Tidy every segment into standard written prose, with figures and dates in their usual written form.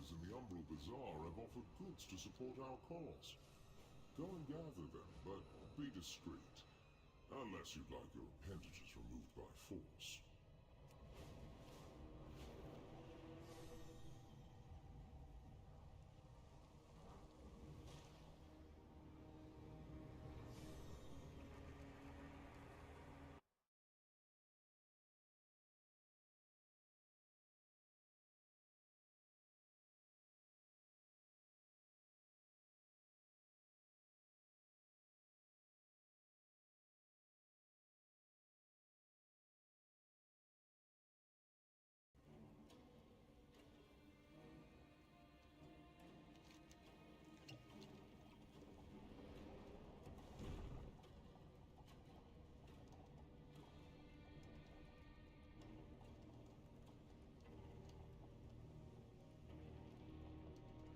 traders in the Umbral Bazaar have offered goods to support our cause. Go and gather them, but be discreet. Unless you'd like your appendages removed by force.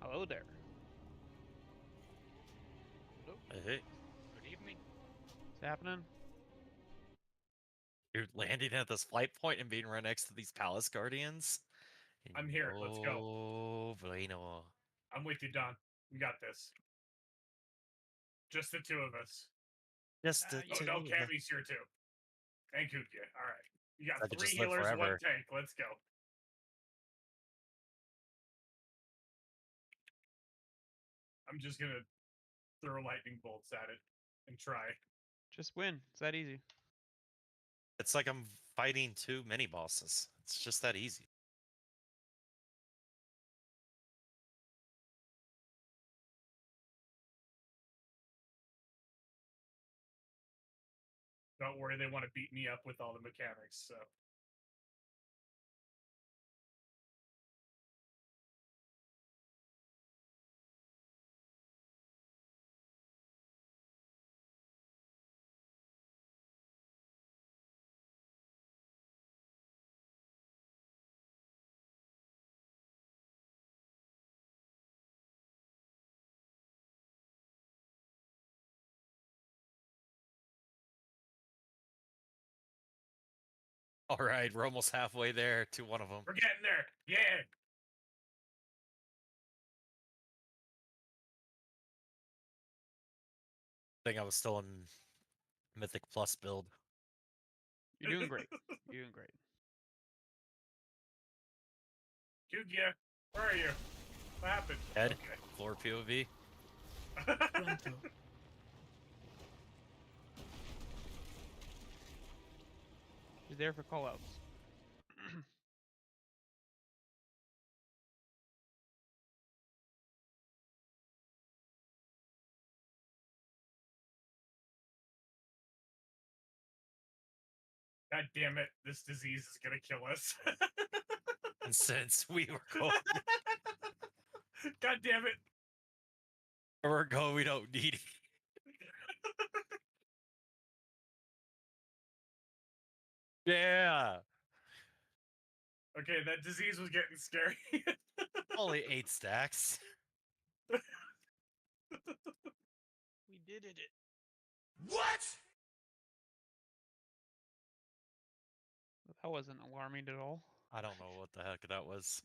Hello there. Hello. Hey, Good evening. What's happening? you're landing at this flight point and being right next to these palace guardians? I'm here. Let's go. Oh, bueno. I'm with you, Don. We got this. Just the two of us. Just the Oh, two. no, Cammy's here too. And Kutya. All right. You I got could 3 just live healers, 1 forever. tank. Let's go. I'm just gonna throw lightning bolts at it and try. Just win. It's that easy. It's like I'm fighting 2 mini bosses. It's just that easy. Don't worry, they want to beat me up with all the mechanics, so. All right, we're almost halfway there to one of them. We're getting there. Yeah. I think I was still in Mythic Plus build. You're doing great. You're doing great. Kutya, where are you? What happened? Head, Okay. floor POV. You're there for callouts. God damn it. This disease is gonna kill us. And since we were going, God damn it. we don't need it. Yeah. Okay, that disease was getting scary. Only 8 stacks. We did it. What? That wasn't alarming at all. I don't know what the heck that was.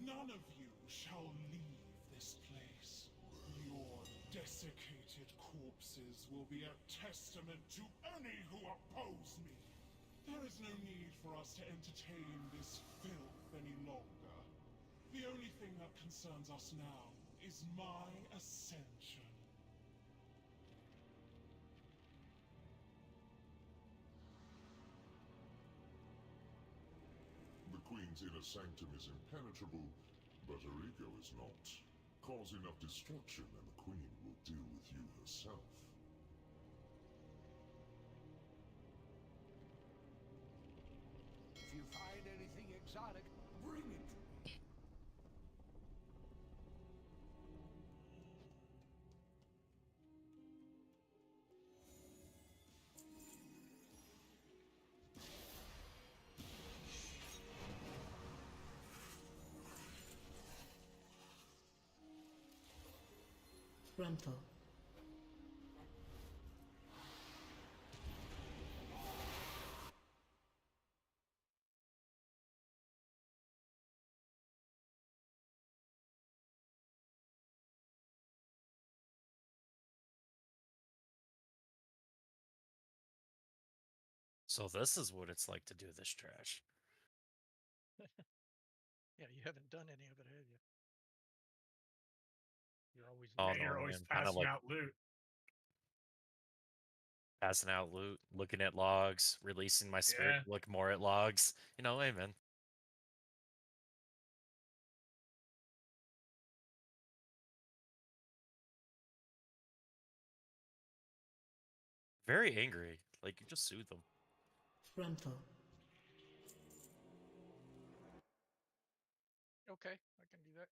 None of you shall leave this place. Your desiccated corpses will be a testament to any who oppose me. There is no need for us to entertain this filth any longer. The only thing that concerns us now is my ascension. The Queen's inner sanctum is impenetrable, but her ego is not. Cause enough destruction and the Queen will deal with you herself. If you find anything exotic, bring it to me. Rental. So this is what it's like to do this trash. Yeah, you haven't done any of it, have you? You're always Oh, Yeah, no, you're always man, kinda passing like- out loot. Passing out loot, looking at logs, releasing my spirit, Yeah. to look more at logs. You know, hey man. Very angry. Like you just soothe them. Rental. Okay, I can do that.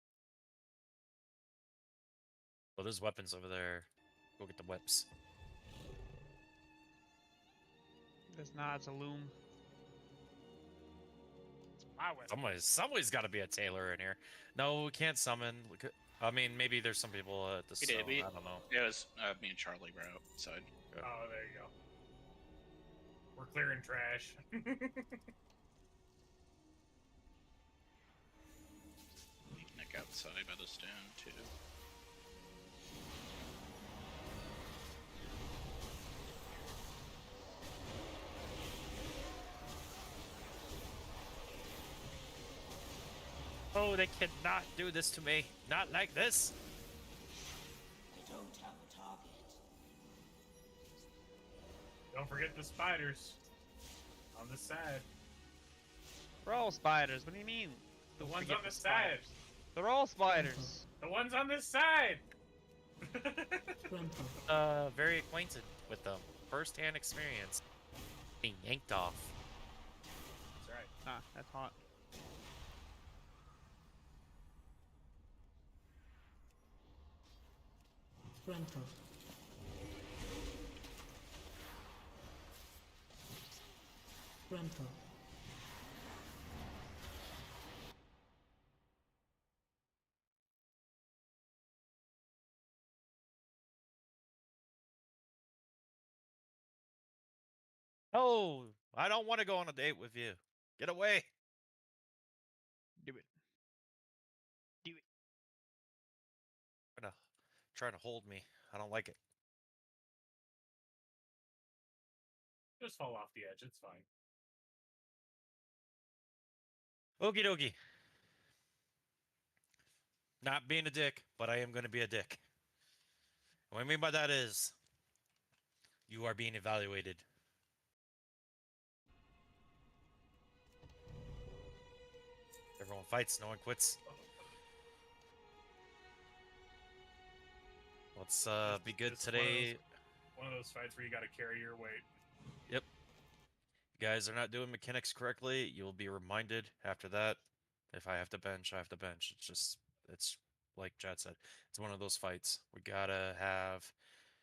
Oh, there's weapons over there. Go get the whips. That's not. It's a loom. My weapon. Somebody's got to be a tailor in here. No, we can't summon. I mean, maybe there's some people at the We did. stone. We, I don't know. it was me and Charlie were outside. Oh, there you go. We're clearing trash. Picnic outside by the stone too. Oh, they cannot do this to me. Not like this. I don't have a target. Don't forget the spiders on the side. We're all spiders. What do you mean? The Don't ones forget on the the side. spiders. They're all spiders. The ones on this side. Rental. Very acquainted with them. First-hand experience. Being yanked off. That's right. Ah, that's hot. Rental. Rental. Oh, I don't want to go on a date with you. Get away. Do it. Do it. Trying to hold me. I don't like it. Just fall off the edge. It's fine. Okie dokie. Not being a dick, but I am going to be a dick. What I mean by that is, you are being evaluated. Everyone fights, no one quits. Let's be good It's today. One of those fights where you got to carry your weight. Yep. You guys are not doing mechanics correctly. You'll be reminded after that. If I have to bench, I have to bench. It's like Chad said. It's one of those fights. We gotta have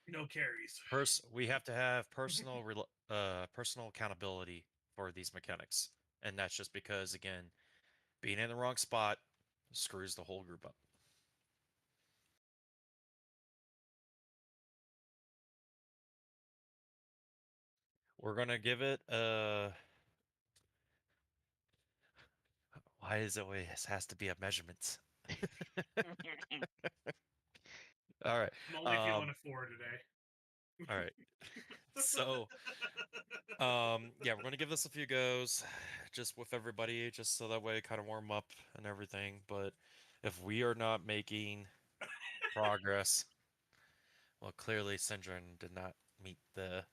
No carries. we have to have personal personal accountability for these mechanics, and that's just because again, being in the wrong spot screws the whole group up. We're gonna give it why is it always has to be a measurement? All right. I'm only feeling a 4 today. All right. So, yeah, we're gonna give this a few goes, just with everybody, just so that way kind of warm up and everything. But if we are not making progress, well, clearly Syndrome did not meet the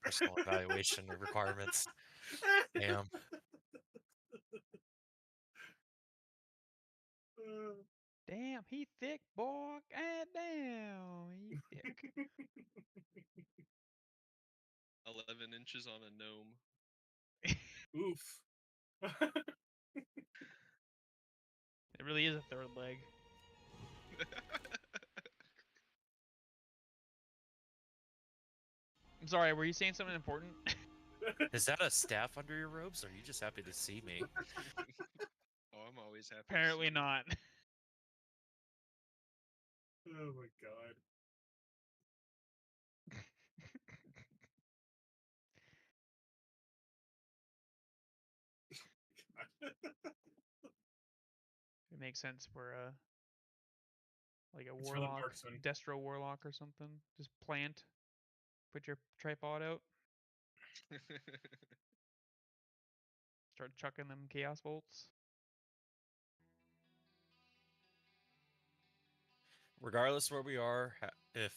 personal evaluation requirements. Damn. Damn, he thick, boy. God damn, he thick. 11 inches on a gnome. Oof. It really is a third leg. I'm sorry, were you saying something important? Is that a staff under your robes, or are you just happy to see me? Oh, I'm always happy. to Apparently see you. not. Oh my god. make sense for a like a It's for the warlock, marksman. Destro warlock or something. Just plant, put your tripod out, start chucking them chaos bolts. Regardless where we are, if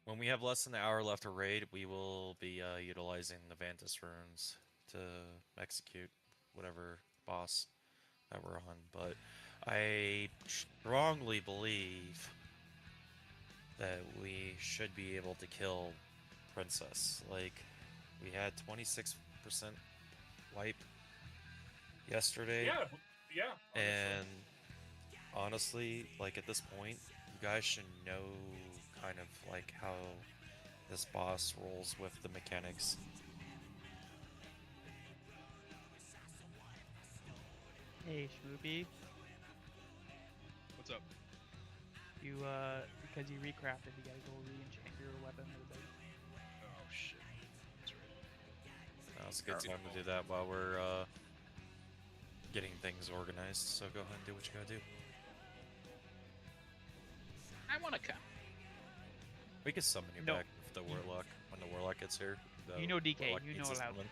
when we have less than an hour left to raid, we will be utilizing the Vantus runes to execute whatever boss that we're on. But I strongly believe that we should be able to kill Princess. Like, we had 26% wipe yesterday. Yeah. Honestly. And honestly, like at this point, you guys should know kind of like how this boss rolls with the mechanics. Hey, Schmoopy. What's up? You because you recrafted, you gotta go re-enchant your weapon with it. Oh shit. That's right. Now's a good time to do that while we're getting things organized. So go ahead and do what you gotta do. I want to come. We can summon you No. back with the warlock when the warlock gets here. The You know DK, warlock you needs know to how- summon.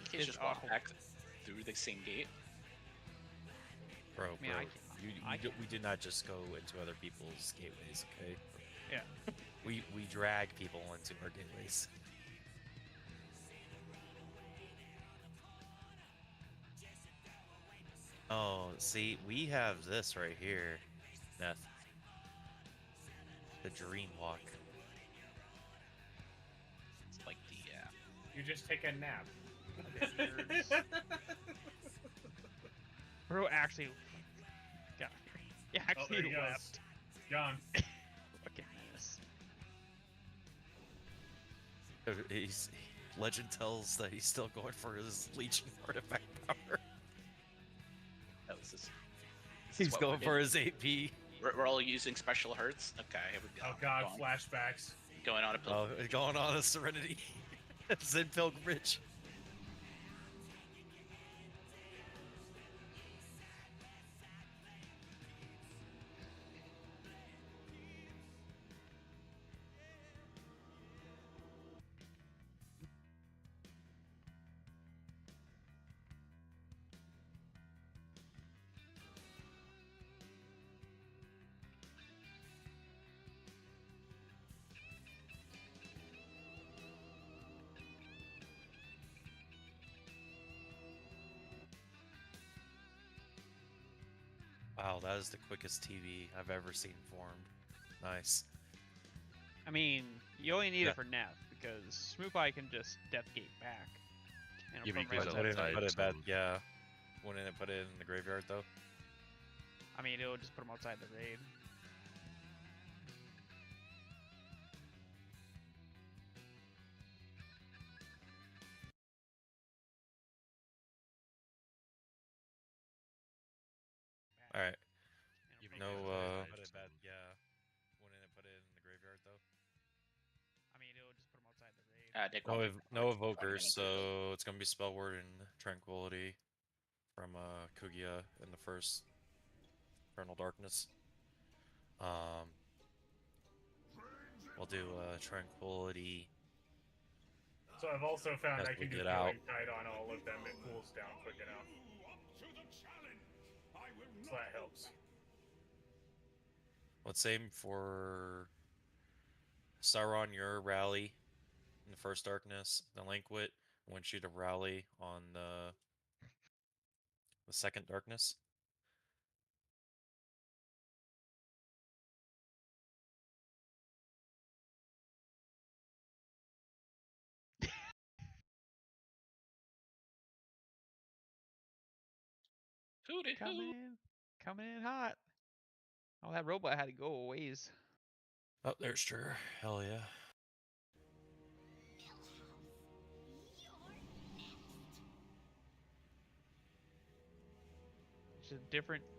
DK It's just walk awful. back through the same gate. Bro, I mean, I bro, can't- we did not just go into other people's gateways, okay? Yeah. We drag people into our gateways. Oh, see, we have this right here, Neth. The Dream Walk. It's like the You just take a nap. Bro, actually, God, he Oh, actually there he goes. left. Gone. Fucking menace. Legend tells that he's still going for his Legion artifact power. that was this. He's going for his AP. We're all using special hurts. Okay, here we go. Oh god, Go on. flashbacks. Going on a Oh, going on a Serenity. Zen Pilgrimage. Wow, that is the quickest TV I've ever seen formed. Nice. I mean, you only need Yeah. it for Neff because Smootheye can just Deathgate back. And Yeah, but you permanent can set put it. it Put it outside, back, yeah. Wouldn't it put it in the graveyard though? I mean, it'll just put him outside the raid. All right. And You it'll No, permanent set it. put it back, yeah. Wouldn't it put it in the graveyard though? I mean, it'll just put him outside the raid. Dick No, won't be no for 20 evokers, minutes. so it's gonna be Spellword and Tranquility from Kugia in the first Eternal Darkness. We'll do Tranquility. So I've also found As I we can do get out. Killing Tide on all of them. It cools down quick enough. So that helps. Let's aim for Sauron, your rally in the first Darkness. The Lankwit, I want you to rally on the second Darkness. Hooty hoo. Coming in hot. Oh, that robot had to go a ways. Oh, there's Trigger. Hell yeah.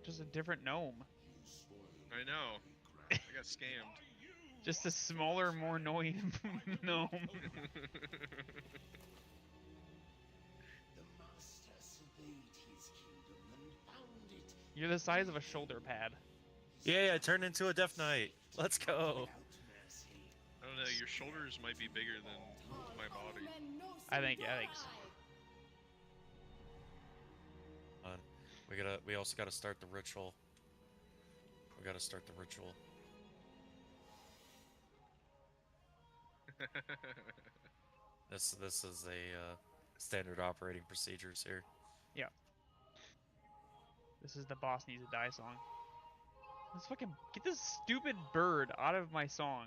Just a different gnome. I know. I got scammed. Just a smaller, more annoying gnome. The master surveyed his kin You're the size of a shoulder pad. Yeah, turn into a Death Knight. Let's go. I don't know. Your shoulders might be bigger than my body. I think so. We also gotta start the ritual. We gotta start the ritual. This is a standard operating procedures here. Yeah. This is the boss needs to die song. Let's fucking get this stupid bird out of my song.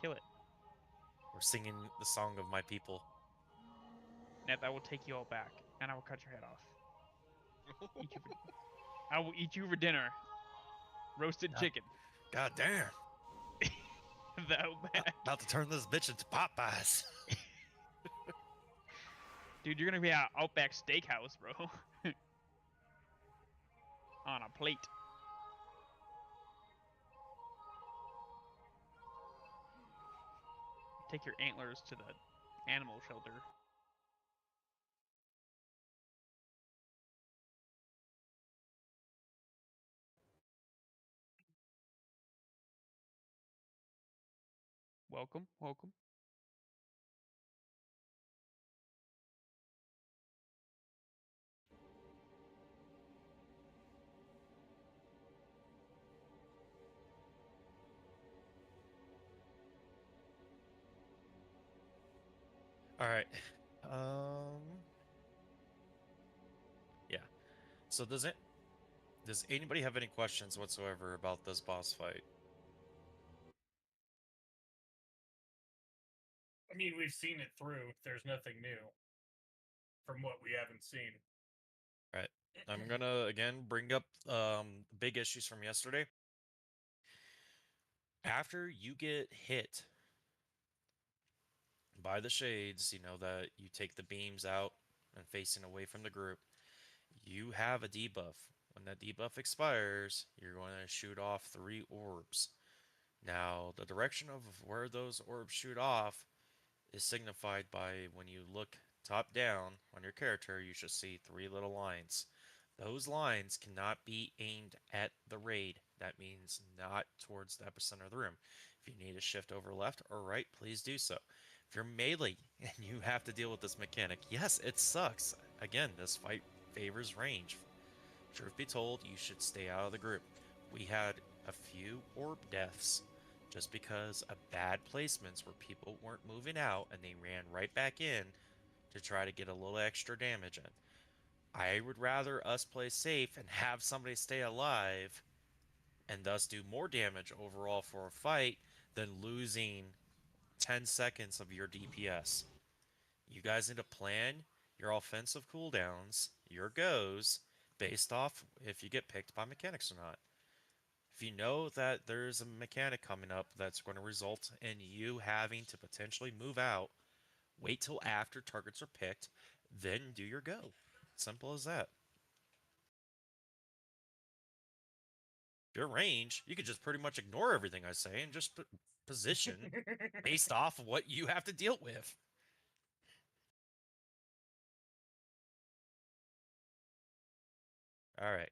Kill it. We're singing the song of my people. Net, I will take you all back, and I will cut your head off. I will eat you for dinner. Roasted chicken. God damn. That bad. About to turn this bitch into Popeyes. Dude, you're gonna be at Outback Steakhouse, bro. On a plate. Take your antlers to the animal shelter. Welcome, welcome. All right. Yeah. So does anybody have any questions whatsoever about this boss fight? I mean, we've seen it through. There's nothing new from what we haven't seen. Right. I'm gonna again bring up big issues from yesterday. After you get hit by the shades, you know that you take the beams out and facing away from the group, you have a debuff. When that debuff expires, you're going to shoot off 3 orbs. Now, the direction of where those orbs shoot off is signified by when you look top down on your character, you should see 3 little lines. Those lines cannot be aimed at the raid. That means not towards the epicenter of the room. If you need to shift over left or right, please do so. If you're melee and you have to deal with this mechanic, yes, it sucks. Again, this fight favors range. Truth be told, you should stay out of the group. We had a few orb deaths just because of bad placements where people weren't moving out and they ran right back in to try to get a little extra damage in. I would rather us play safe and have somebody stay alive and thus do more damage overall for a fight than losing 10 seconds of your DPS. You guys need to plan your offensive cooldowns, your goes, based off if you get picked by mechanics or not. If you know that there's a mechanic coming up that's going to result in you having to potentially move out, wait till after targets are picked, then do your go. Simple as that. Your range, you could just pretty much ignore everything I say and just position based off of what you have to deal with. All right.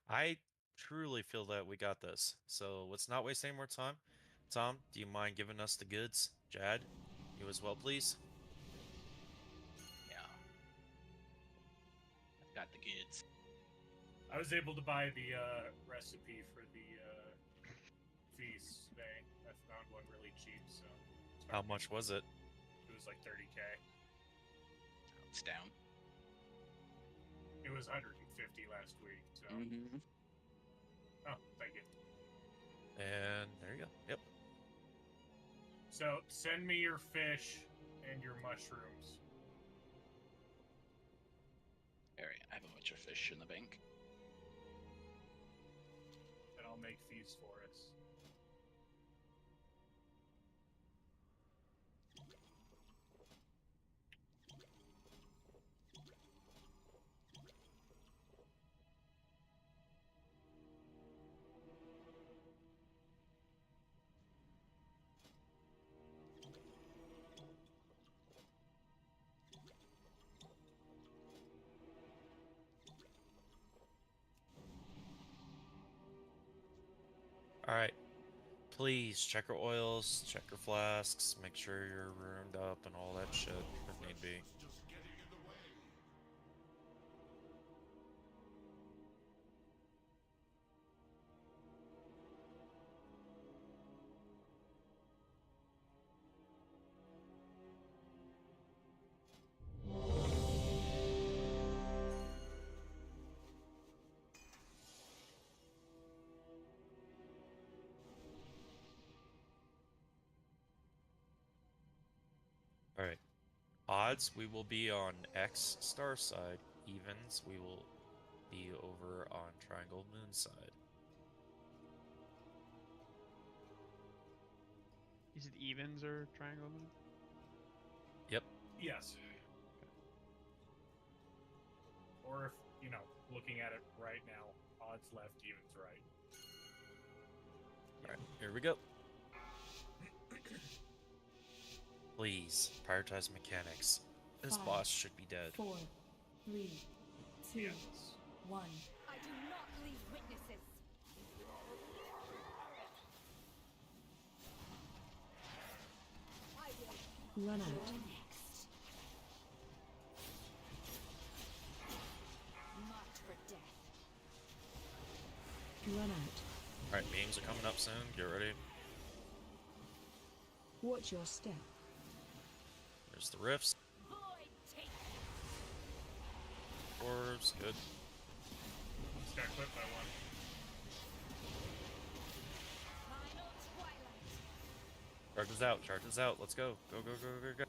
I truly feel that we got this. So let's not waste any more time. Tom, do you mind giving us the goods? Jad, you as well, please. Yeah. I've got the goods. I was able to buy the recipe for the feast today. I found one really cheap, so. How much was it? It was like 30K. It's down. It was 150 last week, so. Mm-hmm. Oh, thank you. And there you go. Yep. So send me your fish and your mushrooms. Alright, I have a bunch of fish in the bank. And I'll make these for us. Alright. Please check your oils, check your flasks, make sure you're ruined up and all that shit if need be. Alright. Odds, we will be on X star side. Evens, we will be over on triangle moon side. Is it evens or triangle moon? Yep. Yes. Or if, you know, looking at it right now, odds left, evens right. Alright, here we go. Please, prioritize mechanics. This 5, boss should be dead. 4, 3, 2, Yes. 1. I do not leave witnesses. I will Run out. next. Marked for death. Run out. Alright, beams are coming up soon. Get ready. Watch your step. There's the rifts. Void take. Orbs, good. Just got clipped by one. Final twilight. Charges out, charges out. Let's go. Go, go, go, go, go.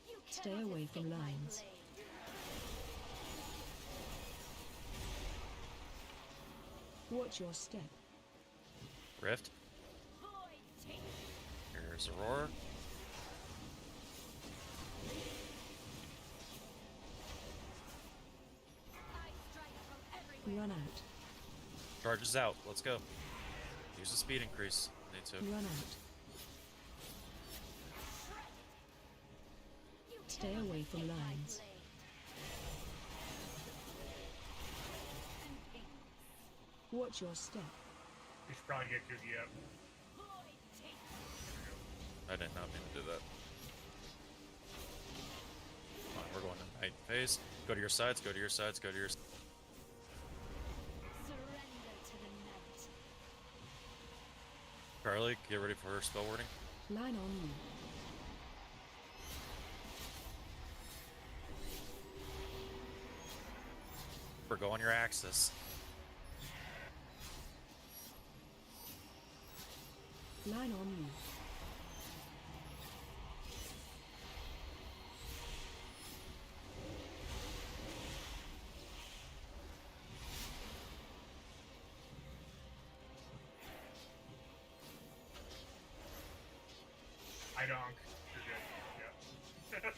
You Stay cannot away from escape my lines. blade. Watch your step. Rift. Void take. Here's Aurora. I strike from everywhere. Run out. Charges out. Let's go. Use the speed increase. Need to. Run out. You Stay cannot away from escape my lines. blade. And painless. Watch your step. We should probably get Kugi up. Void take. I did not mean to do that. Come on, we're going to night phase. Go to your sides, go to your sides, go to your sides. Surrender to the night. Charlie, get ready for her spell wording. Line on you. Or go on your axis. Line on you. I donk. You're good. Yeah.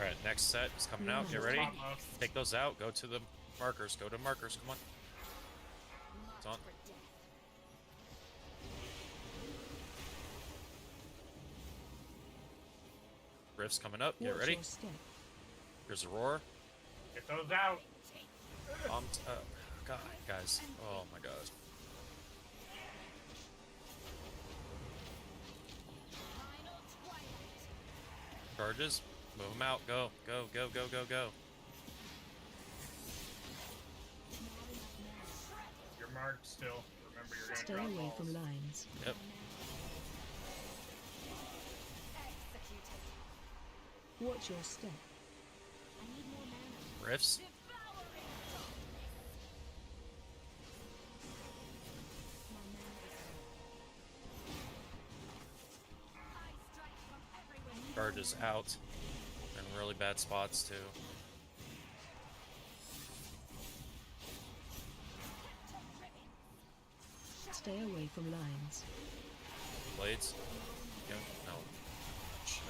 Alright, next set is coming out. Get ready. Pop up. Take those out. Go to the markers. Go to markers. Come on. It's on. Marked for death. Rift's coming up. Get Watch ready. your step. Here's Aurora. Get those out. God, guys. Oh my god. Final twilight. Charges. Move them out. Go. Go, go, go, go, go. You're marked still. Remember, you're Stay gonna drop away balls. from lines. Yep. Executed. Watch your step. I need more mana. Rifts. Devouring my mana is low. I strike from everywhere. Charges out. In really bad spots too. Stay away from lines. Blades. Yep. No. Shit.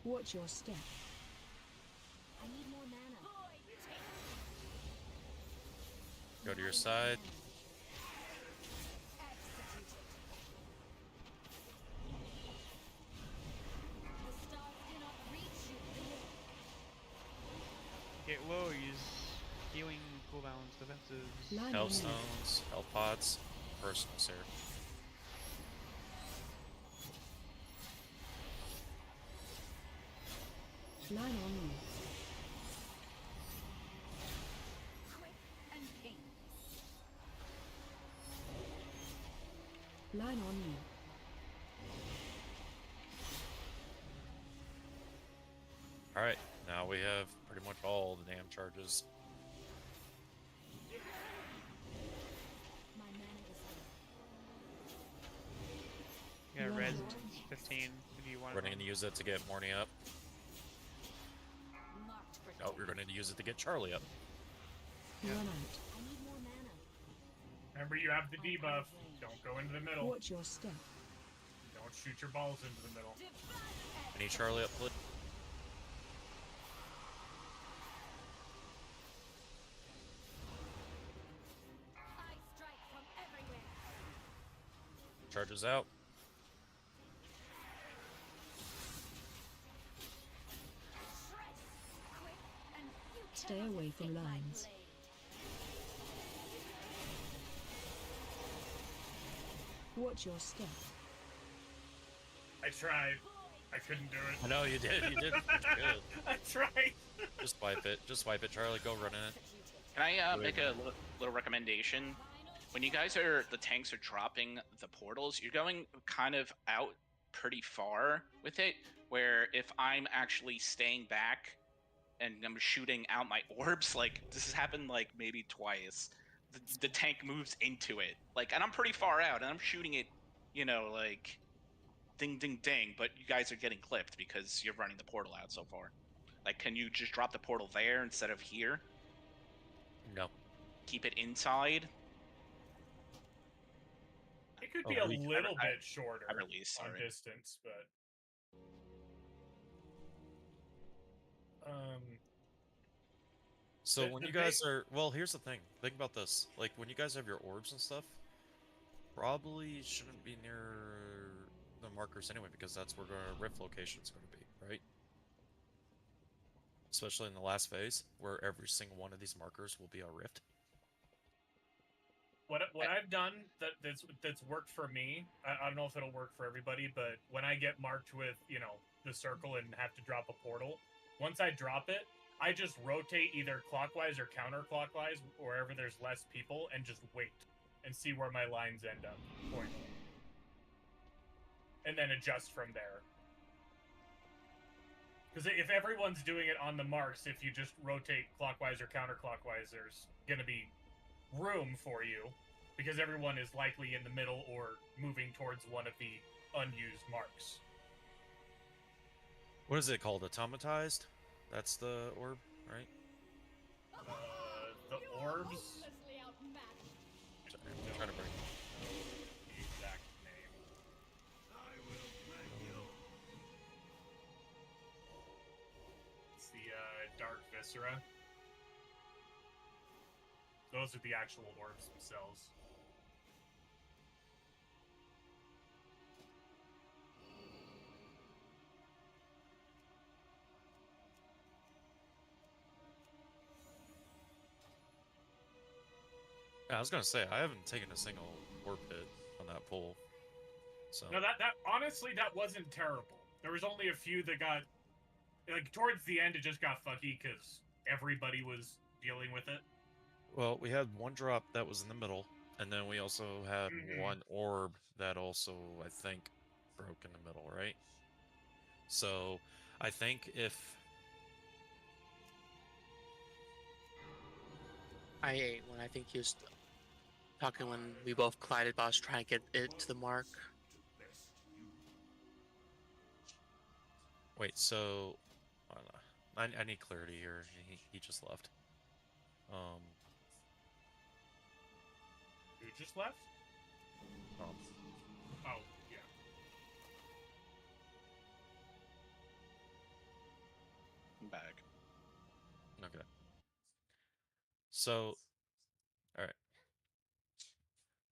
Watch your step. I need more mana. Void take. Go to your side. Executed. The stars cannot reach you. get low, use healing cooldowns, defensives. Line on Health you. stones, health pots, personals here. Line on you. Quick and painless. Line on you. Alright, now we have pretty much all the damn charges. My mana is low. Yeah, Right. res 15 if you want. We're going to use it to get Morny up. Marked for Oh, we're going to use it to get Charlie up. Run out. I need more mana. Remember, you have the debuff. Don't go into the middle. Watch your step. Don't shoot your balls into the middle. I need Charlie up, please. I strike from everywhere. Charges out. Quick and you Stay cannot away from fit my lines. blade. Watch your step. I tried. I couldn't do it. I know you did. You did. Good. I tried. Just wipe it. Just wipe it, Charlie. Go run in it. Can I Wait, make a little recommendation? When you guys the tanks are dropping the portals, you're going kind of out pretty far with it. Where if I'm actually staying back and I'm shooting out my orbs, like this has happened like maybe twice. The tank moves into it, like, and I'm pretty far out, and I'm shooting it, you know, like, ding, ding, ding. But you guys are getting clipped because you're running the portal out so far. Like, can you just drop the portal there instead of here? No. Keep it inside. It could Oh, be a we- little bit shorter I release, on sorry. distance, but So The- when the you guys big- are, well, here's the thing. Think about this. Like when you guys have your orbs and stuff, probably shouldn't be near the markers anyway, because that's where our rift location is going to be, right? Especially in the last phase, where every single one of these markers will be a rift. what I've done that's worked for me. I don't know if it'll work for everybody, but when I get marked with the circle and have to drop a portal, once I drop it, I just rotate either clockwise or counterclockwise wherever there's less people and just wait and see where my lines end up pointing. And then adjust from there. Because if everyone's doing it on the marks, if you just rotate clockwise or counterclockwise, there's going to be room for you because everyone is likely in the middle or moving towards one of the unused marks. What is it called? Automatized? That's the orb, right? The orbs. Hopelessly outmatched. Sorry, I'm trying to bring. The exact name. It's the Dark Viscera. Those are the actual orbs themselves. Yeah, I was gonna say I haven't taken a single orb hit on that pull. So No, that honestly, that wasn't terrible. There was only a few that got, like, towards the end, it just got fucky because everybody was dealing with it. well, we had one drop that was in the middle, and then we also had Mhm. one orb that also, I think, broke in the middle, right? So, I think if I ate when I think he was talking when we both collided, but I was trying to get it to the mark. wait, so I need clarity here. He just left. Who just left? Um, Oh, yeah. I'm back. okay. So, all right.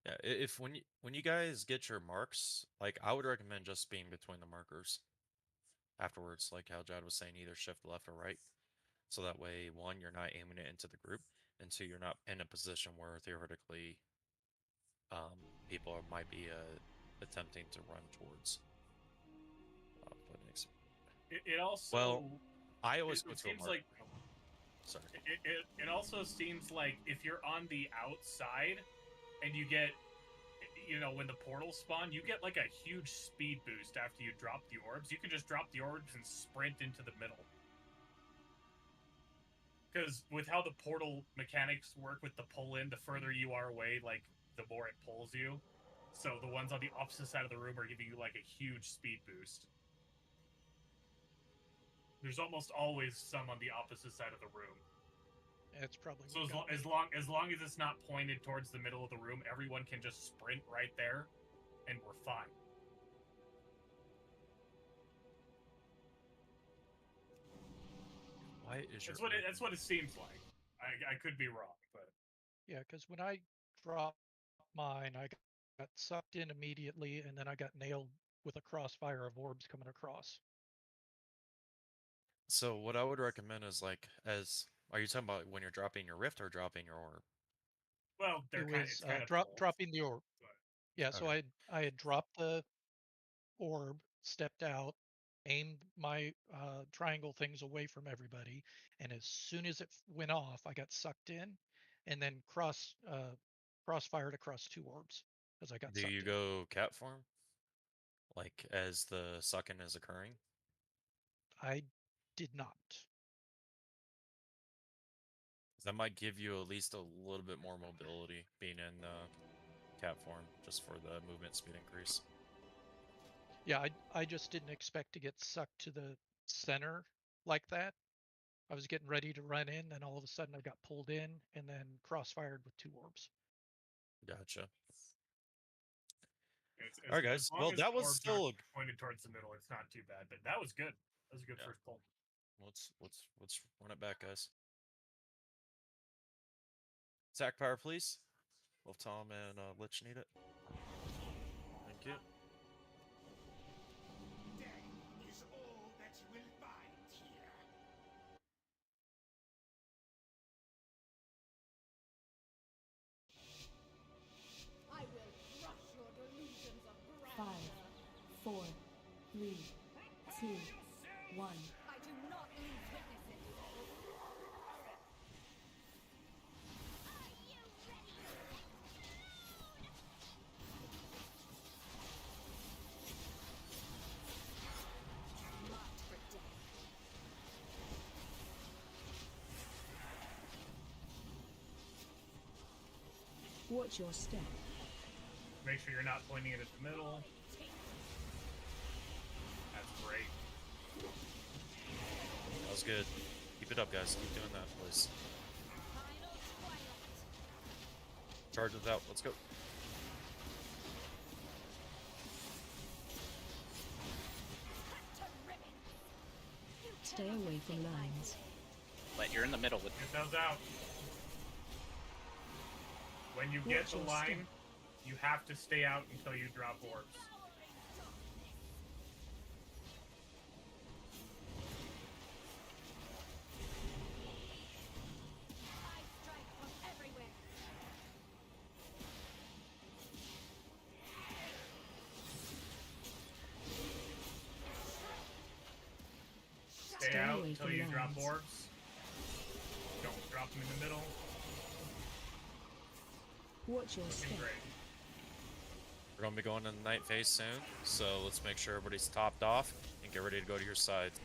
Yeah, if when you guys get your marks, like I would recommend just being between the markers afterwards, like how Jad was saying, either shift left or right. So that way, one, you're not aiming it into the group, and two, you're not in a position where theoretically people might be attempting to run towards. It also. Well, I always it go to a seems mark. like. Sorry. It also seems like if you're on the outside, and you get, when the portals spawn, you get like a huge speed boost after you drop the orbs. You can just drop the orbs and sprint into the middle. Because with how the portal mechanics work with the pull-in, the further you are away, like, the more it pulls you. So the ones on the opposite side of the room are giving you, like, a huge speed boost. There's almost always some on the opposite side of the room. It's probably So as long as it's not pointed towards the middle of the room, everyone can just sprint right there, and we're fine. Why is your That's what it seems like. I could be wrong, but yeah, because when I dropped mine, I got sucked in immediately, and then I got nailed with a crossfire of orbs coming across. So what I would recommend is are you talking about when you're dropping your rift or dropping your orb? well, It was kind of dropping the orb. but- Yeah, so Okay. I had dropped the orb, stepped out, aimed my triangle things away from everybody, and as soon as it went off, I got sucked in, and then crossfired across two orbs as I got Do sucked you in. go cat form? Like as the sucking is occurring? I did not. That might give you at least a little bit more mobility being in cat form, just for the movement speed increase. Yeah, I just didn't expect to get sucked to the center like that. I was getting ready to run in, then all of a sudden I got pulled in and then crossfired with two orbs. Gotcha. All right, guys. As long Well, as that the was orbs still aren't pointed towards the middle, it's not too bad. But that was good. That was a good Yeah. first pull. Let's run it back, guys. Sack power, please. Well, Tom and Lich need it. Thank you. Death is all that you will find here. I will crush your delusions of grandeur. 5, 4, 3, 2, 1. I do not lose witnesses. Are you ready? Marked for death. Watch your step. Make sure you're not pointing it at the middle. That's great. That was good. Keep it up, guys. Keep doing that, please. Final twilight. Charges out. Let's go. Cut to ribbons. Stay away from lines. But you're in the middle with Get those out. When you get Watch the your line, step. you have to stay out until you drop orbs. I strike from everywhere. Stay out away until from you drop lines. orbs. Don't drop them in the middle. Watch your Looking step. great. We're going to be going in the night phase soon, so let's make sure everybody's topped off and get ready to go to your sides.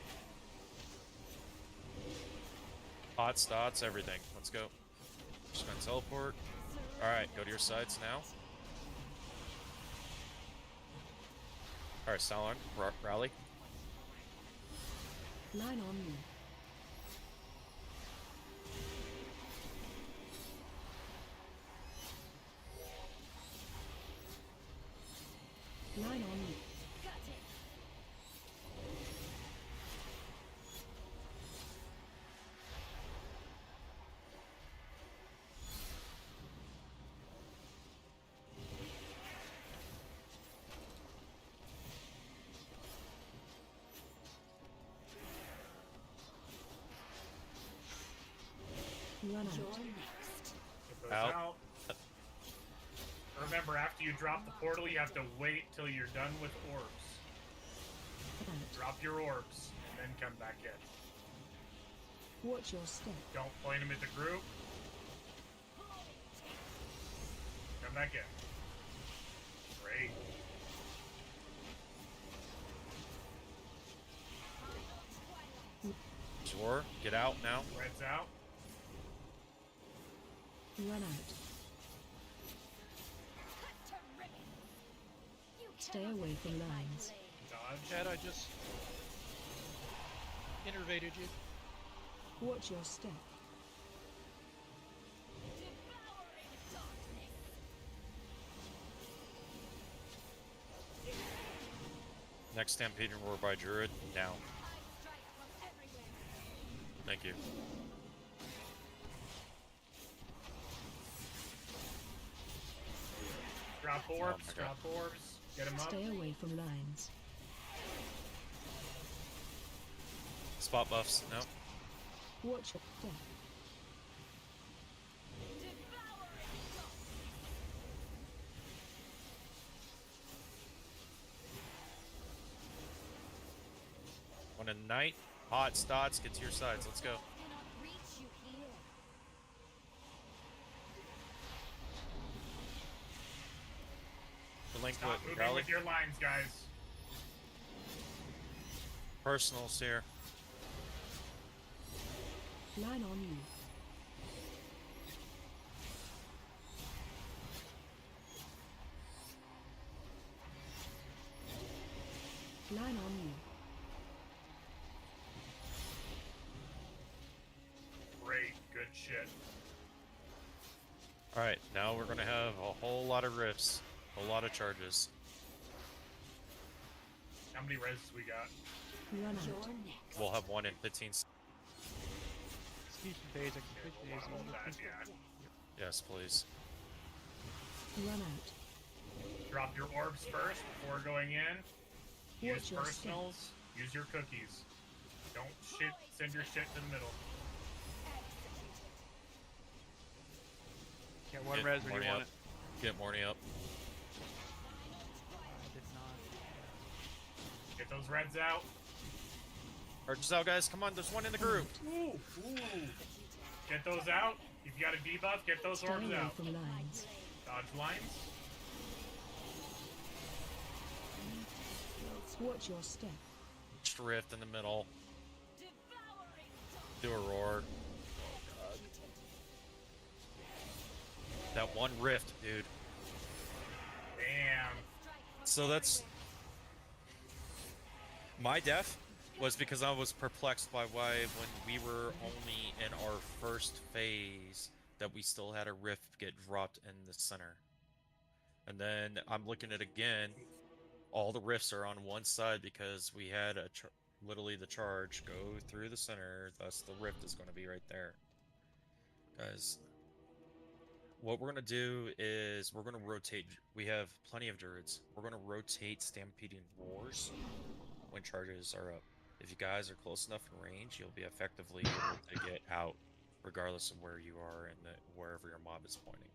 Pots, dots, everything. Let's go. Just going to teleport. Alright, go to your sides now. Alright, Stalin, rally. Line on me. Line on me. Cut it. Run out. Get those Out. out. Remember, after you drop the portal, you have to wait till you're done with orbs. Out. Drop your orbs, and then come back in. Watch your step. Don't point them at the group. Come back in. Great. Sure. Get out now. Red's out. Run out. Stay away from lines. Dodge. Chad, I just innervated you. Watch your step. Next Stampede and Roar by Druid now. Thank you. Drop orbs. my God. Drop orbs. Get him up. Stay away from lines. Spot buffs. No. Watch your step. On a night, hot stots, get to your sides. Let's go. The link Stop with moving Rally. with your lines, guys. Personals here. Line on you. Line on you. Great. Good shit. Alright, now we're gonna have a whole lot of rifts. A lot of charges. How many reses we got? Run out. We'll have one in 15 Speaking phase, Yeah, execution one of phase. that, yeah. Yes, please. Run out. Drop your orbs first before going in. Use Watch your step. personals. Use your cookies. Don't send your shit to the middle. Yeah, what Get res would you Morny want up. it? Get Morny up. I did not. Get those reds out. Archers out, guys. Come on, there's one in the group. Ooh, ooh. Get those out. If you got a debuff, get those Stay orbs away out. from lines. Dodge lines. Watch your step. Rift in the middle. Do a roar. That one rift, dude. Damn. So that's... My death was because I was perplexed by why when we were only in our first phase that we still had a rift get dropped in the center. And then I'm looking at it again, all the rifts are on one side because we had a literally the charge go through the center, thus the rift is going to be right there. Guys, what we're going to do is we're going to rotate. We have plenty of druids. We're going to rotate stampeding roars when charges are up. If you guys are close enough in range, you'll be effectively able to get out regardless of where you are and wherever your mob is pointing.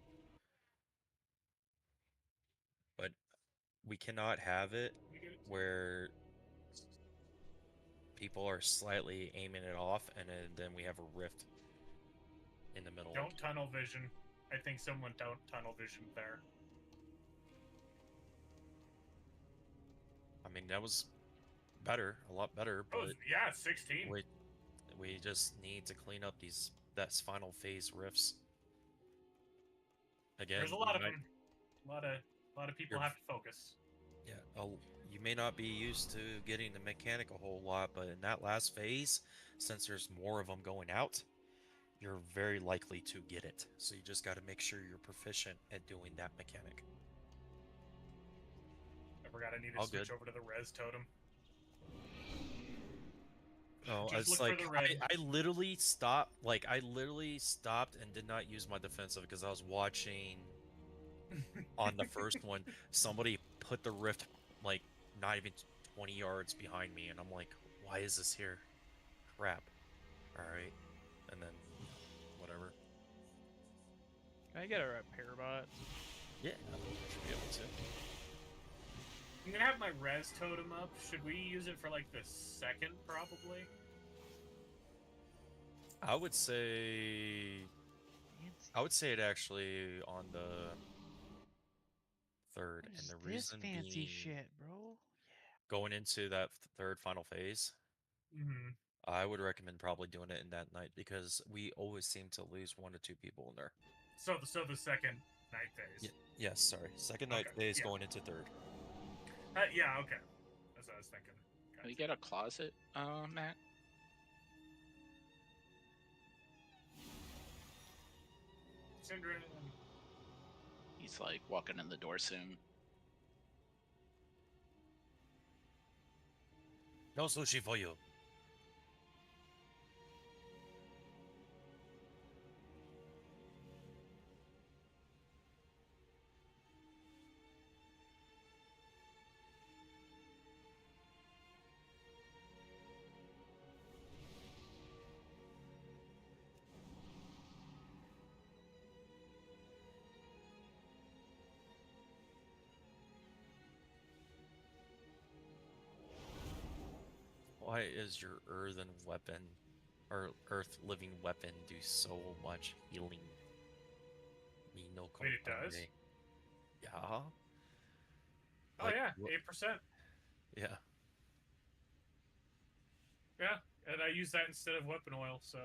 But we cannot have it where people are slightly aiming it off and then we have a rift in the middle. Don't tunnel vision. I think someone don't tunnel vision there. I mean, that was better, a lot better, Oh, but yeah, 16. we just need to clean up that final phase rifts. Again, There's a lot of them. A lot of people You're- have to focus. Yeah, you may not be used to getting the mechanic a whole lot, but in that last phase, since there's more of them going out, you're very likely to get it. So you just got to make sure you're proficient at doing that mechanic. I forgot I need to All switch good. over to the res totem. Oh, Just it's look like for the red. I literally stopped. Like I literally stopped and did not use my defensive because I was watching on the first one. Somebody put the rift like not even 20 yards behind me, and I'm like, why is this here? Crap. All right, and then whatever. Can I get a repair bot? Yeah, I should be able to. I'm gonna have my res totem up. Should we use it for like the second, probably? I would say it actually on the third, What and is the this reason fancy being shit, bro? going into that third final phase, Mm-hmm. I would recommend probably doing it in that night because we always seem to lose 1 to 2 people in there. So the second night phase. Yes, sorry. Second night phase going into third. Yeah, okay. That's what I was thinking. Can we get a closet, Matt? Syndrome. He's like walking in the door soon. No sushi for you. Why is your earthen weapon, or earth living weapon, do so much healing? Me no Wait, it does? comprende. Yeah. Oh Like, yeah, what- 8%. Yeah. Yeah, and I use that instead of weapon oil, so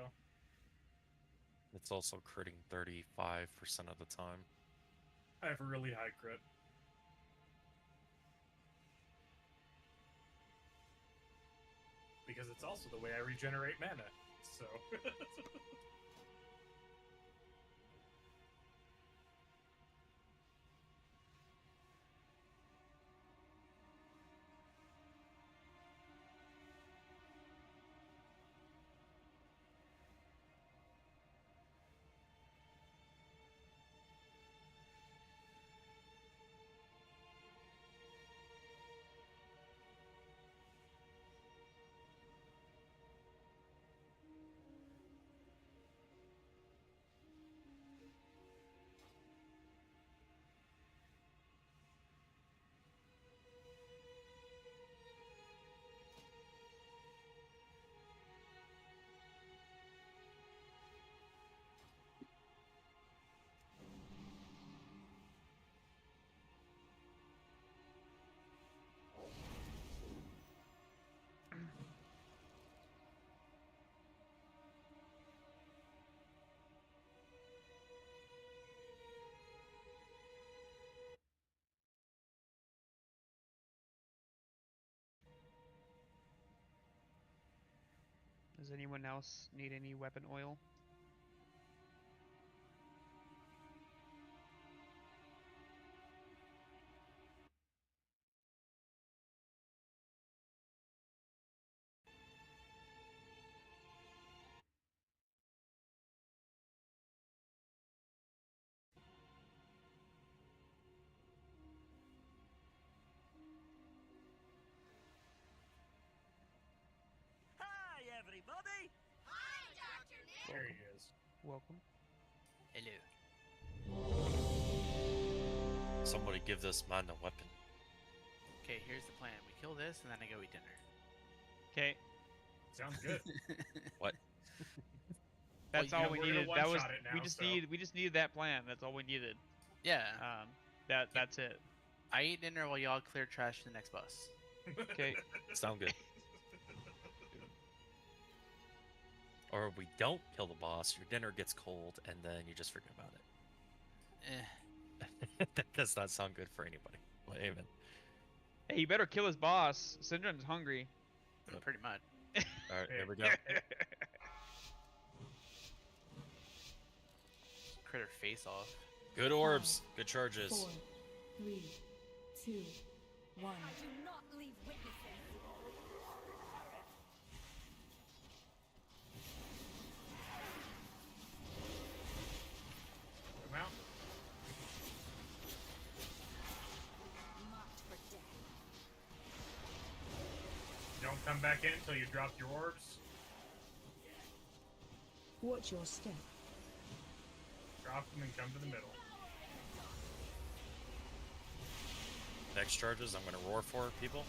It's also critting 35% of the time. I have a really high crit. Because it's also the way I regenerate mana, so... Does anyone else need any weapon oil? Hi, everybody! Hi, Dr. Nick! There he is. Welcome. Hello. Somebody give this man a weapon. Okay, here's the plan. We kill this, and then I go eat dinner. Okay. Sounds good. What? That's Well, all you we know, we're needed. gonna That was one-shot it we now, just so- needed that plan. That's all we needed. Yeah. That's it. I eat dinner while y'all clear trash to the next bus. Okay. Sound good. Or we don't kill the boss, your dinner gets cold, and then you just forget about it. That does not sound good for anybody. But amen. Hey, you better kill his boss. Syndrome's hungry. Pretty much. Alright, here we go. Critter face off. Good orbs. Good charges. 4, 3, 2, 1. Do not leave witnesses. Come out. Marked for death. Don't come back in until you drop your orbs. Watch your step. Drop them and come to the middle. Next charges, I'm gonna roar for people.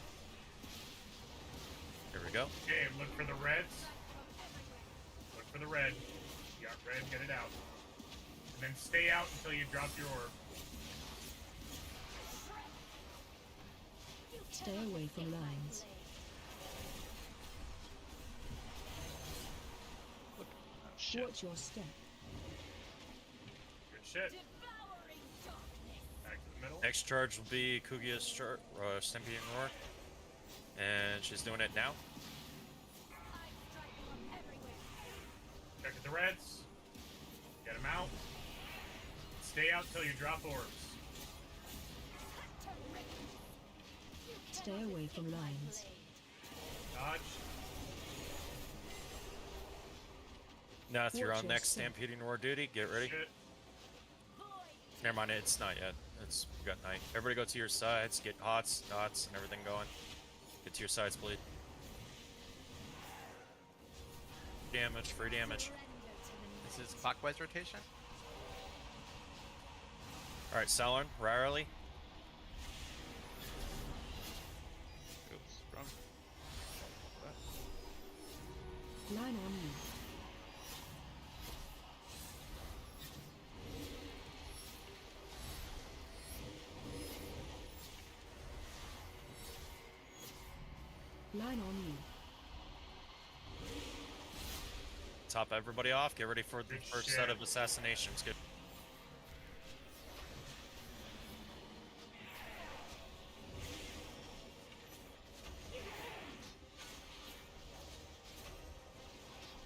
Here we go. Okay, look for the reds. Look for the red. You got red, get it out. And then stay out until you drop your orb. Stay away from lines. Watch your step. Good shit. Back to the middle. Next charge will be Kugia's Stampede and Roar. And she's doing it now. Check at the reds. Get them out. Stay out till you drop orbs. Stay away from lines. Dodge. Now, if you're Watch on your next step. Stampeding Roar duty, get ready. Shit. Never mind, it's not yet. It's we got night. Everybody go to your sides, get hots, dots, and everything going. Get to your sides, bleed. Damage, free damage. This is clockwise rotation. Alright, Salon, Riley. Oops, wrong. Line on you. Line on you. Top everybody off. Get ready for the Good first shit. set of assassinations. Good.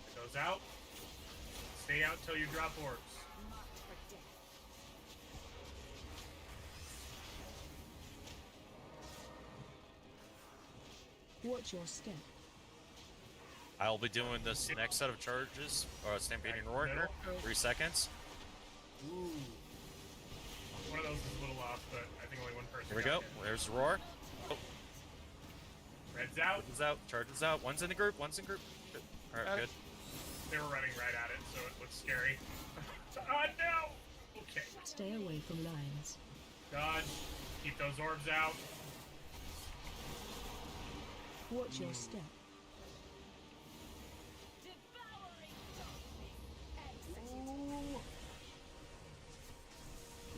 It goes out. Stay out till you drop orbs. Watch your step. I'll be doing this next set of charges. Stampeding Roar here. 3 seconds. Ooh. One of those is a little off, but I think only one person. Here we got go. it. There's Roar. Oh, Red's out. charges out. Charges out. One's in the group. One's in group. Good. Alright, good. They were running right at it, so it looks scary. No! Okay. Stay away from lines. Dodge. Keep those orbs out. Watch your step.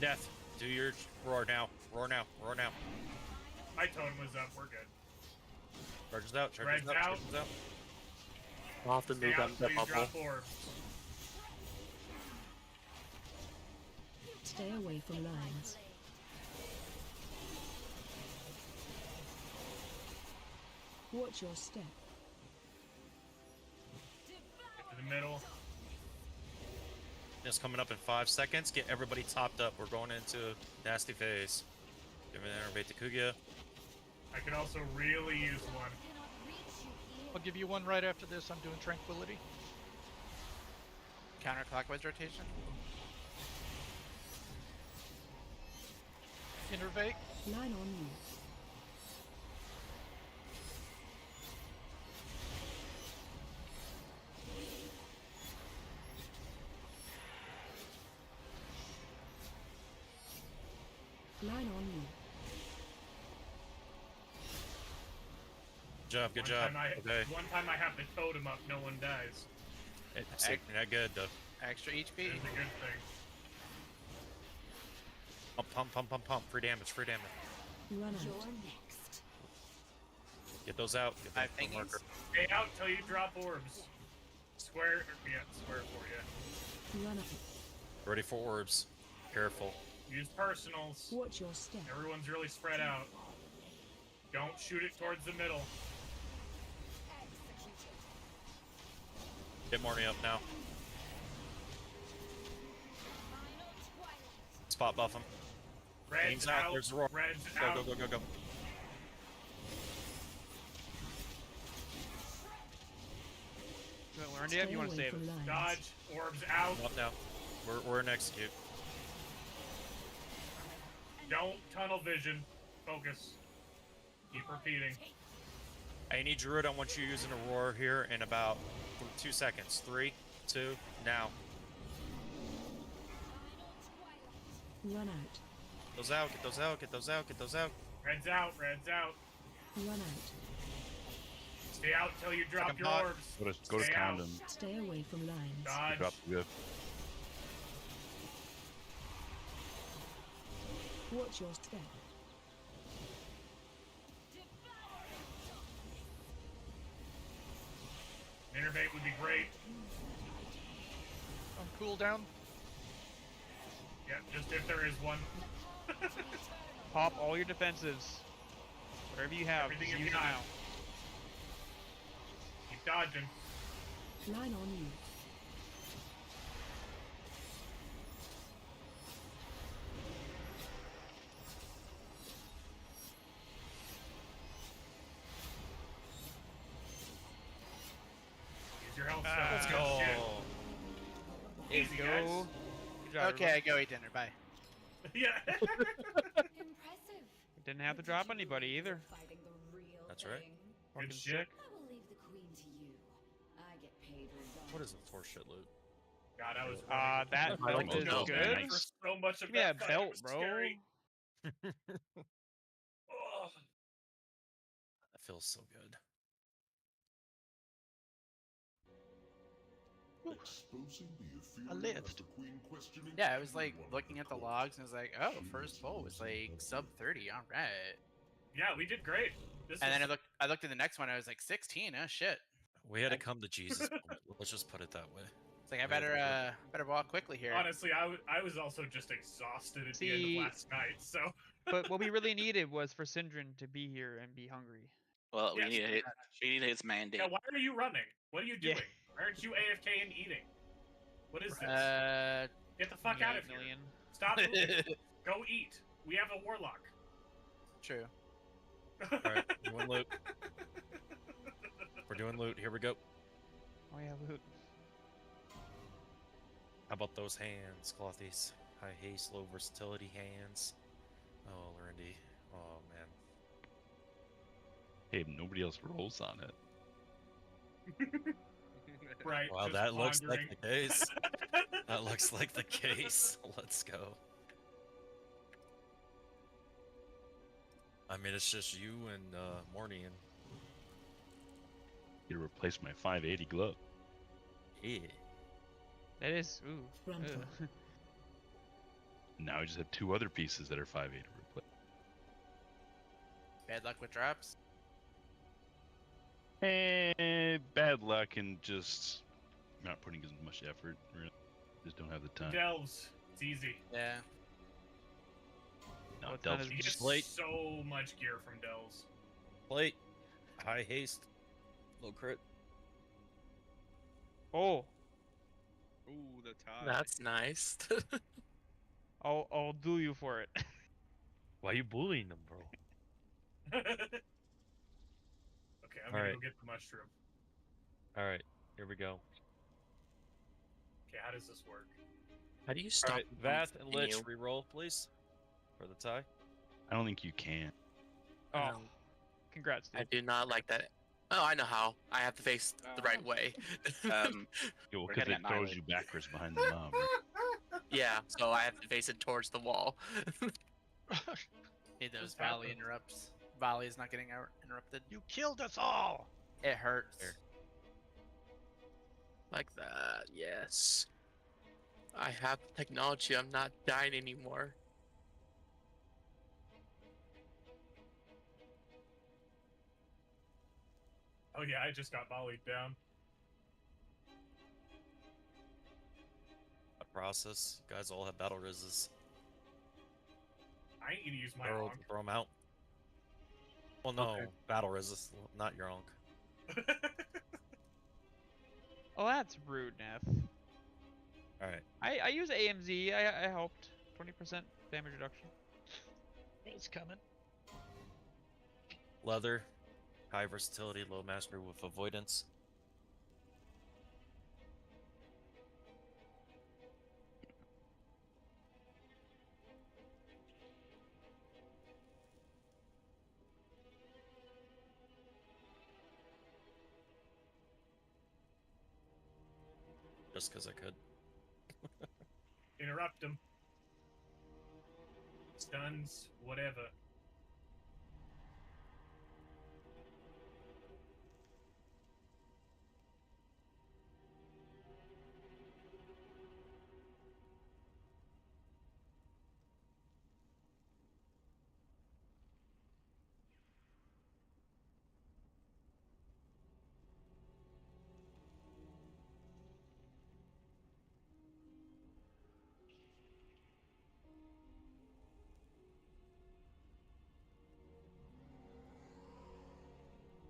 Death. Do your roar now. Roar now. Roar now. My tone was up. We're good. Charges out. Charges Red's out. out. Charges out. I'll have to Stay move out on till the you bubble. drop orbs. Stay away from lines. Watch your step. Get to the middle. Just coming up in 5 seconds. Get everybody topped up. We're going into nasty phase. Give me an innervate to Kugia. I could also really use one. I'll give you one right after this. I'm doing Tranquility. Counterclockwise rotation. Innervate. Line on you. Line on you. Good job. Good One job. time I- Okay. One time I have the totem up, no one dies. It's not good though. Extra HP. It's a good thing. Pump, pump, pump, pump, pump. Free damage. Free damage. Run You're out. next. Get those out. Get Five the thingies. marker. Stay out till you drop orbs. Square, yeah, square for you. Run out. Ready for orbs. Careful. Use personals. Watch your step. Everyone's really spread out. Don't shoot it towards the middle. Get Morny up now. Spot buff him. Red's Wings out. out. There's the roar. Red's Go, out. go, go, go, go. You want to learn yet? You want to Stay save away it? from lines. Dodge. Orbs out. Up now. We're in execute. Don't tunnel vision. Focus. Keep repeating. I need Druid. I want you using a roar here in about 2 seconds. 3, 2, now. Run out. Those out, get those out, get those out, get those out. Red's out, red's out. Run out. Stay out till you drop Second your pot. orbs. Go to Stay out. condom. Stay away from lines. Dodge. Drop the whip. Watch your step. Innervate would be great. On cooldown. Yeah, just if there is one. Pop all your defensives. Whatever you have, Everything just you use it got. now. Keep dodging. Line on you. Use your health Ah, stuff. Let's go. Shit. Easy, guys. Good job, Okay, I go eat dinner. Bye. Yeah. Impressive. Didn't have to drop anybody either. Fighting the real That's right. thing. Fucking Good shit. sick. I will leave the queen to you. I get paid regardless. What is it for shit loot? God, I was. That I like belt those is belts, man. good. Nice. For so much of Give me that fight, it belt, was bro. scary. Ugh. That feels so good. Exposing the A ethereal lift. as the queen questioning Yeah, I was like everyone looking of at the court. logs and I was like, oh, first pull was like sub 30. All right. Yeah, we did great. This And then was- I looked at the next one. I was like 16. Oh shit. We had to come to Jesus. Let's just put it that way. It's like I better walk quickly here. honestly, I was also just exhausted at the end See- of last night. So But what we really needed was for Syndrome to be here and be hungry. Well, Yes, we need his mandate. yeah, why are you running? What are you Yeah. doing? Why aren't you AFK and eating? What is this? Get the fuck out of here! Million. Stop moving. Go eat. We have a warlock. True. Alright, doing loot. We're doing loot. Here we go. Oh yeah, loot. How about those hands, Clothies? High haste, low versatility hands. Oh, Lindy. Oh, man. Hey, nobody else rolls on it. Right. Wow, just that looks like pondering. the case. That looks like the case. Let's go. I mean, it's just you and Morty and You replace my 580 glove. yeah. That is ooh. Run for Ew. it. Now I just have two other pieces that are 580 to replace. Bad luck with drops. Bad luck and just not putting as much effort. Really. Just don't have the time. Delves. It's easy. Yeah. No, What's Delves not You as get Just late. so much gear from Delves. Plate. High haste. Low crit. Oh, Ooh, the tie. That's nice. I'll do you for it. Why are you bullying them, bro? Okay, I'm gonna Alright. go get the mushroom. Alright, here we go. Okay, how does this work? How do you stop? Alright, them Vath from and hitting Lich, you? reroll, please. For the tie. I don't think you can. Oh, Um, congrats, I dude. do not like that. Oh, I know how. I have to face the right way. Because getting it throws you backwards behind the mob. Right? Yeah, so I have to face it towards the wall. Need those What's volley happened? interrupts. Volley is not getting interrupted. You killed us all. It hurts. Here. Like that, yes. I have technology, I'm not dying anymore. Oh yeah, I just got volleyed down. A process. You guys all have battle rises. I ain't gonna use my honk. Throw them out. Well, no, Okay. battle resist, not your onk. Oh, that's rude, Neff. Alright, I use AMZ. I helped. 20% damage reduction. It's coming. leather, high versatility, low mastery with avoidance. Just because I could. Interrupt him. stuns, whatever.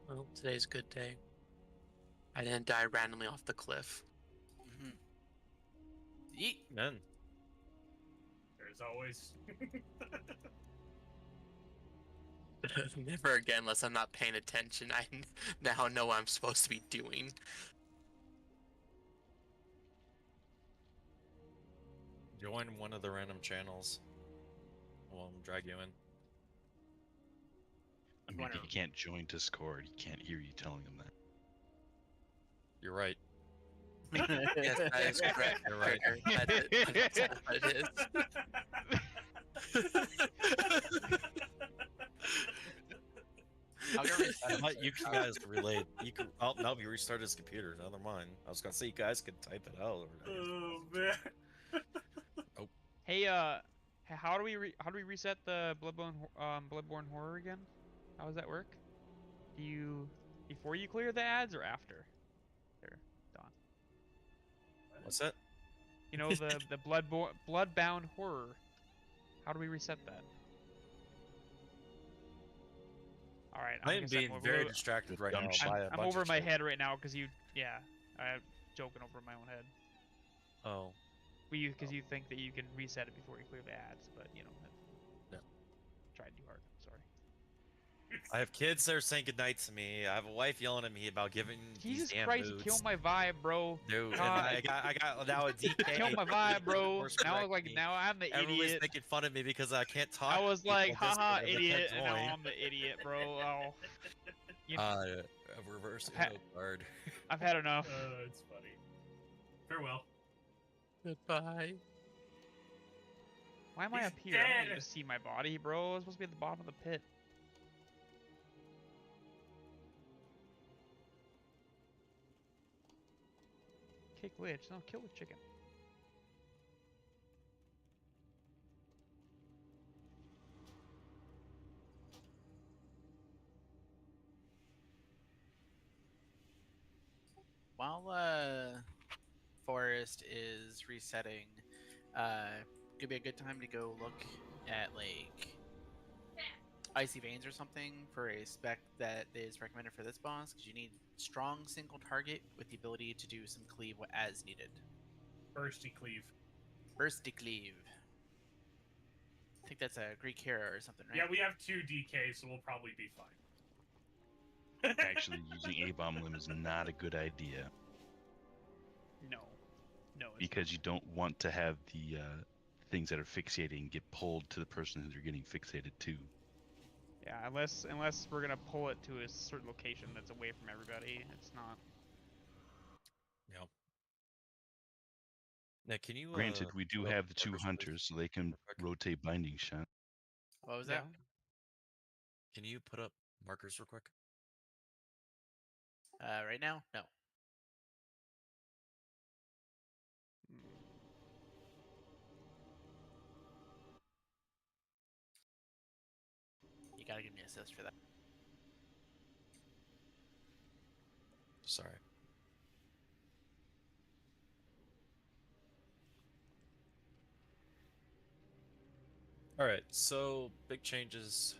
Well, today's a good day. I didn't die randomly off the cliff. Yeet. Man. There's always. Never again unless I'm not paying attention. I now know what I'm supposed to be doing. Join one of the random channels. We'll drag you in. I mean, he can't join Discord. He can't hear you telling him that. You're right. Yes, that is correct. You're right. That's what it is. I'll get reset. You guys relate. You can. Oh no, he restarted his computer. Never mind. I was gonna say you guys could type it out. Oh man. Hey, how do we reset the Bloodborne horror again? How does that work? Do you before you clear the ads or after? There, Don. What's that? You know the Bloodbound horror. How do we reset that? All right, I am being very distracted right now by a I'm bunch over of my shit. head right now because I'm joking over my own head. Oh. Because you think that you can reset it before you clear the ads, but you know. No. Tried too hard. Sorry. I have kids that are saying goodnight to me. I have a wife yelling at me about giving Jesus these damn Christ, moods. you killed my vibe, bro. Dude, and God. I got now a DK. Killed my vibe, bro. Course Now correct me. now I'm the Everybody's idiot. making fun of me because I can't talk. I was to people like, on haha, Discord and they idiot, can't and now join. I'm the idiot, bro. Oh. You know, A reverse card. I've had enough. It's funny. Farewell. Goodbye. Why am I He's up here? I don't dead. need to see my body, bro. I'm supposed to be at the bottom of the pit. Okay, glitch. No, kill the chicken. While Forest is resetting, could be a good time to go look at like Icy Veins or something for a spec that is recommended for this boss, because you need strong single target with the ability to do some cleave as needed. Bursty cleave. Bursty cleave. I think that's a Greek hero or something, right? Yeah, we have 2 DK, so we'll probably be fine. Actually, using A-bomb limb is not a good idea. No. No. Because you don't want to have the things that are fixating get pulled to the person who they're getting fixated to. Yeah, unless we're gonna pull it to a certain location that's away from everybody, it's not. Yep. Now, can you? Granted, we do put up have the 2 markers, hunters, so they can rotate binding shot. What was that? Can you put up markers real quick? Right now? No. You gotta give me an assist for that. Sorry. Alright, so big changes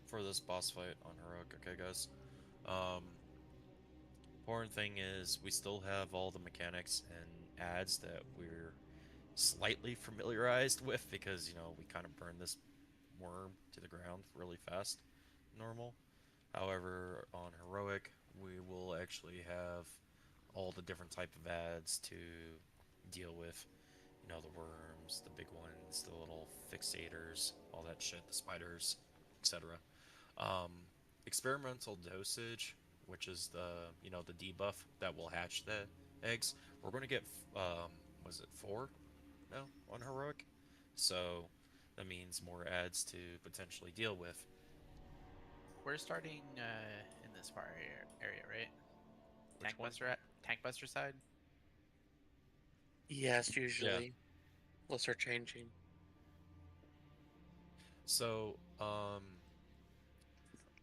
for this boss fight on Heroic, okay guys? Important thing is we still have all the mechanics and adds that we're slightly familiarized with because, you know, we kind of burned this worm to the ground really fast, normal. However, on Heroic, we will actually have all the different type of ads to deal with. You know, the worms, the big ones, the little fixators, all that shit, the spiders, etc. Experimental dosage, which is the, you know, the debuff that will hatch the eggs. We're going to get, was it 4 now on Heroic? So that means more ads to potentially deal with. We're starting in this far area, right? Which one? Tank buster side. Yes, usually. Unless they're changing. So,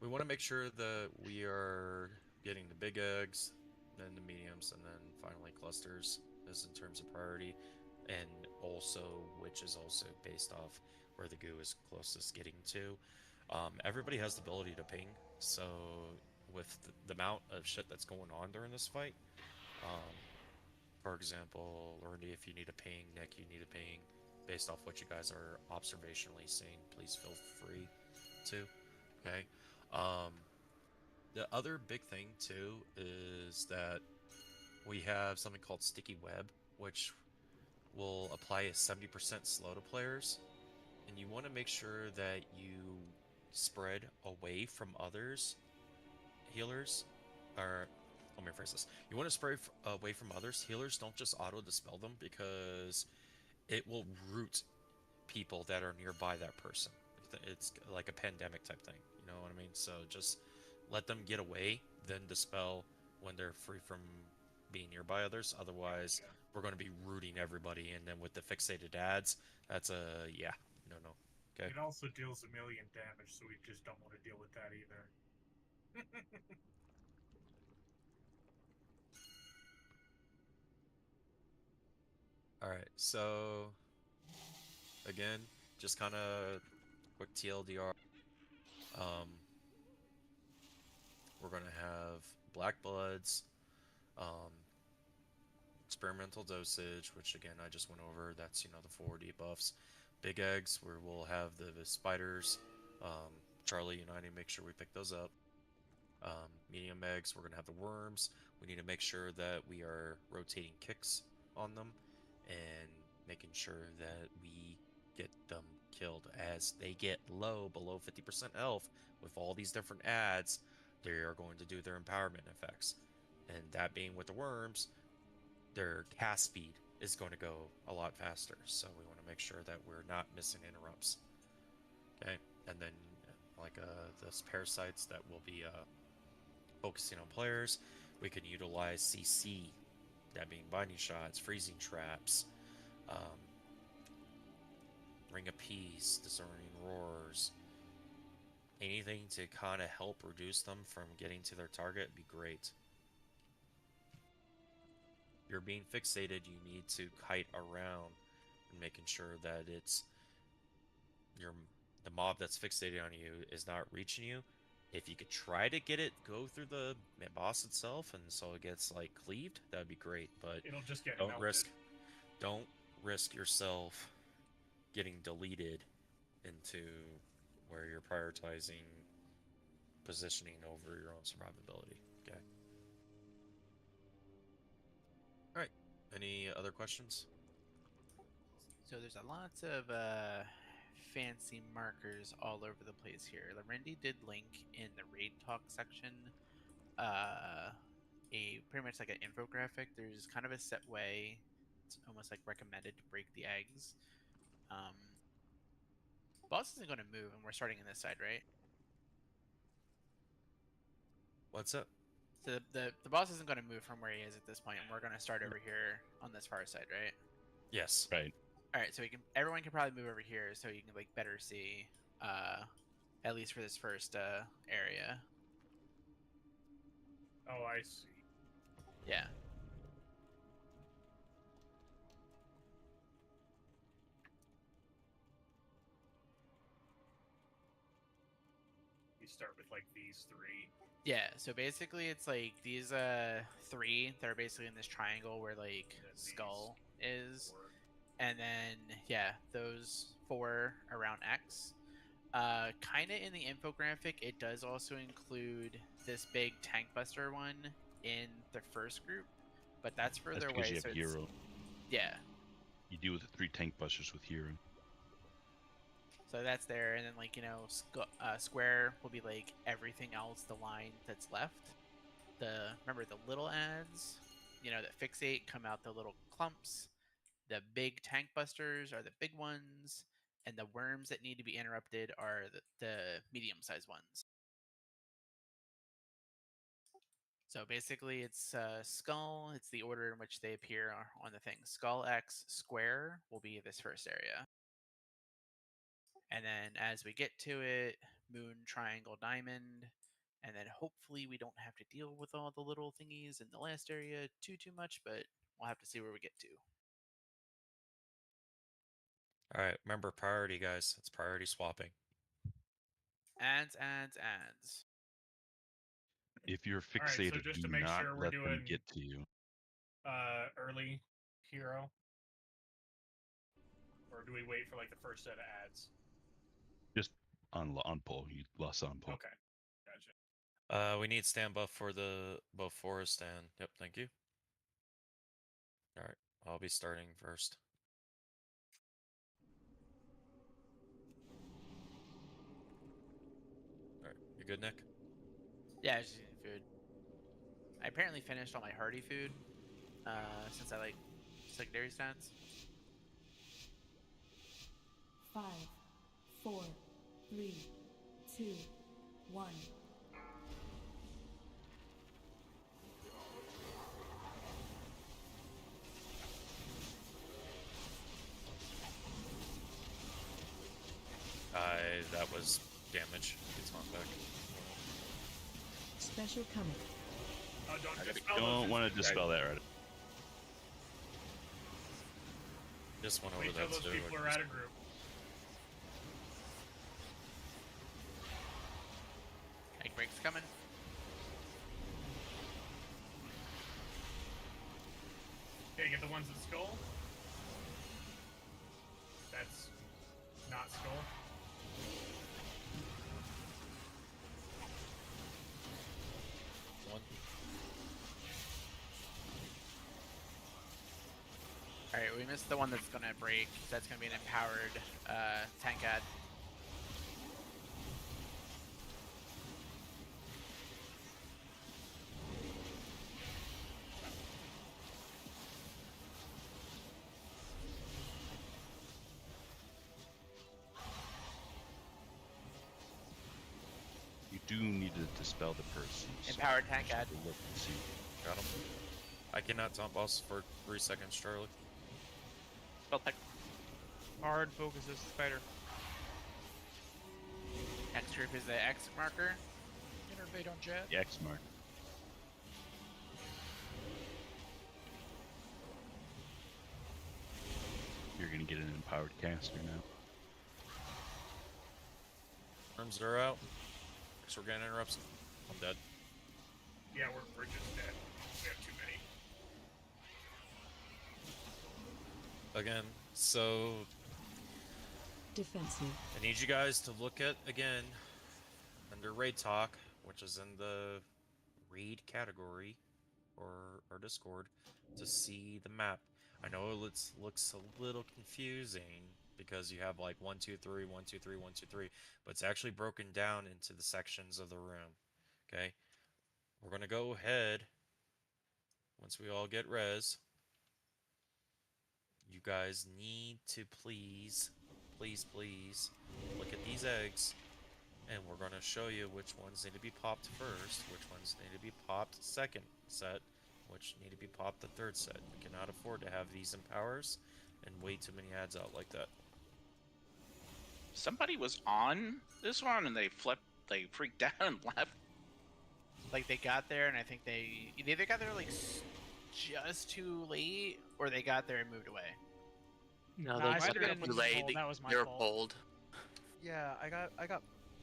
we want to make sure that we are getting the big eggs, then the mediums, and then finally clusters is in terms of priority, and also which is also based off where the goo is closest getting to. Everybody has the ability to ping, so with the amount of shit that's going on during this fight, for example, Lordy, if you need a ping, Nick, you need a ping, based off what you guys are observationally seeing, please feel free to. Okay. The other big thing too is that we have something called sticky web, which will apply a 70% slow to players, and you want to make sure that you spread away from others healers, or let me rephrase this. You want to spray away from others. Healers don't just auto dispel them because it will root people that are nearby that person. It's like a pandemic type thing. You know what I mean? So just let them get away, then dispel when they're free from being nearby others. Otherwise, we're going to be rooting everybody. And then with the fixated ads, that's a no. Okay. It also deals 1 million damage, so we just don't want to deal with that either. All right, so again, just kind of quick TLDR. We're gonna have Black Bloods, experimental dosage, which again I just went over. That's the 4 debuffs. Big eggs, where we'll have the spiders. Charlie and I need to make sure we pick those up. Medium eggs, we're gonna have the worms. We need to make sure that we are rotating kicks on them and making sure that we get them killed as they get low, below 50% health. With all these different ads, they are going to do their empowerment effects, and that being with the worms, their cast speed is going to go a lot faster, so we want to make sure that we're not missing interrupts. Okay, and then like those parasites that will be focusing on players, we can utilize CC, that being binding shots, freezing traps, Ring of Peace, Discerning Roars. Anything to kind of help reduce them from getting to their target would be great. If you're being fixated, you need to kite around and making sure that it's the mob that's fixated on you is not reaching you. If you could try to get it go through the boss itself, and so it gets like cleaved, that'd be great. But it'll just get don't melted. Don't risk yourself getting deleted into where you're prioritizing positioning over your own survivability. Okay. All right. Any other questions? So there's lots of fancy markers all over the place here. Larendi did link in the raid talk section a pretty much like an infographic. There's kind of a set way. It's almost like recommended to break the eggs. Boss isn't going to move, and we're starting in this side, right? What's up? So the boss isn't going to move from where he is at this point, and we're going to start over here on this far side, right? Yes. Right. All right, so everyone can probably move over here, so you can like better see, at least for this first area. Oh, I see. Yeah. You start with like these 3. Yeah, so basically it's like these 3 that are basically in this triangle where like skull is, and then those 4 around X. Kind of in the infographic, it does also include this big tank buster one in the first group, but that's further because away. you have hero. Yeah. You deal with the 3 tank busters with hero. So that's there, and then like square will be like everything else, the line that's left. Remember the little ads, that fixate come out the little clumps. The big tank busters are the big ones. and the worms that need to be interrupted are the medium-sized ones. So basically, it's skull. It's the order in which they appear on the thing. Skull X square will be this first area. And then as we get to it, moon, triangle, diamond. And then hopefully we don't have to deal with all the little thingies in the last area too much, but we'll have to see where we get to. All right, remember priority, guys. It's priority swapping. Ads. If you're All right, so fixated, just do to make not sure we're let them doing get to you. early hero, or do we wait for like the first set of ads? Just on pull. You less on pull. Okay, gotcha. We need stand buff for the both forest and yep. Thank you. All right, I'll be starting first. All right, you good, Nick? Yeah, I just eating food. I apparently finished all my hardy food, since I like secondary stats. 5, 4, 3, 2, 1. That was damage. It's not back. Special coming. Don't want to dispel that, right? Just went over Wait till that those too. people are out of group. Egg break's coming. Okay, get the ones in skull. That's not skull. One. Alright, we missed the one that's gonna break. That's gonna be an empowered tank ad. You do need to dispel the person. Empowered tank ad. Look and see. Got him. I cannot taunt boss for 3 seconds, Charlie. Spell tech. Hard focuses spider. Next group is the X marker. Innervate on Jet. The X mark. You're gonna get an empowered caster now. Arms are out. So we're getting interrupts. I'm dead. Yeah, we're just dead. We have too many. Again, so Defensive. I need you guys to look at, again, under raid talk, which is in the raid category, or Discord, to see the map. I know it looks a little confusing, because you have like 1, 2, 3, 1, 2, 3, 1, 2, 3, but it's actually broken down into the sections of the room, okay? We're going to go ahead, once we all get res, you guys need to please look at these eggs, and we're going to show you which ones need to be popped first, which ones need to be popped second set, which need to be popped the third set. We cannot afford to have these empowers and way too many ads out like that. Somebody was on this one and they freaked out and left. Like they got there, and I think they either got there like just too late, or they got there and moved away. No, I they might have were been too late. pulled. That was my They were fault. pulled. Yeah,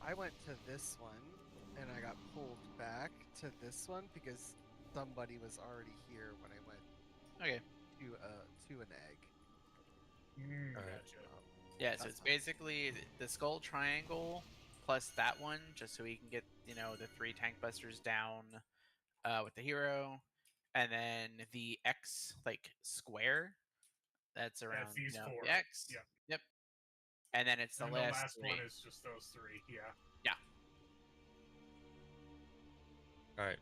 I went to this one, and I got pulled back to this one because somebody was already here when I went. Okay. To an egg. Gotcha. Yeah, so it's basically the skull triangle plus that one, just so we can get, you know, the 3 tank busters down with the hero, and then the X like square that's around these you know, 4. the X. Yep. Yep. And then it's the And last, the last one is just those 3. Yeah. Yeah. All right.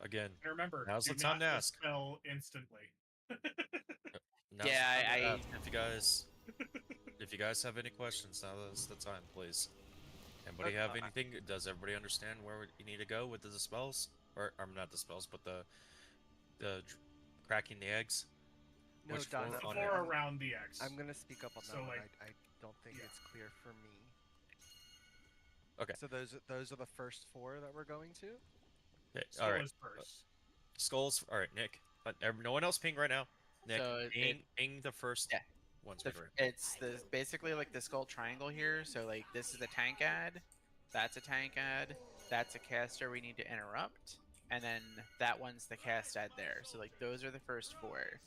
Again, And remember, now's do the time not to ask. dispel instantly. Now's Yeah, the time to I ask if you guys if you guys have any questions, now is the time, please. Anybody have anything? Does everybody understand where you need to go with the spells? Or not the spells, but the cracking the eggs? No, Which Don, floor The on floor it? around the X. I'm gonna speak up on So, that one. like, I don't think yeah. it's clear for me. Okay. So those are the first 4 that we're going to? Okay, Skull all right. is first. Skulls. All right, Nick. No one else ping right now. Nick, So ping the first yeah. ones The, right around. it's the basically like the skull triangle here. So like this is a tank ad, that's a tank ad, that's a caster we need to interrupt, and then that one's the cast ad there. So like those are the first 4.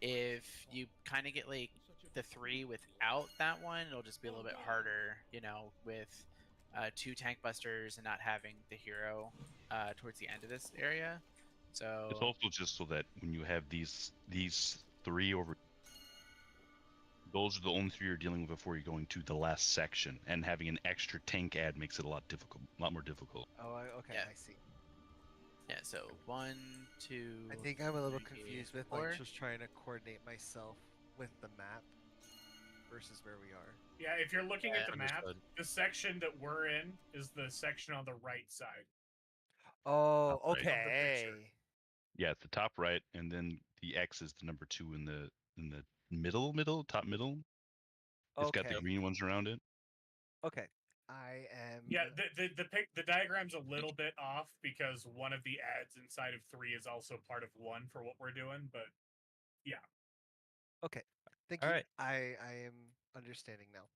If you kind of get like the 3 without that one, it'll just be a little bit harder, you know, with 2 tank busters and not having the hero towards the end of this area. So It's also just so that when you have these 3 over, those are the only 3 you're dealing with before you're going to the last section, and having an extra tank ad makes it a lot more difficult. Oh, okay, Yeah. I see. Yeah, so 1, 2. I think I'm a little 3, confused with 4. like just trying to coordinate myself with the map versus where we are. Yeah, if you're looking at the map, Understood. the section that we're in is the section on the right side. Oh, Top right. okay. Yeah, it's the top right, and then the X is the number 2 in the top middle. It's got the Okay. green ones around it. Okay. I am. Yeah, the diagram's a little bit off because one of the ads inside of 3 is also part of 1 for what we're doing, but yeah. Okay. Thank All you. right. I am understanding now.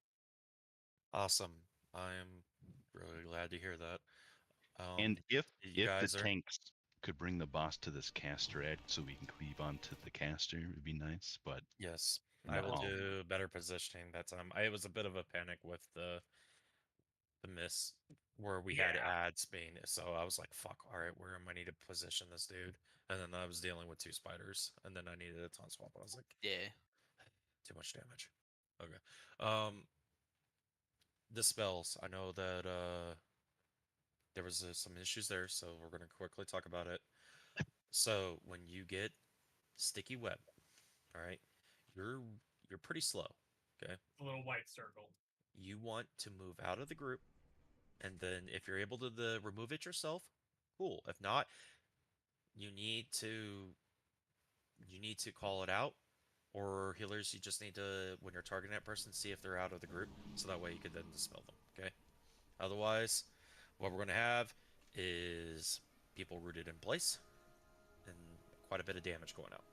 Awesome. I am really glad to hear that. And if you the guys are tanks could bring the boss to this caster ad, so we can cleave onto the caster, it would be nice. But yes, I will no. do better positioning that time. I was a bit of a panic with the miss where we had ads being, so I was like, "Fuck! All right, where am I need to position this dude?" And then I was dealing with 2 spiders, and then I needed a ton swap. I was like, Yeah. too much damage. Okay. The spells. I know that there was some issues there, so we're gonna quickly talk about it. So when you get sticky web, all right, you're pretty slow. Okay. The little white circle. You want to move out of the group, and then if you're able to remove it yourself, cool. If not, you need to call it out, or healers, you just need to, when you're targeting that person, see if they're out of the group, so that way you can then dispel them. Okay. Otherwise, what we're gonna have is people rooted in place and quite a bit of damage going out.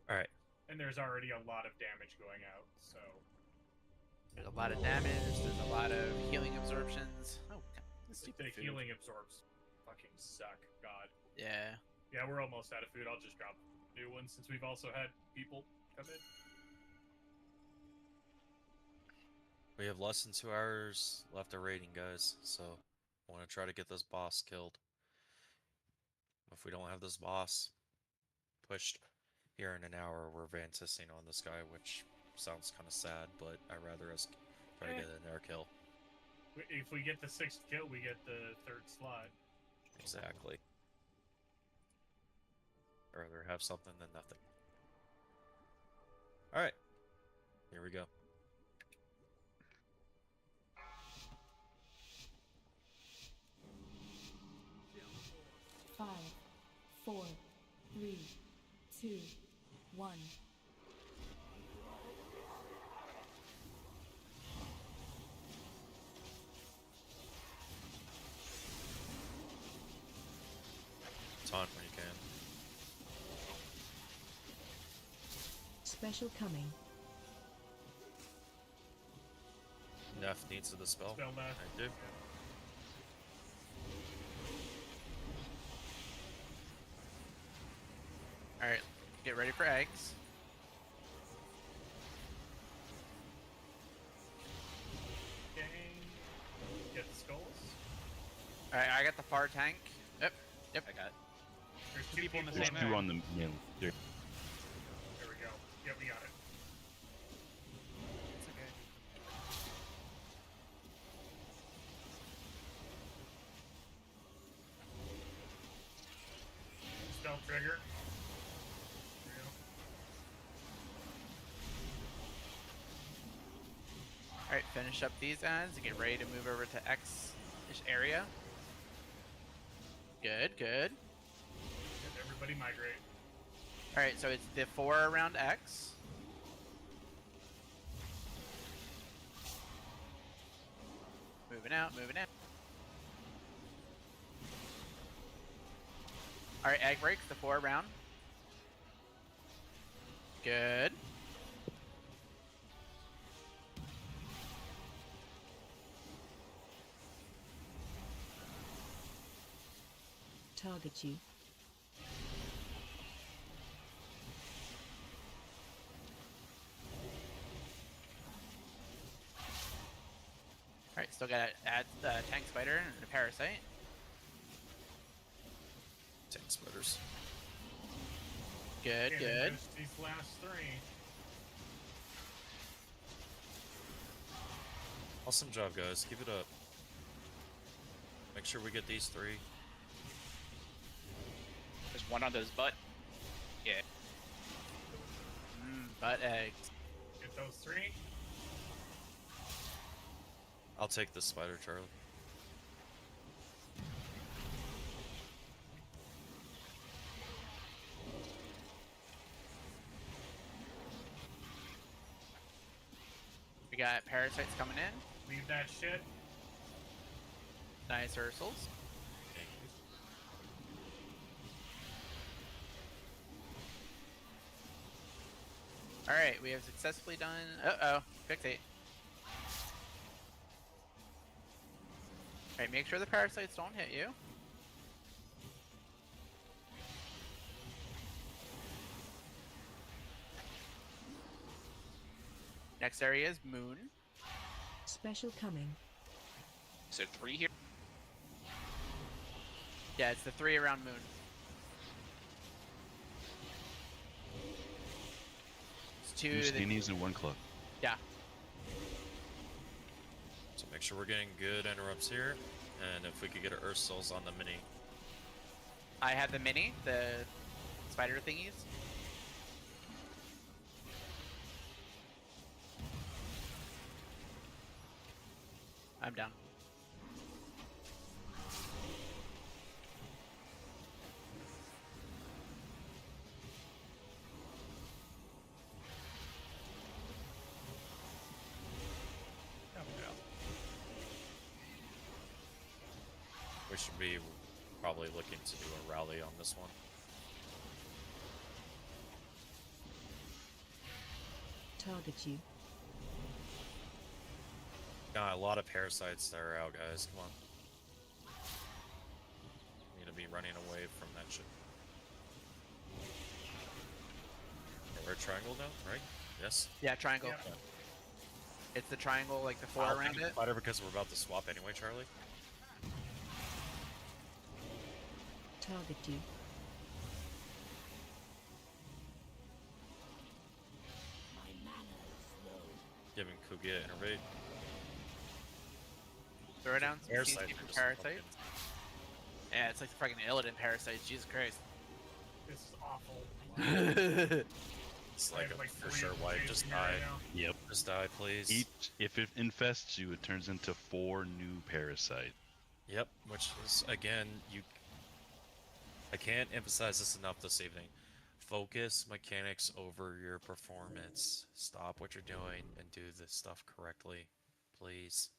All right. And there's already a lot of damage going out, so There's a lot of damage, there's a lot of healing absorptions. Oh, God, this stupid the food. healing absorbs fucking suck. God. Yeah. Yeah, we're almost out of food. I'll just drop new ones since we've also had people come in. We have less than 2 hours left of raiding, guys, so I want to try to get this boss killed. If we don't have this boss pushed here in an hour, we're vantising on this guy, which sounds kind of sad, but I'd rather us try to get an air kill. If we get the 6th kill, we get the 3rd slot. Exactly. I'd rather have something than nothing. Alright. Here we go. Five, 4, 3, 2, 1. Taunt when you can. Special coming. Neff needs to dispel. Spell Neff. I do. Alright, get ready for eggs. Okay. Get the skulls. Alright, I got the far tank. Yep, I got it. There's 2 2 people in the There's same 2 area. on the middle. There. There we go. Yep, we got it. It's okay. Spell trigger. finish up these ads and get ready to move over to X-ish area. Good, good. Everybody migrate. Alright, so it's the 4 around X. Moving out, moving out. Alright, egg breaks, the 4 around. Good. Target you. Alright, still gotta add the tank spider and a parasite. Tank spiders. Good, Okay, good. then just these last 3. Awesome job, guys. Keep it up. Make sure we get these 3. There's one on those butt. Yeah. Butt eggs. Get those 3. I'll take the spider, Charlie. We got parasites coming in. Leave that shit. Nice Ursals. Alright, we have successfully done... Uh-oh. Fixate. Alright, make sure the parasites don't hit you. Next area is Moon. Special coming. Is there 3 here? Yeah, it's the 3 around Moon. It's 2 2 that- skinnies and 1 club. Yeah. So make sure we're getting good interrupts here. And if we could get our Ursals on the mini. I have the mini, the spider thingies. I'm down. We should be probably looking to do a rally on this one. Target you. Got a lot of parasites that are out, guys. Come on. Need to be running away from that shit. Okay, we're a triangle now, right? Yes? Yeah, triangle. Yeah. It's the triangle, like the 4 I'll around take it. Spider because we're about to swap anyway, Charlie. Target you. Giving Kugia innervate. Throw down some Parasite CC for just parasites. Yeah, it's like the fucking Illidan parasites. Jesus Christ. This is awful. It's I like have, a like, for 3 sure wipe. chasing Just me die. right now. Yep. Just die, please. If it infests you, it turns into 4 new parasite. Yep, which is again, I can't emphasize this enough this evening. Focus mechanics over your performance. Stop what you're doing and do this stuff correctly, please.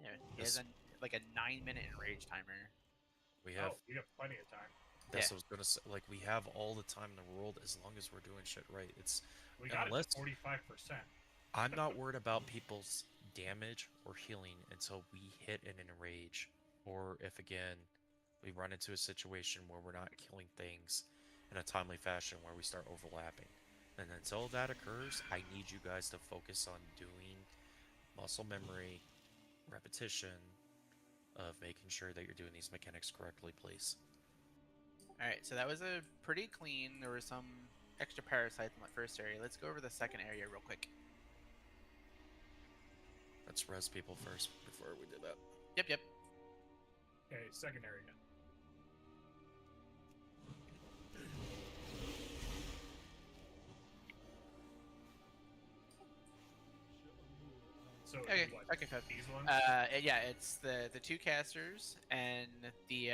Yeah, he has like a 9-minute enrage timer. We have. Oh, we have plenty of time. That's what I was gonna say. Like we have all the time in the world as long as we're doing shit right. It's We got unless it to 45%. I'm not worried about people's damage or healing until we hit an enrage, or if again we run into a situation where we're not killing things in a timely fashion where we start overlapping. And until that occurs, I need you guys to focus on doing muscle memory, repetition of making sure that you're doing these mechanics correctly, please. Alright, so that was a pretty clean. There were some extra parasites in that first area. Let's go over the second area real quick. Let's res people first before we do that. Yep, yep. Okay, second area. So Okay, what, okay, fine. these ones? Yeah, it's the two casters and the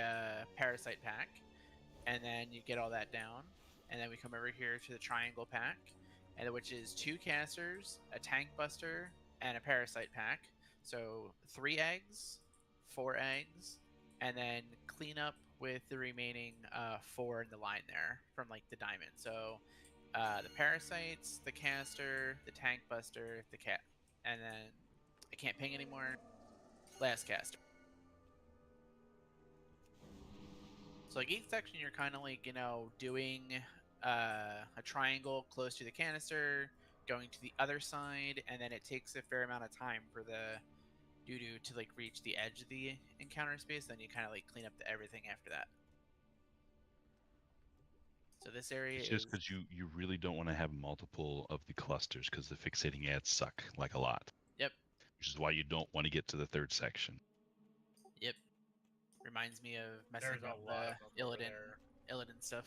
parasite pack, and then you get all that down, and then we come over here to the triangle pack, and which is two casters, a tank buster, and a parasite pack. So 3 eggs, 4 eggs, and then clean up with the remaining 4 in the line there from like the diamond. So the parasites, the caster, the tank buster, the cat, and then I can't ping anymore. Last caster. So like each section, you're kind of like doing a triangle close to the canister, going to the other side, and then it takes a fair amount of time for the doo-doo to like reach the edge of the encounter space. Then you kind of like clean up everything after that. So this area It's is just because you really don't want to have multiple of the clusters because the fixating ads suck like a lot. Yep. Which is why you don't want to get to the third section. Yep. Reminds me of messing There's a up lot the of them over Illidan stuff.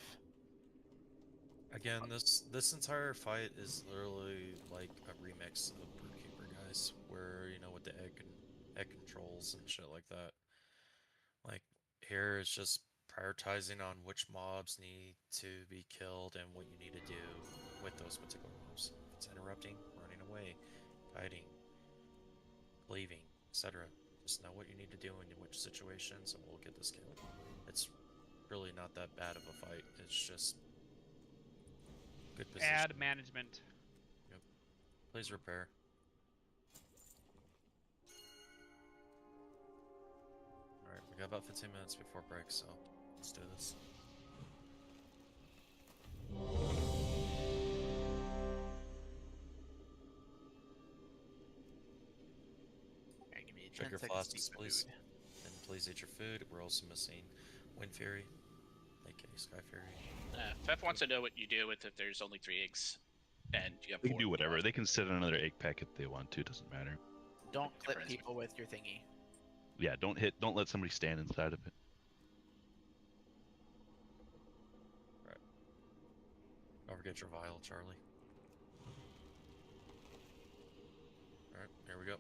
Again, this entire fight is literally like a remix of Broodkeeper, guys, where with the egg controls and shit like that. Like here is just prioritizing on which mobs need to be killed and what you need to do with those particular mobs. If it's interrupting, running away, hiding, leaving, etc. Just know what you need to do in which situations, and we'll get this kill. It's really not that bad of a fight. It's just good position. Ad management. Yep. Please repair. Alright, we got about 15 minutes before break, so let's do this. Alright, give me 10 Check your seconds to flasks, eat please. food. And please eat your food. We're also missing Wind Fury, aka Sky Fury. Fef wants to know what you do with if there's only 3 eggs and you have They 4. can do whatever. They can sit on another egg pack if they want to. Doesn't matter. Don't clip people with your thingy. Yeah, don't let somebody stand inside of it. Right. Don't forget your vial, Charlie. Alright, here we go.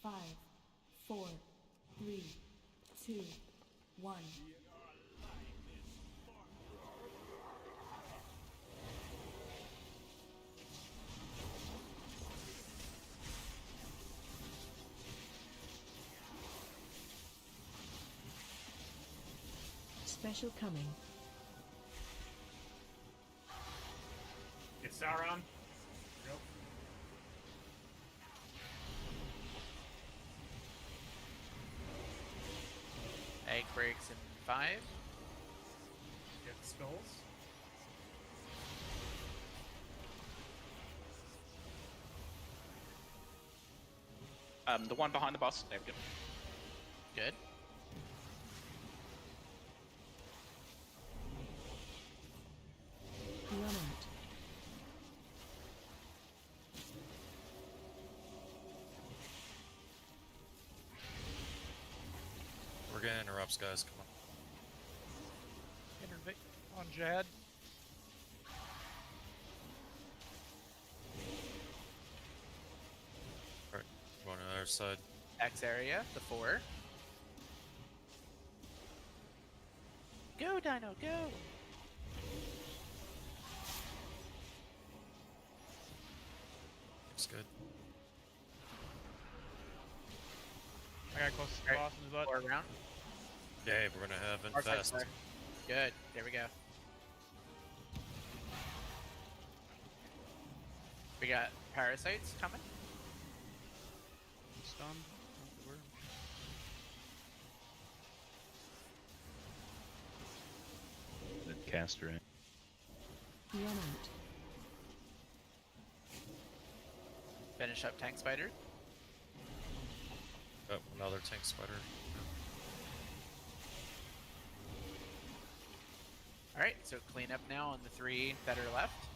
Five, 4, 3, 2, 1. Special coming. Get Sauron. Yep. Egg breaks in 5. Get the skulls. The one behind the boss. There we go. Good. Run out. We're getting interrupts, guys. Come on. Innervate on Jad. Alright, going to the other side. X area, the 4. Go, Dino, go! Looks good. I got close to the boss in his butt. 4 around. Yay, we're gonna have Far side infest. clear. Good. There we go. We got parasites coming. Stun. The caster in. Run out. Finish up tank spider. Oh, another tank spider. Alright, so clean up now on the 3 that are left.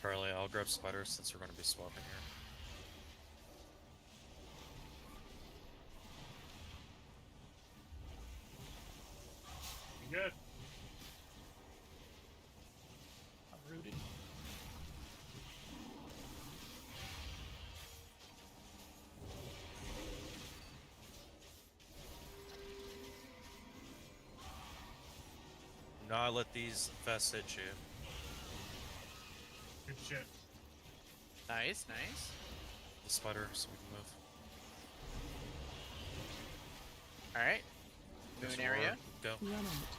Charlie, I'll grab spider since we're gonna be swapping here. Good. I'm rooted. Do not let these vests hit you. Good shit. Nice, nice. The spider, so we can move. All right. There's Moon Aurora. area. Go. Run out.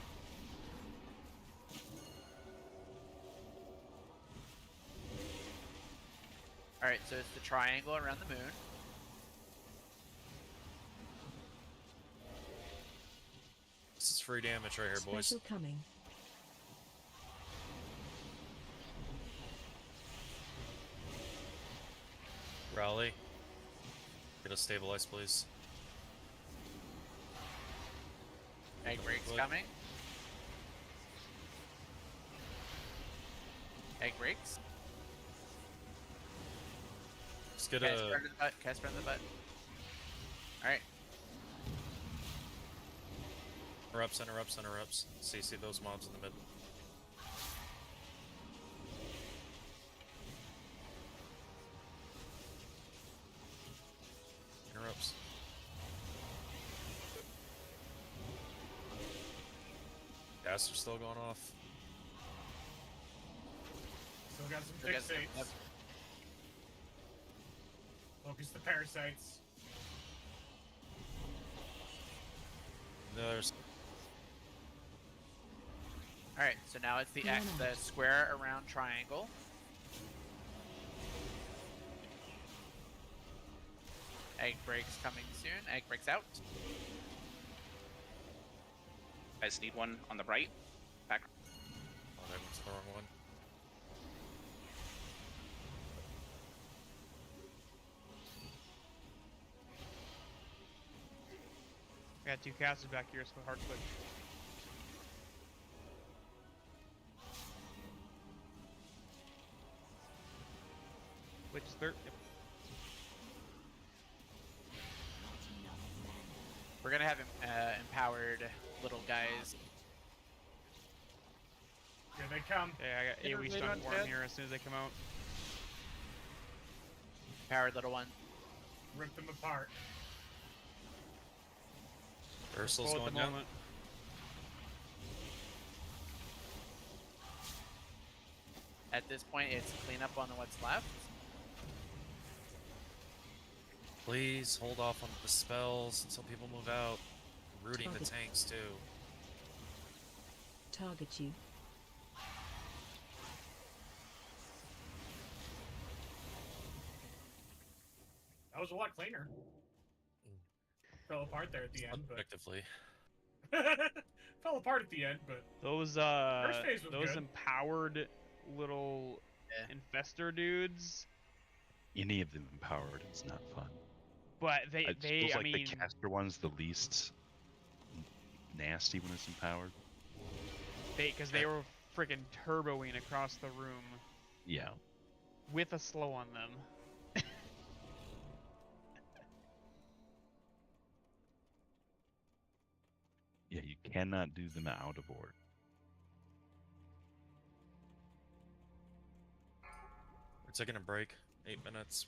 All right, so it's the triangle around the moon. This is free damage right here, boys. Special coming. Rally. Get us stabilized, please. Egg breaks What? coming. Egg breaks. Let's get Casper a. under the butt. Casper under the butt. All right. Interrupts, interrupts, interrupts. CC those mobs in the mid. Interrupts. Gas are still going off. Still got some Still got some- fixates. yep. Focus the parasites. There's. All right, so now it's the Run the out. square around triangle. Egg breaks coming soon. Egg breaks out. Guys need one on the right. Back. Oh, that one's the wrong one. I got two casters back here, so hard click. Which is third. Yep. We're gonna have empowered little guys. Here they come. Yeah, I got Inner AoE blade stun on for him dead. here as soon as they come out. Empowered little one. Rip them apart. Ursul's Full at going the down. moment. At this point, it's cleanup on what's left. Please hold off on the spells until people move out. Rooting the Target. tanks too. Target you. That was a lot cleaner. Fell apart there at the end, but Objectively. fell apart at the end, but Those First phase was those good. empowered little infestor dudes, Any of them empowered is not fun. but It they feels I like mean the caster one's the least nasty when it's empowered. because they were freaking turboing across the room Yeah. with a slow on them. Yeah, you cannot do them out of order. We're taking a break. 8 minutes.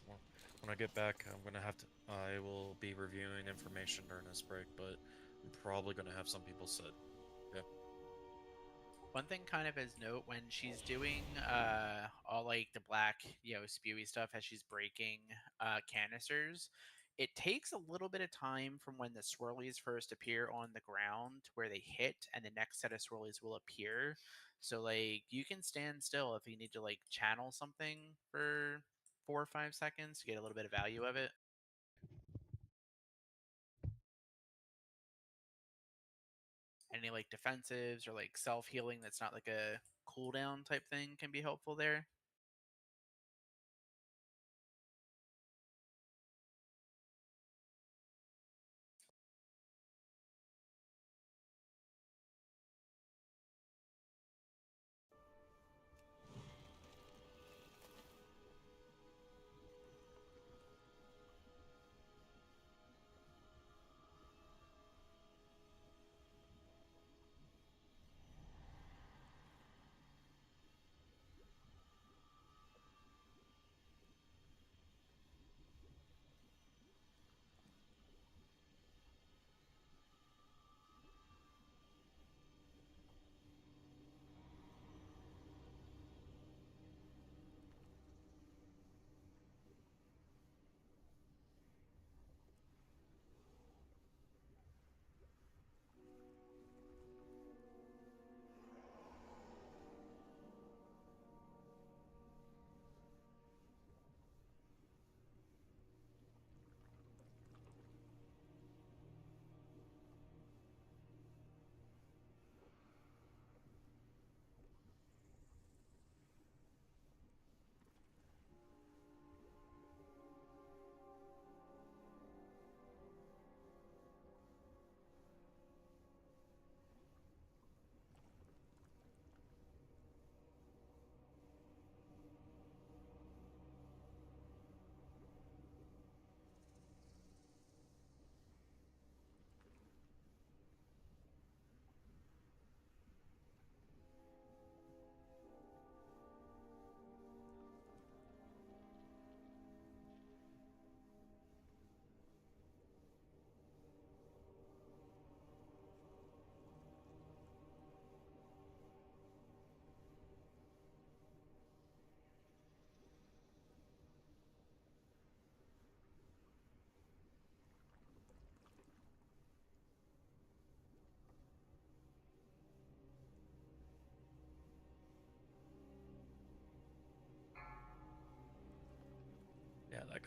When I get back, I'm gonna have to. I will be reviewing information during this break, but I'm probably gonna have some people sit. Yeah. One thing kind of as note when she's doing all like the black, spewy stuff as she's breaking canisters, it takes a little bit of time from when the swirlies first appear on the ground where they hit and the next set of swirlies will appear. So like you can stand still if you need to like channel something for 4 or 5 seconds to get a little bit of value of it. Any like defensives or like self-healing that's not like a cooldown type thing can be helpful there.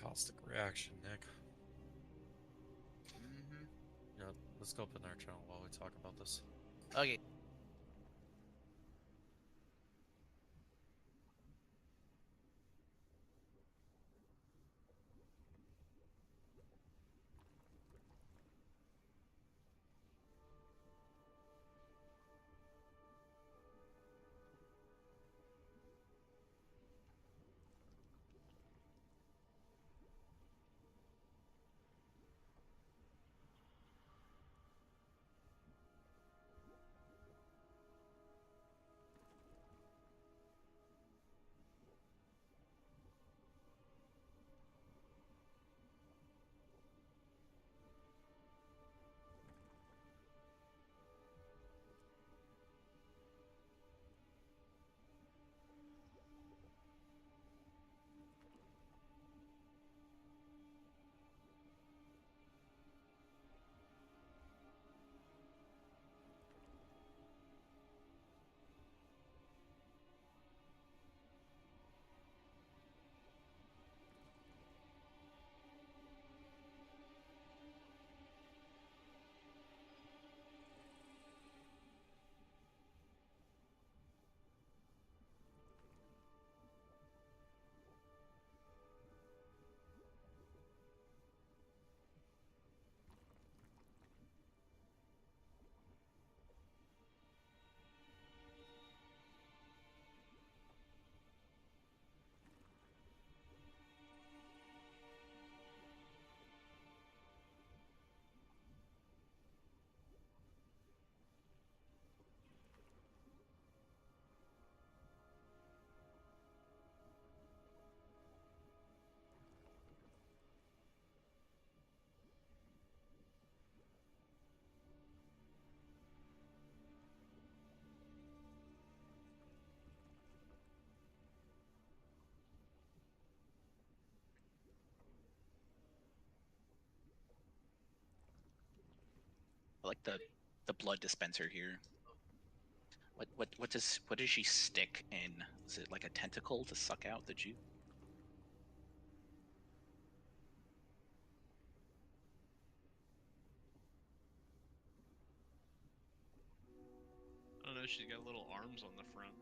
caustic reaction, Nick. Mm-hmm. Yeah, let's go open our channel while we talk about this. Okay. I like the blood dispenser here. What does she stick in? Is it like a tentacle to suck out the juice? I don't know, she's got little arms on the front.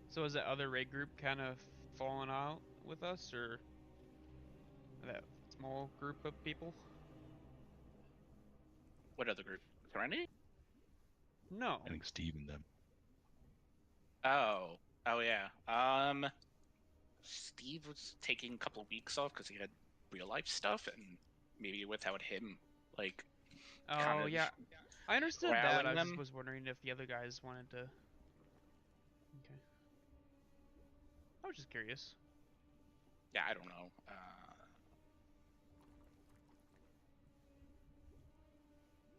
So is that other raid group kind of falling out with us, or that small group of people? What other group? Serenity? No. I think Steve and them. Oh yeah. Steve was taking a couple of weeks off because he had real life stuff, and maybe without him, like, kind Oh of yeah, I understood that. rallying I just them. was wondering if the other guys wanted to. Okay. I was just curious. Yeah, I don't know.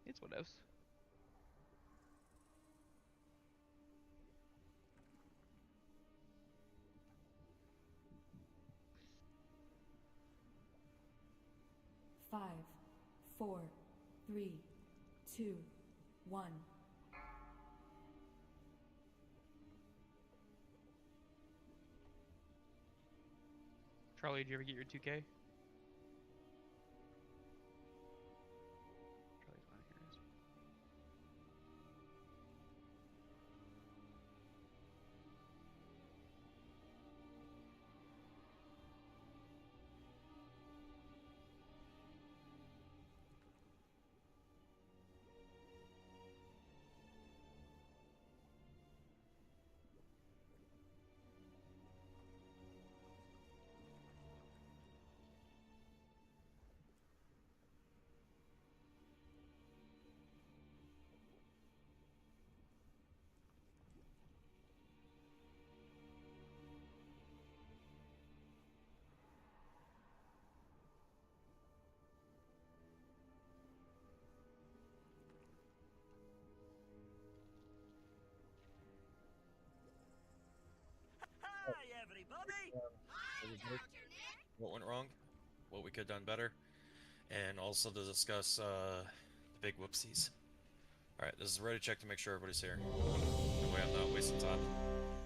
It's what else. Five, 4, 3, 2, 1. Charlie, did you ever get your 2K? Charlie's not here. Is he? Hi, everybody! What went wrong? What we could have done better? And also to discuss the big whoopsies. Alright, this is a ready check to make sure everybody's here. That way I'm not wasting time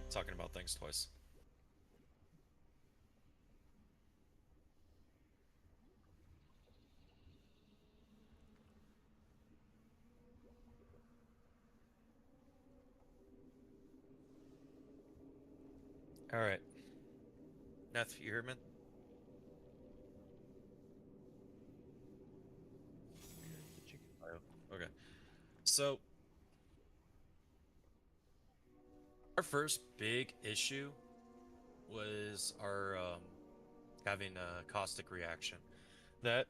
talking about things twice. Alright. Neth, you hear me? Okay. So, our first big issue was our having a caustic reaction. That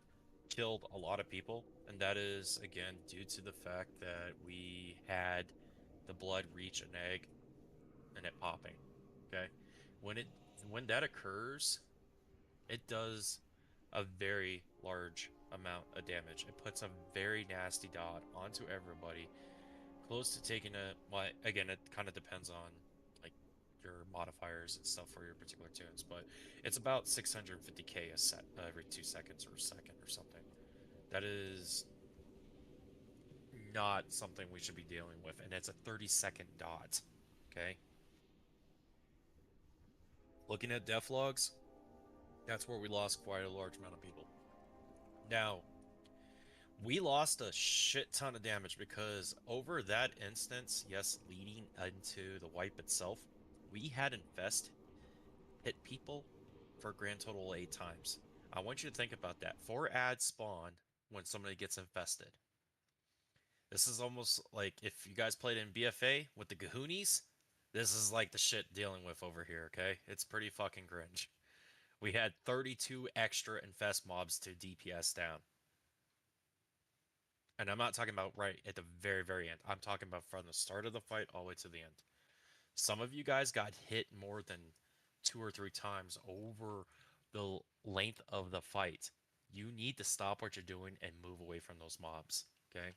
killed a lot of people, and that is, again, due to the fact that we had the blood reach an egg and it popping. Okay? When that occurs, it does a very large amount of damage. It puts a very nasty dot onto everybody, close to taking a, well, again, it kind of depends on like your modifiers and stuff for your particular tunes, but it's about 650k a set every 2 seconds or a second or something. That is not something we should be dealing with, and it's a 30-second dot. Okay. Looking at death logs, that's where we lost quite a large amount of people. Now, we lost a shit ton of damage because over that instance, yes, leading into the wipe itself, we had Infest hit people for a grand total of 8 times. I want you to think about that. 4 ads spawn when somebody gets infested. This is almost like if you guys played in BFA with the Gahoonies, this is like the shit dealing with over here, okay? It's pretty fucking cringe. We had 32 extra infest mobs to DPS down. And I'm not talking about right at the very, very end. I'm talking about from the start of the fight all the way to the end. Some of you guys got hit more than 2 or 3 times over the length of the fight. You need to stop what you're doing and move away from those mobs, okay?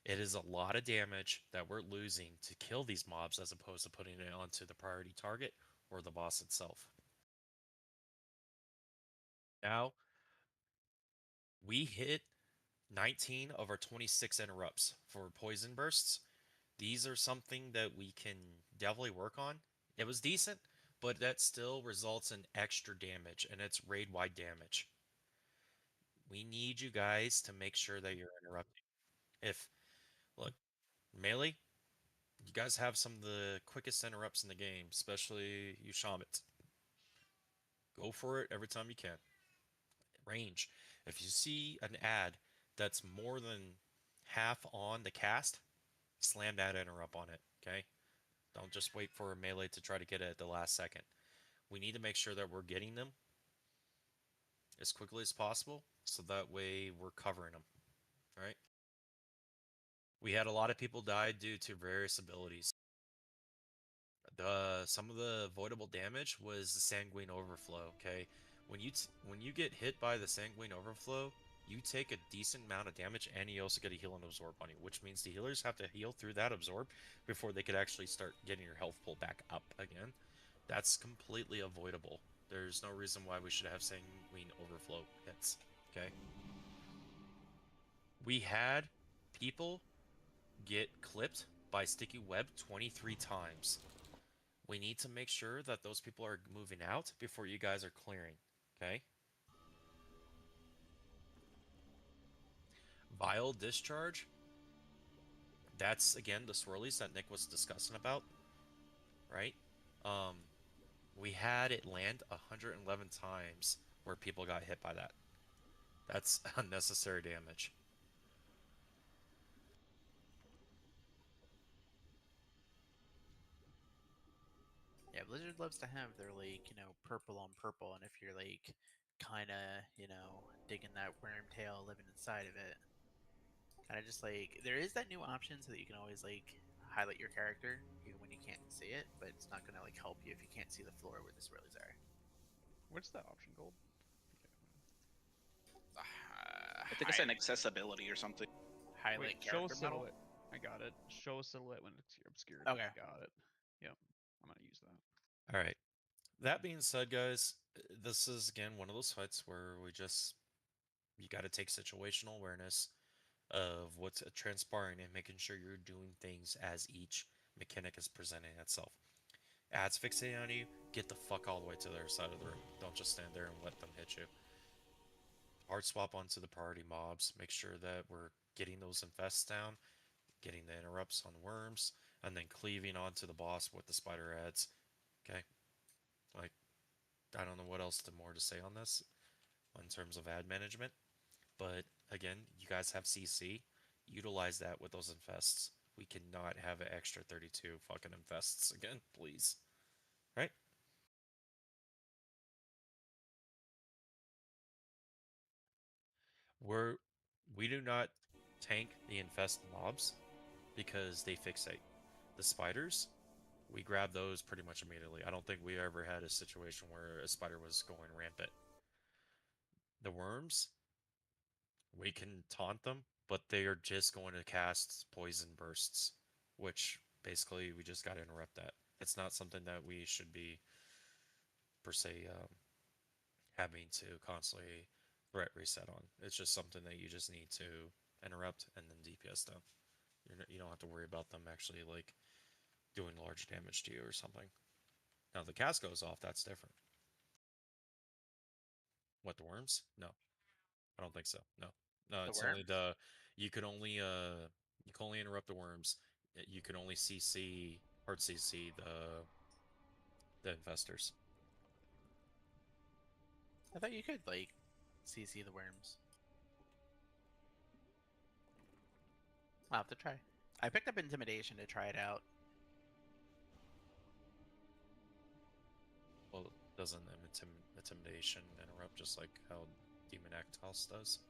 It is a lot of damage that we're losing to kill these mobs as opposed to putting it onto the priority target or the boss itself. Now, we hit 19 of our 26 interrupts for poison bursts. These are something that we can definitely work on. It was decent, but that still results in extra damage, and it's raid-wide damage. We need you guys to make sure that you're interrupting. Look, melee, you guys have some of the quickest interrupts in the game, especially you shamans. Go for it every time you can. Range. If you see an ad that's more than half on the cast, slam that interrupt on it, okay? Don't just wait for a melee to try to get it at the last second. We need to make sure that we're getting them as quickly as possible, so that way we're covering them, right? We had a lot of people die due to various abilities. Some of the avoidable damage was the Sanguine Overflow, okay? When you get hit by the Sanguine Overflow, you take a decent amount of damage, and you also get a heal and absorb on you, which means the healers have to heal through that absorb before they could actually start getting your health pulled back up again. That's completely avoidable. There's no reason why we should have Sanguine Overflow hits, okay? We had people get clipped by Sticky Web 23 times. We need to make sure that those people are moving out before you guys are clearing. Okay. Vile Discharge. That's, again, the swirlies that Nick was discussing about, right? We had it land 111 times where people got hit by that. That's unnecessary damage. Yeah, Blizzard loves to have their, like, purple on purple, and if you're, like, kind of, digging that wormtail living inside of it, kind of just, like, there is that new option so that you can always, like, highlight your character even when you can't see it, but it's not going to, like, help you if you can't see the floor where the swirlies are. What's that option called? I think it's an accessibility or something. Highlight Wait, show character model. silhouette. I got it. Show silhouette when it's obscured. Okay. I got it. Yep. I'm gonna use that. All right. That being said, guys, this is, again, one of those fights where you got to take situational awareness of what's transpiring and making sure you're doing things as each mechanic is presenting itself. Ads fixating on you, get the fuck all the way to their side of the room. Don't just stand there and let them hit you. Hard swap onto the priority mobs. Make sure that we're getting those infests down, getting the interrupts on worms, and then cleaving onto the boss with the spider ads. Okay? Like, I don't know what else more to say on this in terms of ad management. But again, you guys have CC. Utilize that with those infests. We cannot have an extra 32 fucking infests again, please. Right? We do not tank the infest mobs because they fixate. The spiders, we grab those pretty much immediately. I don't think we ever had a situation where a spider was going rampant. The worms, we can taunt them, but they are just going to cast poison bursts, which basically we just got to interrupt that. It's not something that we should be, per se, having to constantly threat reset on. It's just something that you just need to interrupt and then DPS them. You don't have to worry about them actually, like, doing large damage to you or something. Now, if the cast goes off, that's different. What, the worms? No. I don't think so. No. No, it's only the... You can only interrupt the worms. You can only CC, hard CC the infestors. I thought you could, like, CC the worms. I'll have to try. I picked up Intimidation to try it out. Well, doesn't Intimidation interrupt just like how Demon Actos does?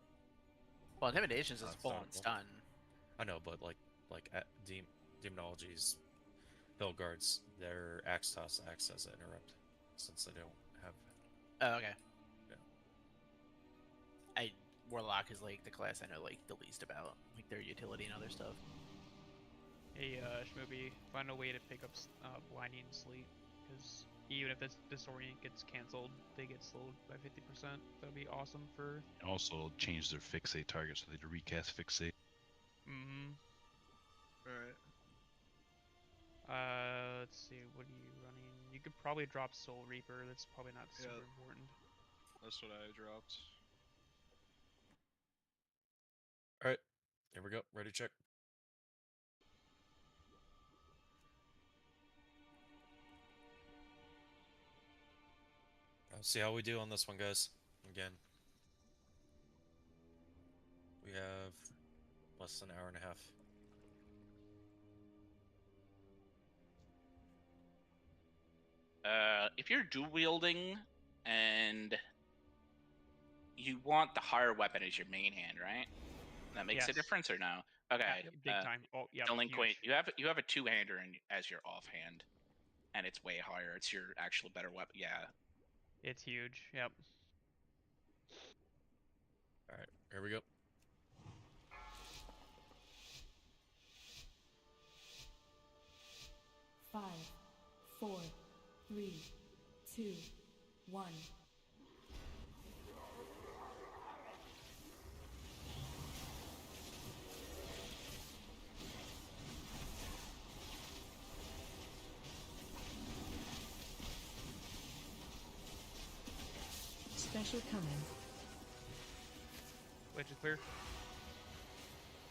Well, Intimidation is just full on stun. I know, but like at Demonology's Belguards, their Actos acts as an interrupt, since they don't have... Oh, okay. Yeah. Warlock is like the class I know like the least about, like their utility and other stuff. Hey, Shmoopy, find a way to pick up Blinding Sleep, because even if this Disorient gets cancelled, they get slowed by 50%. That'd be awesome for... And also change their fixate target so they recast fixate. Mm-hmm. Alright. Let's see, what are you running? You could probably drop Soul Reaper, that's probably not super important. That's what I dropped. Alright, here we go. Ready, check. Let's see how we do on this one, guys. Again, we have less than an hour and a half. If you're dual wielding and you want the higher weapon as your main hand, right? That makes a difference or no? Okay. Big time. Oh, yeah. Delinquent. You have a two-hander as your offhand, and it's way higher. It's your actual better weapon. Yeah. It's huge. Yep. All right, here we go. Five, 4, 3, 2, 1. Special Special coming. Wedge is clear.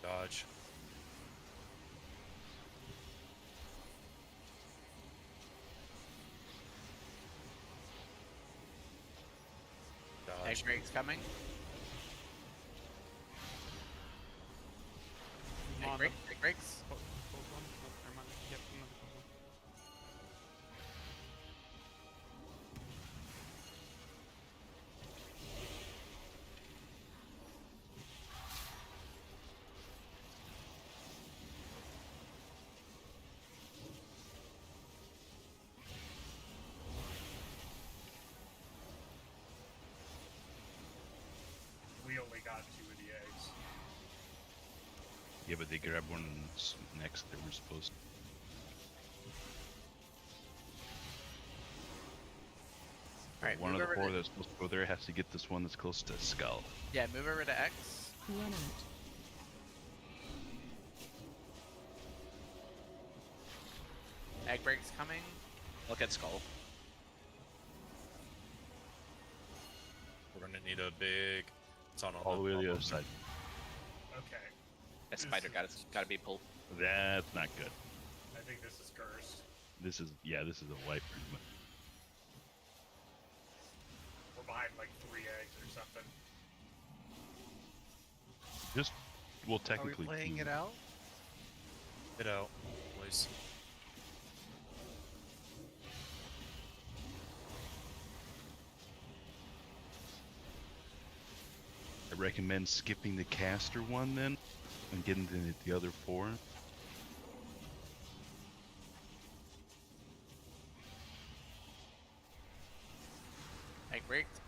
Dodge. Egg Dodge. break's coming. I'm on Egg breaks. Close one. Oh, never mind. Yep, another close one. We only got 2 of the eggs. Yeah, but they grabbed one next. They were supposed to. Alright, One of move the over four to, that's supposed to go there has to get this one that's close to Skull. yeah, move over to X. One out. Egg break's coming. Look at Skull. We're gonna need a big tunnel. All the way to the other side. Okay. That spider gotta be pulled. That's not good. I think this is cursed. This is a wipe pretty much. We're behind like 3 eggs or something. Just well, Are we technically. playing two. it out? Get out, please. I recommend skipping the caster one then, and getting the other 4. Egg breaked.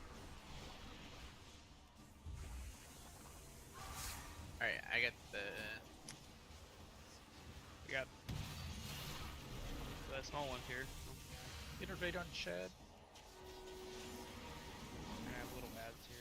Alright, I got the. We got the small ones here. Innervate on Shad. I have little bads here.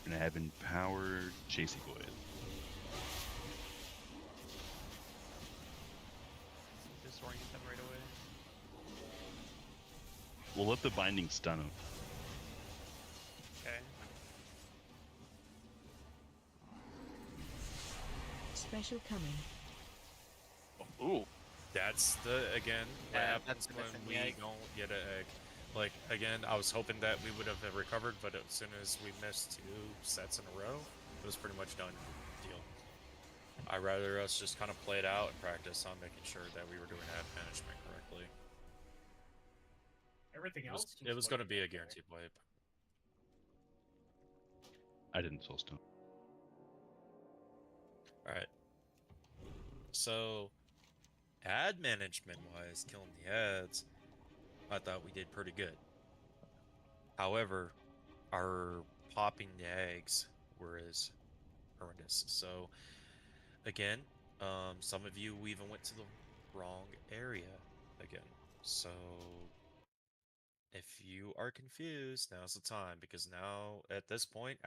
And I have empowered Chasey Boy. Disorient them right away. We'll let the binding stun him. Okay. Special coming. Ooh. That's the again what Yeah, happens that's the when missing we egg. don't get an egg. Like again, I was hoping that we would have recovered, but as soon as we missed 2 sets in a row, it was pretty much done deal. I'd rather us just kind of play it out and practice on making sure that we were doing ad management correctly. Everything else. It was going to looking be a okay. guaranteed wipe. I didn't soul stone. All right. So, ad management wise, killing the ads, I thought we did pretty good. However, our popping the eggs were horrendous. So, again, some of you even went to the wrong area again. So, if you are confused, now's the time, because now at this point,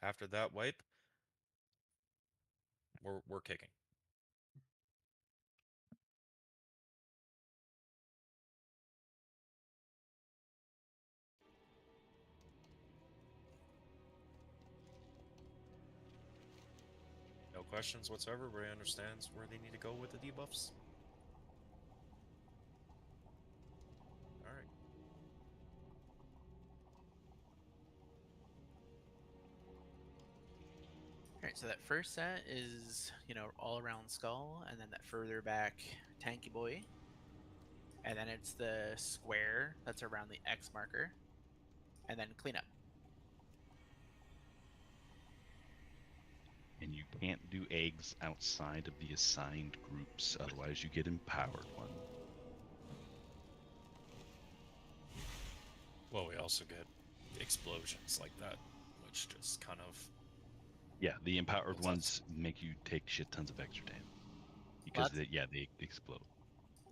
after that wipe, we're kicking. No questions whatsoever. Everybody understands where they need to go with the debuffs. All right. Alright, so that first set is, all around Skull, and then that further back Tanky Boy. And then it's the square that's around the X marker. And then cleanup. And you can't do eggs outside of the assigned groups, otherwise you get empowered one. Well, we also get explosions like that, which just kind of... Yeah, the empowered ones make you take shit tons of extra damage. Because, they explode.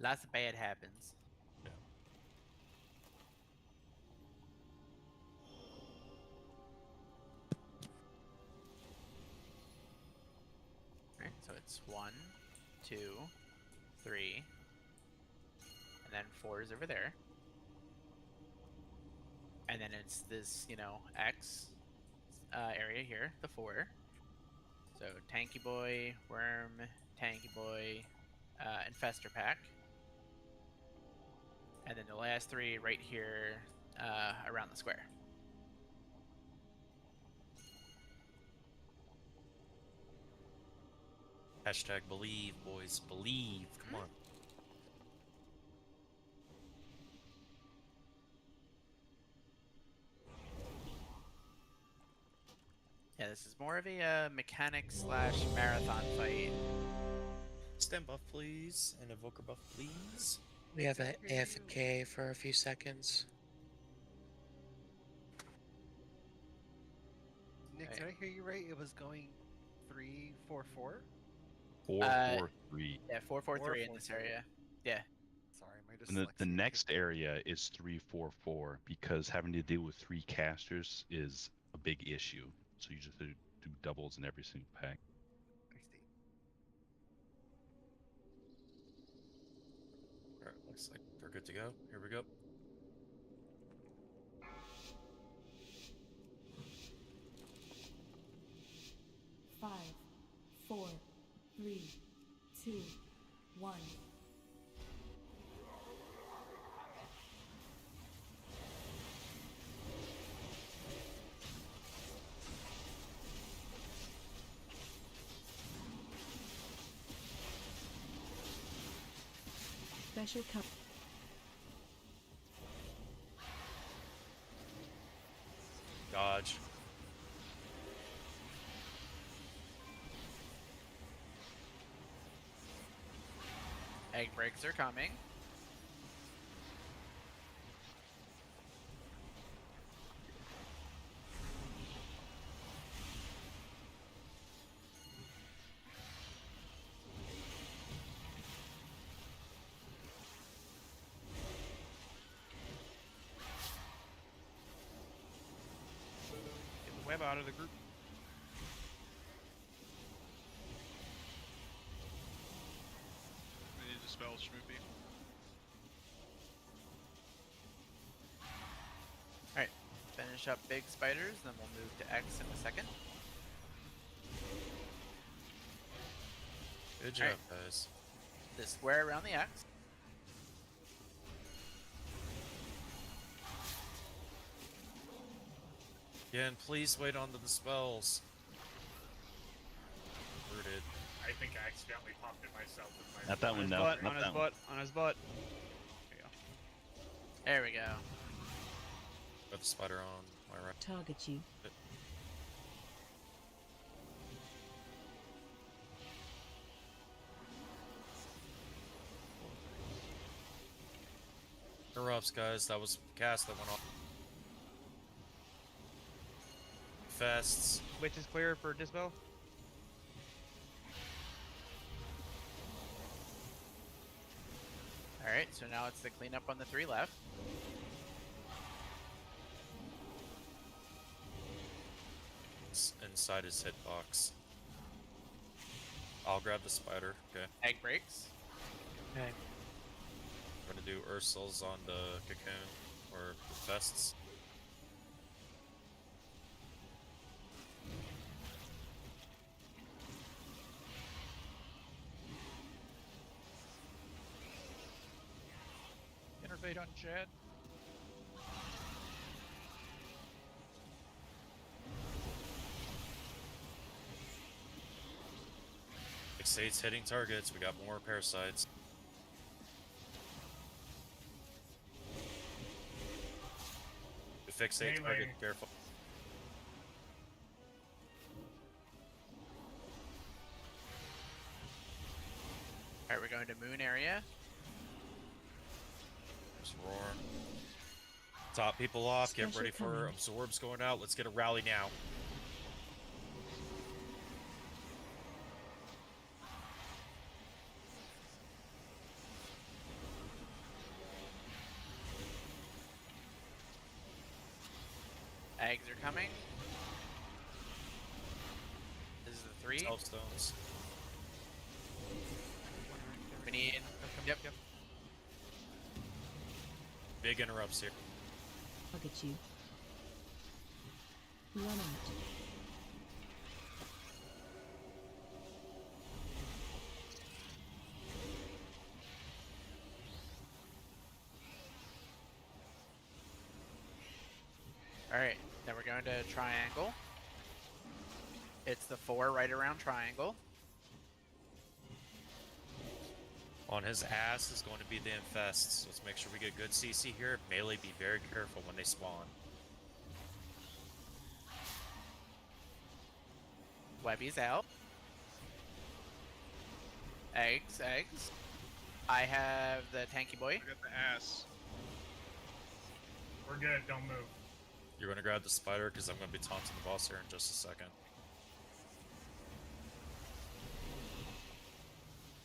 Lots of bad happens. Yeah. it's 1, 2, 3, and then 4 is over there. And then it's this, you know, X area here, the 4. So Tanky Boy, Worm, Tanky Boy, Infestor Pack. And then the last 3 right here around the square. Hashtag believe, boys. Believe. Come on. Yeah, this is more of a mechanic / marathon fight. Stand buff, please. And Evoker buff, please. We have an AFK for a few seconds. Nick, did I hear you right? It was going 3, 4, 4? 4, 4, 3. Yeah, 4, 4, 3 in this area. Yeah. Sorry, my And the next area is 3, 4, 4 because having to deal with 3 casters is a big issue. So you just do doubles in every single pack. I see. Alright, looks like we're good to go. Here we go. Five, 4, 3, 2, 1. Special cup. Dodge. Egg breaks are coming. Get the web out of the group. I need to spell Schmoopy. Alright, finish up big spiders, then we'll move to X in a second. Good job, Alright. guys. The square around the X. Again, please wait on the spells. Rooted. I think I accidentally popped it myself with my. Not that one, no. Butt, Not on his that one. butt, on his butt. There we go. Got the spider on my right. Target you. Interrupts, guys. That was cast that went off. Fests. Witch is clear for Dispel. Alright, so now it's the cleanup on the 3 left. Inside his hitbox. I'll grab the spider. Okay. Egg breaks. Okay. I'm gonna do Ursul's on the cocoon or the fests. Innervate on Jed. Fixate's hitting targets. We got more parasites. Fixate target. Melee. Careful. Alright, we're going to moon area. There's roar. Top people off. Get Special ready for coming. absorbs going out. Let's get a rally now. Eggs are coming. This is the 3. Self stones. we need. Yep. Big interrupts here. Target you. Run out. Alright, then we're going to triangle. It's the 4 right around triangle. On his ass is going to be the infests. Let's make sure we get good CC here. Melee, be very careful when they spawn. Webby's out. Eggs. I have the tanky boy. I got the ass. We're good. Don't move. You're going to grab the spider because I'm going to be taunting the boss here in just a second.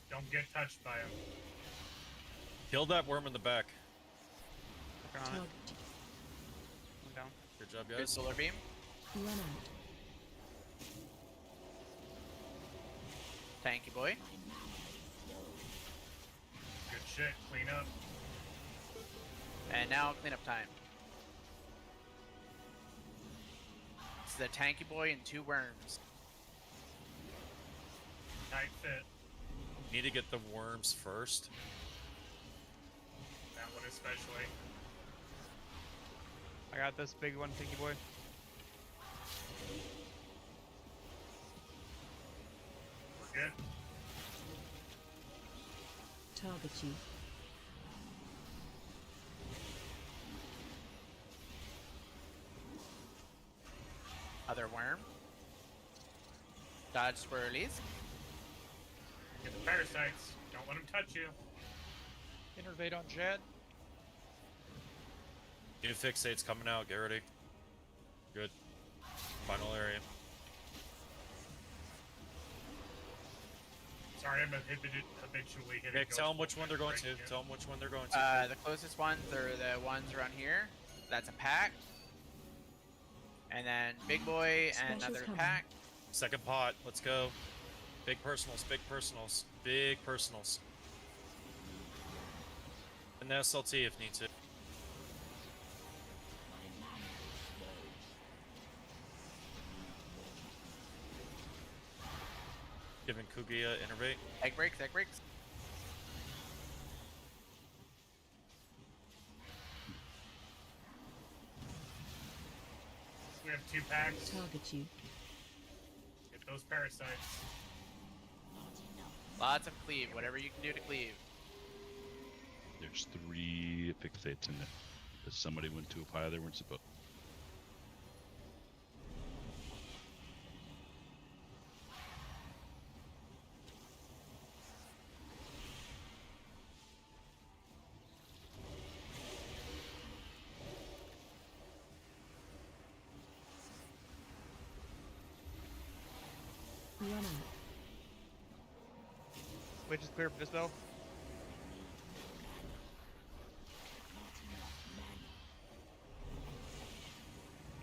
Don't get touched by him. Kill that worm in the back. Working on it. Target. I'm down. Good job, Good guys. solar beam. Run out. Tanky boy. Good shit. Clean up. And now cleanup time. This is a tanky boy and 2 worms. Tight fit. Need to get the worms first. That one especially. I got this big one, Tinky Boy. We're good. Target you. Other worm. Dodge swirlies. Get the parasites. Don't let them touch you. Innervate on Jed. New fixate's coming out. Get ready. Good. Final area. Sorry, I'm habitually hitting. Okay, tell them which one they're going to. Tell them which one they're going to. The closest ones are the ones around here. That's a pack. And then big boy and Special's another coming. pack. Second pot. Let's go. Big personals. Big personals. Big personals. And the SLT if need to. Giving Kugia innervate. Egg breaks, egg breaks. We have 2 packs. Target you. Get those parasites. Lots of cleave, whatever you can do to cleave. There's 3 fixates in there. Because somebody went too high they weren't supposed. Run out. Which is clear for dispel.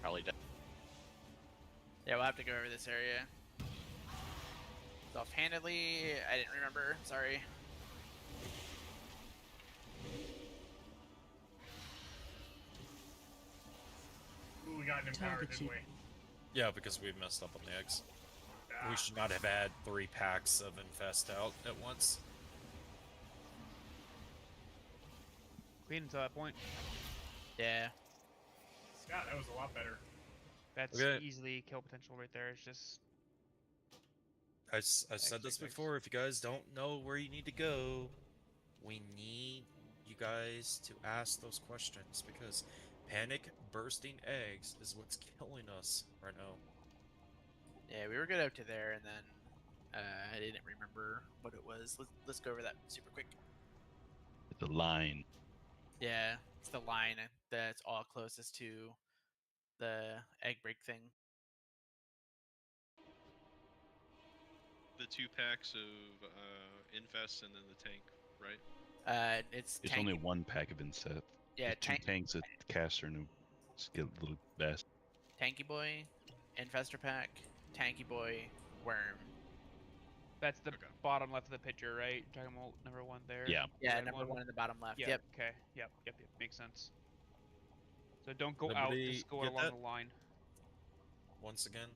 Probably dead. Yeah, we'll have to go over this area. Offhandedly, I didn't remember. Sorry. Ooh, we got an empowered, Target didn't you. we? Yeah, because we messed up on the eggs. Ah, We should not have had 3 packs of infest out at once. Clean until that point. Yeah. Scott, that was a lot better. That's Okay. easily kill potential right there. It's just I said this before. If you guys don't know where you need to go, we need you guys to ask those questions because panic bursting eggs is what's killing us right now. Yeah, we were good up to there, and then I didn't remember what it was. Let's go over that super quick. It's a line. Yeah, it's the line that's all closest to the egg break thing. The 2 packs of infest and then the tank, right? It's There's tanky. only 1 pack of incest. Yeah, There's 2 tanks that caster and get a little best. Tanky boy, infestor pack, tanky boy, worm. That's the bottom left of the picture, right? You're talking about number 1 there. Yeah. Yeah, Red number one in the bottom left. Yeah. Yep. Okay. Yep. Makes sense. So don't go out. Nobody Just go get along that? the line. Once again.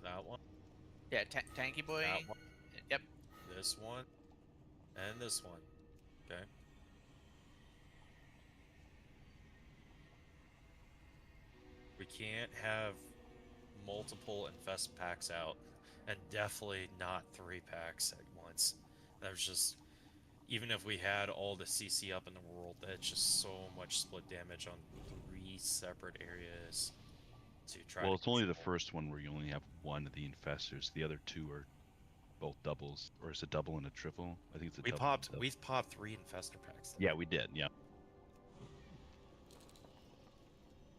That one. Yeah, Tanky Boy. That one. Yep. This one. And this one. Okay. We can't have multiple infest packs out, and definitely not 3 packs at once. That was just, even if we had all the CC up in the world, that's just so much split damage on 3 separate areas to try. Well, to it's only the control. first one where you only have one of the infestors. The other 2 are both doubles, or is it double and a triple? I think it's a double. We've popped 3 infestor packs. Yeah, we did. Yeah.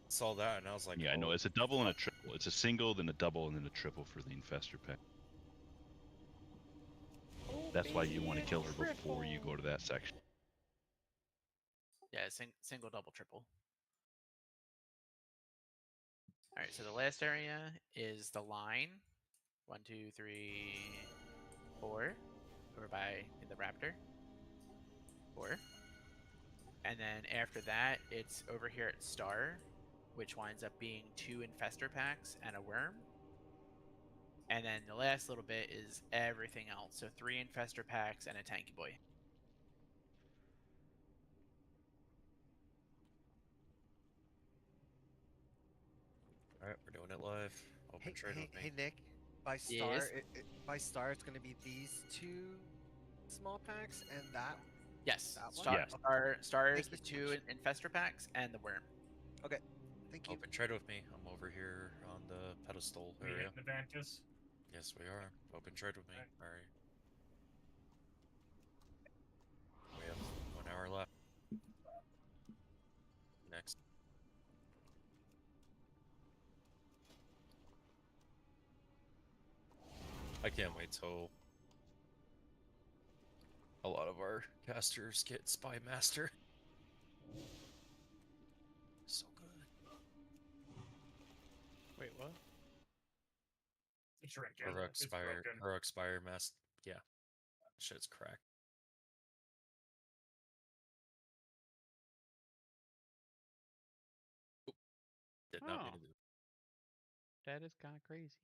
Saw that and I was like, Yeah, I know. It's a double and a triple. It's a single, then a double, and then a triple for the infestor pack. That's why you want to kill her before you go to that section. Yeah, single, double, triple. All right, so the last area is the line. 1, 2, 3, 4. Over by the raptor. 4. And then after that, it's over here at Star, which winds up being 2 infestor packs and a worm. And then the last little bit is everything else. So 3 infestor packs and a tanky boy. Alright, we're doing it live. Open trade with me. Hey Nick, by Star, Yes? by Star, it's going to be these 2 small packs and that. Yes. That one? Star, Yes. Star is Thank the you so 2 much. infestor packs and the worm. Okay. Thank you. Open trade with me. I'm over here on the pedestal We area. hitting Advantis? Yes, we are. Open trade with me. Alright. We have 1 hour left. Next. I can't wait till a lot of our casters get Spy Master. So good. Wait, what? It's shrinking. Heroic It's Spire, broken. Heroic Spire Master. Yeah. Shit's cracked. Oop. Did not mean to do. That is kind of crazy.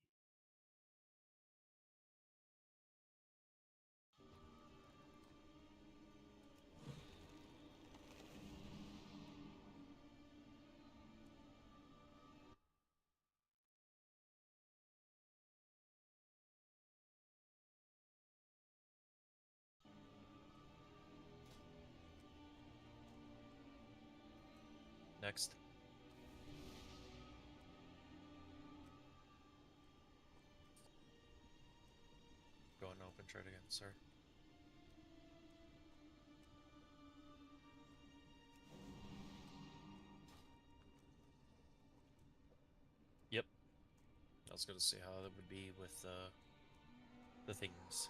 Next. Go and open trade again, sir. Yep. I was gonna see how that would be with the things.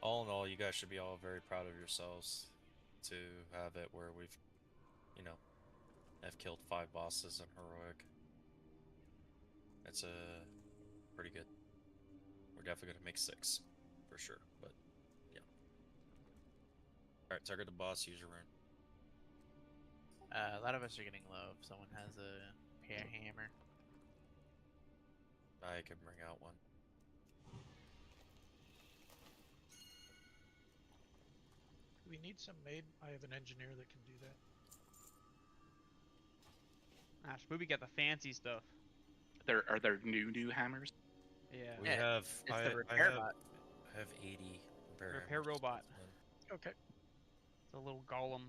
All in all, you guys should be all very proud of yourselves to have it where we've, you know, have killed 5 bosses in heroic. It's pretty good. We're definitely gonna make 6 for sure, but yeah. All right, target the boss. Use your rune. A lot of us are getting low. If someone has a pair hammer. I can bring out one. We need some made. I have an engineer that can do that. Ah, Spooby got the fancy stuff. Are there new hammers? Yeah. We have. It's I the repair bot. have 80 repair Repair hammers. robot. Okay. It's a little golem.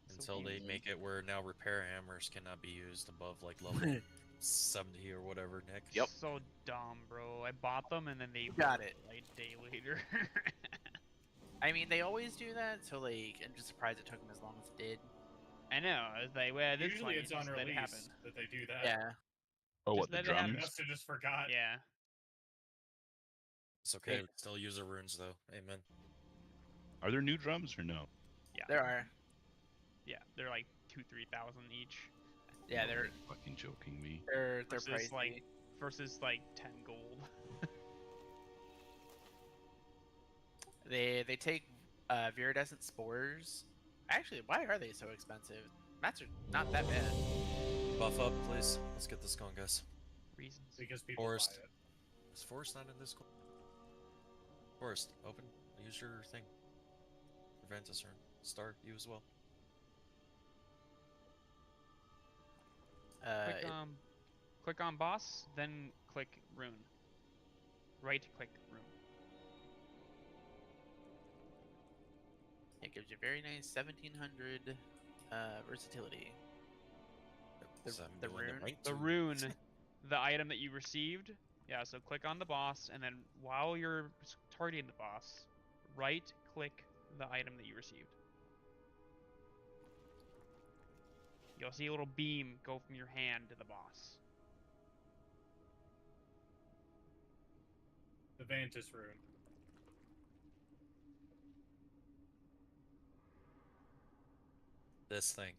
So Until they cute. make it where now repair hammers cannot be used above like level 70 or whatever, Nick. Yep. So dumb, bro. I bought them and then they got it like a day later. I mean, they always do that, so like, I'm just surprised it took them as long as it did. I know. I was like, well, this Usually one, it's on just let it release happen. that they do that. Yeah. Oh, Just what, the let it happen. I drums? must have just forgot. Yeah. It's okay. We still use our runes though. Amen. Are there new drums or no? Yeah. There are. Yeah, they're like 2,000-3,000 each. Yeah, No, they're you're fucking joking me. they're versus pricey. like 10 gold. They take viridescent spores. Actually, why are they so expensive? Mats are not that bad. Buff up, please. Let's get this going, guys. Reasons. Because people Forest. buy it. Is Forest not in this? Forest, open. Use your thing. Ventus turn. Star, you as well. Click on boss, then click rune. Right click rune. It gives you very nice 1700 versatility. The rune. The rune, the item that you received. Yeah, so click on the boss, and then while you're targeting the boss, right click the item that you received. You'll see a little beam go from your hand to the boss. The Vantis rune. This thing.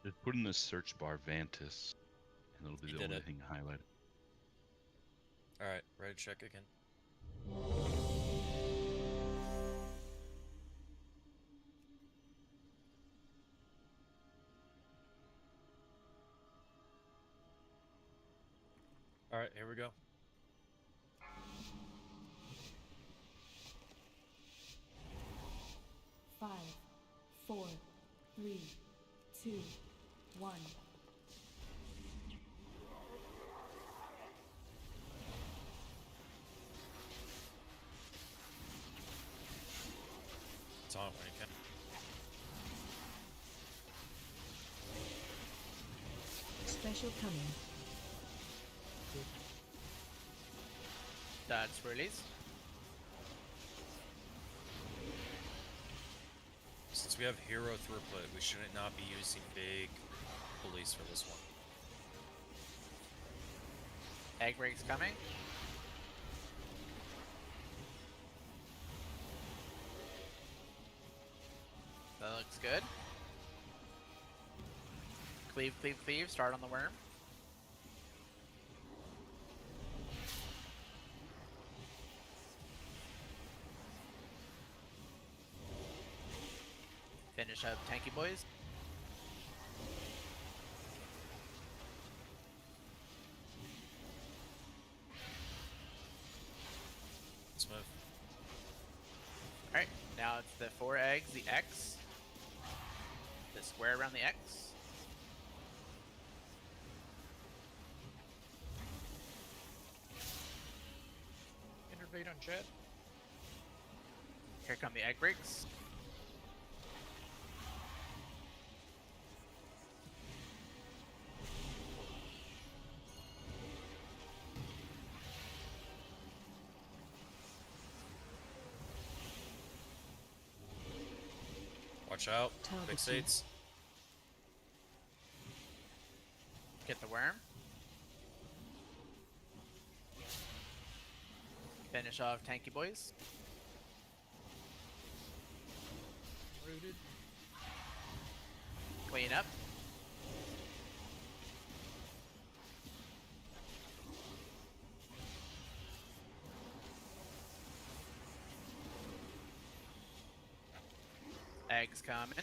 Just put in the search bar Vantis, and it'll be You the did only it. thing highlighted. Alright, ready to check again. Alright, here we go. Five, 4, 3, 2, 1. Taunt when you can. Special coming. That's release. Since we have hero throughput, we shouldn't not be using big police for this one. Egg break's coming. That looks good. Cleave, cleave, cleave. Start on the worm. Finish up tanky boys. Let's move. Alright, now it's the 4 eggs, the X. The square around the X. Intervene on chat. Here come the egg breaks. Watch out. Target Big states. Get the worm. Finish off tanky boys. Rooted. Clean up. Eggs coming.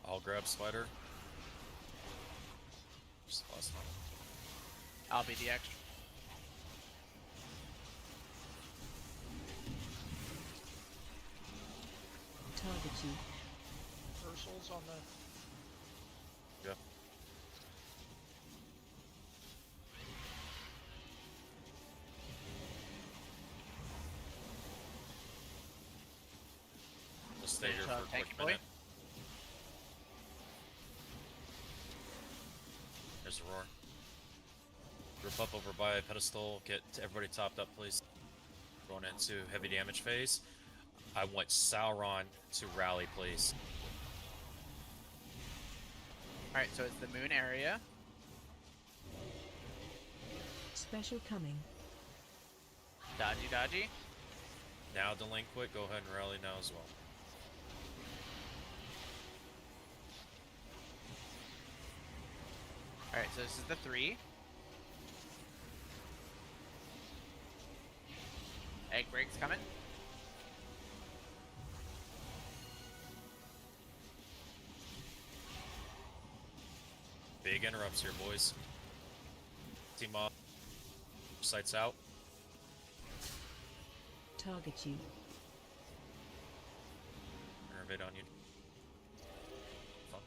I'll grab spider. Just the last one. I'll be the extra. Target you. Reversals on the. Yeah. Just stay here for a quick tanky boy. minute. There's a roar. Group up over by a pedestal. Get everybody topped up, please. Going into heavy damage phase. I want Sauron to rally, please. Alright, so it's the moon area. Special coming. Dodgy, dodgy. Now delinquent, go ahead and rally now as well. Alright, so this is the 3. Egg breaks coming. Big interrupts here, boys. Team off. Sights out. Target you. Innervate on you. Fun.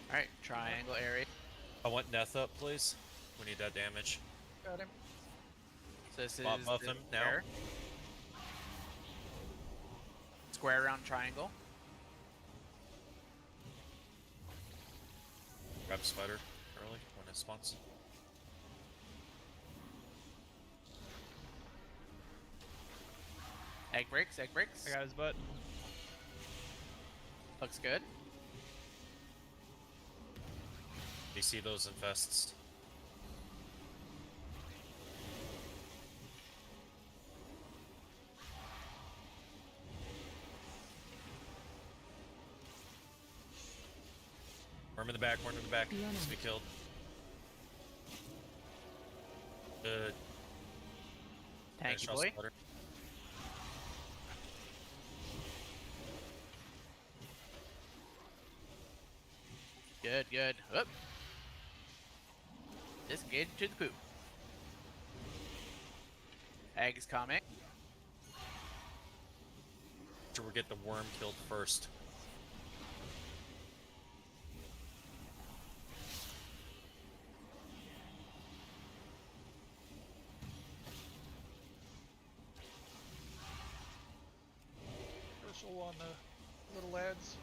Alright, triangle area. I want Neth up, please. We need that damage. Got him. So this is Buff the him now. square. Square around triangle. Grab Spider early when it spawns. Egg breaks, egg breaks. I got his butt. Looks good. You see those infests? Worm in the back, worm in the back. Needs to be killed. Good. Thank you, Finish off boy. Spider. Good, good. Up. Disengage to the poop. Eggs coming. Sure, we get the worm killed first. Reversal on the little lads.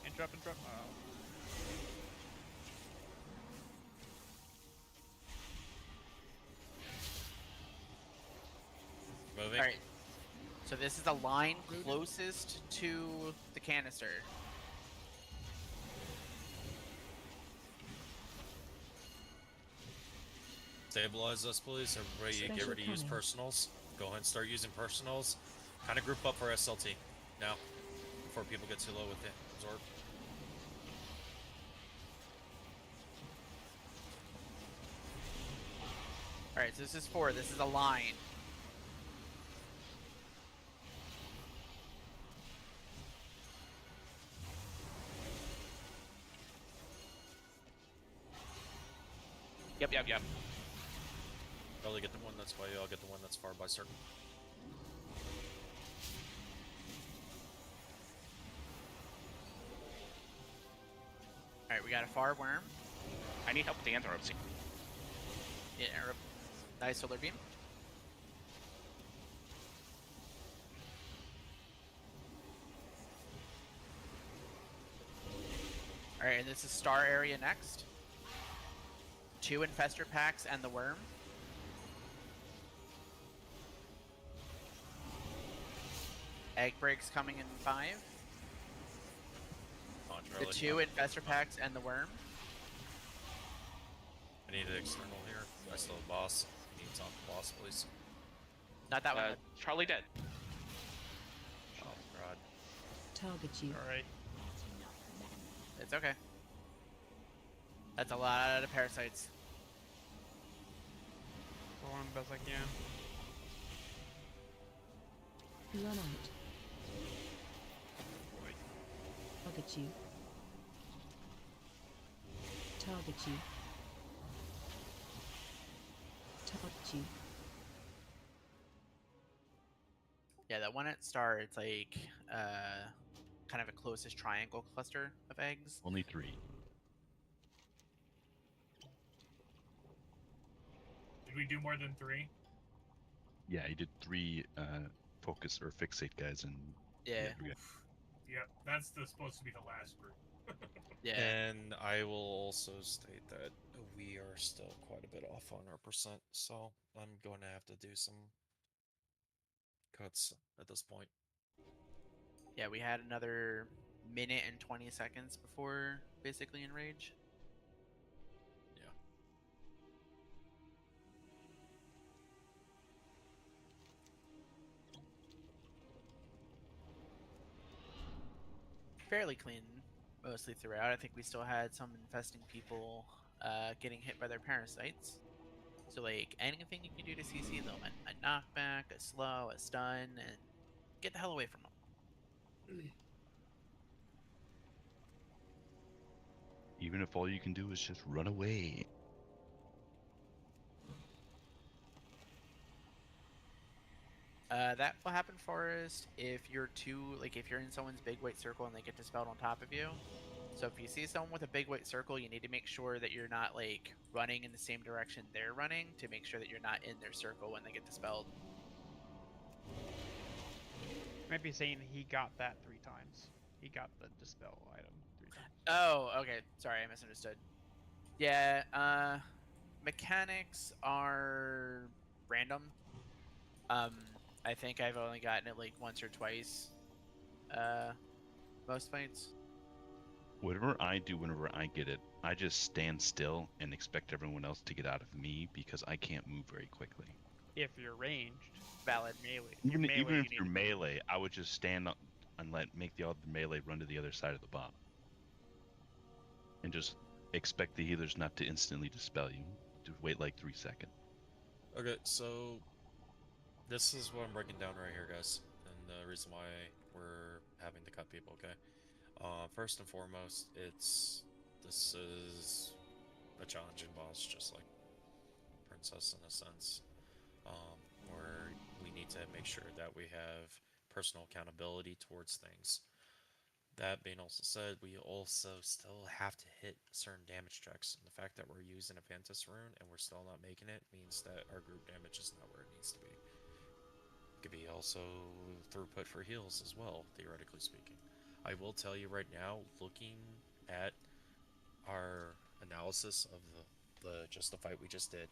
Interrupt, interrupt. Oh. Moving. Alright. So this is the line closest to the canister. Stabilize us, please. Everybody get Special ready to use coming. personals. Go ahead and start using personals. Kind of group up for SLT now, before people get too low with it. Absorb. Alright, so this is 4. This is a line. Yep. Probably get the one that's by you. I'll get the one that's far by circle. Alright, we got a far worm. I need help with the anthropes. Yeah, nice solar beam. Alright, and this is star area next. 2 infestor packs and the worm. Egg breaks coming in 5. The 2 infestor packs and the worm. I need an external here. I still have boss. Needs on boss, please. Not that one. Charlie dead. Oh god. Target you. Alright. It's okay. That's a lot of parasites. Roll on best I can. Run out. Target you. Target you. Target you. Yeah, that one at star, it's like kind of a closest triangle cluster of eggs. Only 3. Did we do more than 3? Yeah, he did 3 focus or fixate guys and Yeah. three guys. Yep, that's supposed to be the last group. Yeah. And I will also state that we are still quite a bit off on our percent, so I'm going to have to do some cuts at this point. Yeah, we had another minute and 20 seconds before basically enrage. Yeah. Fairly clean mostly throughout. I think we still had some infesting people getting hit by their parasites. So like anything you can do to CC them, a knockback, a slow, a stun, and get the hell away from them. Even if all you can do is just run away. That will happen, Forest, if you're if you're in someone's big white circle and they get dispelled on top of you. So if you see someone with a big white circle, you need to make sure that you're not like running in the same direction they're running to make sure that you're not in their circle when they get dispelled. Might be saying he got that 3 times. He got the dispel item 3 times. Oh, okay. Sorry, I misunderstood. Yeah, mechanics are random. I think I've only gotten it like once or twice. Most fights. Whatever I do whenever I get it, I just stand still and expect everyone else to get out of me because I can't move very quickly. If you're ranged, valid melee. Even if you you're need to move. melee, I would just stand up and make the other melee run to the other side of the bomb. And just expect the healers not to instantly dispel you. To wait like 3 seconds. Okay, so this is what I'm breaking down right here, guys, and the reason why we're having to cut people. Okay, first and foremost, this is a challenging boss, just like Princess in a sense, where we need to make sure that we have personal accountability towards things. That being also said, we also still have to hit certain damage checks. And the fact that we're using a Vantis rune and we're still not making it means that our group damage is not where it needs to be. It could be also throughput for heals as well, theoretically speaking. I will tell you right now, looking at our analysis of the fight we just did,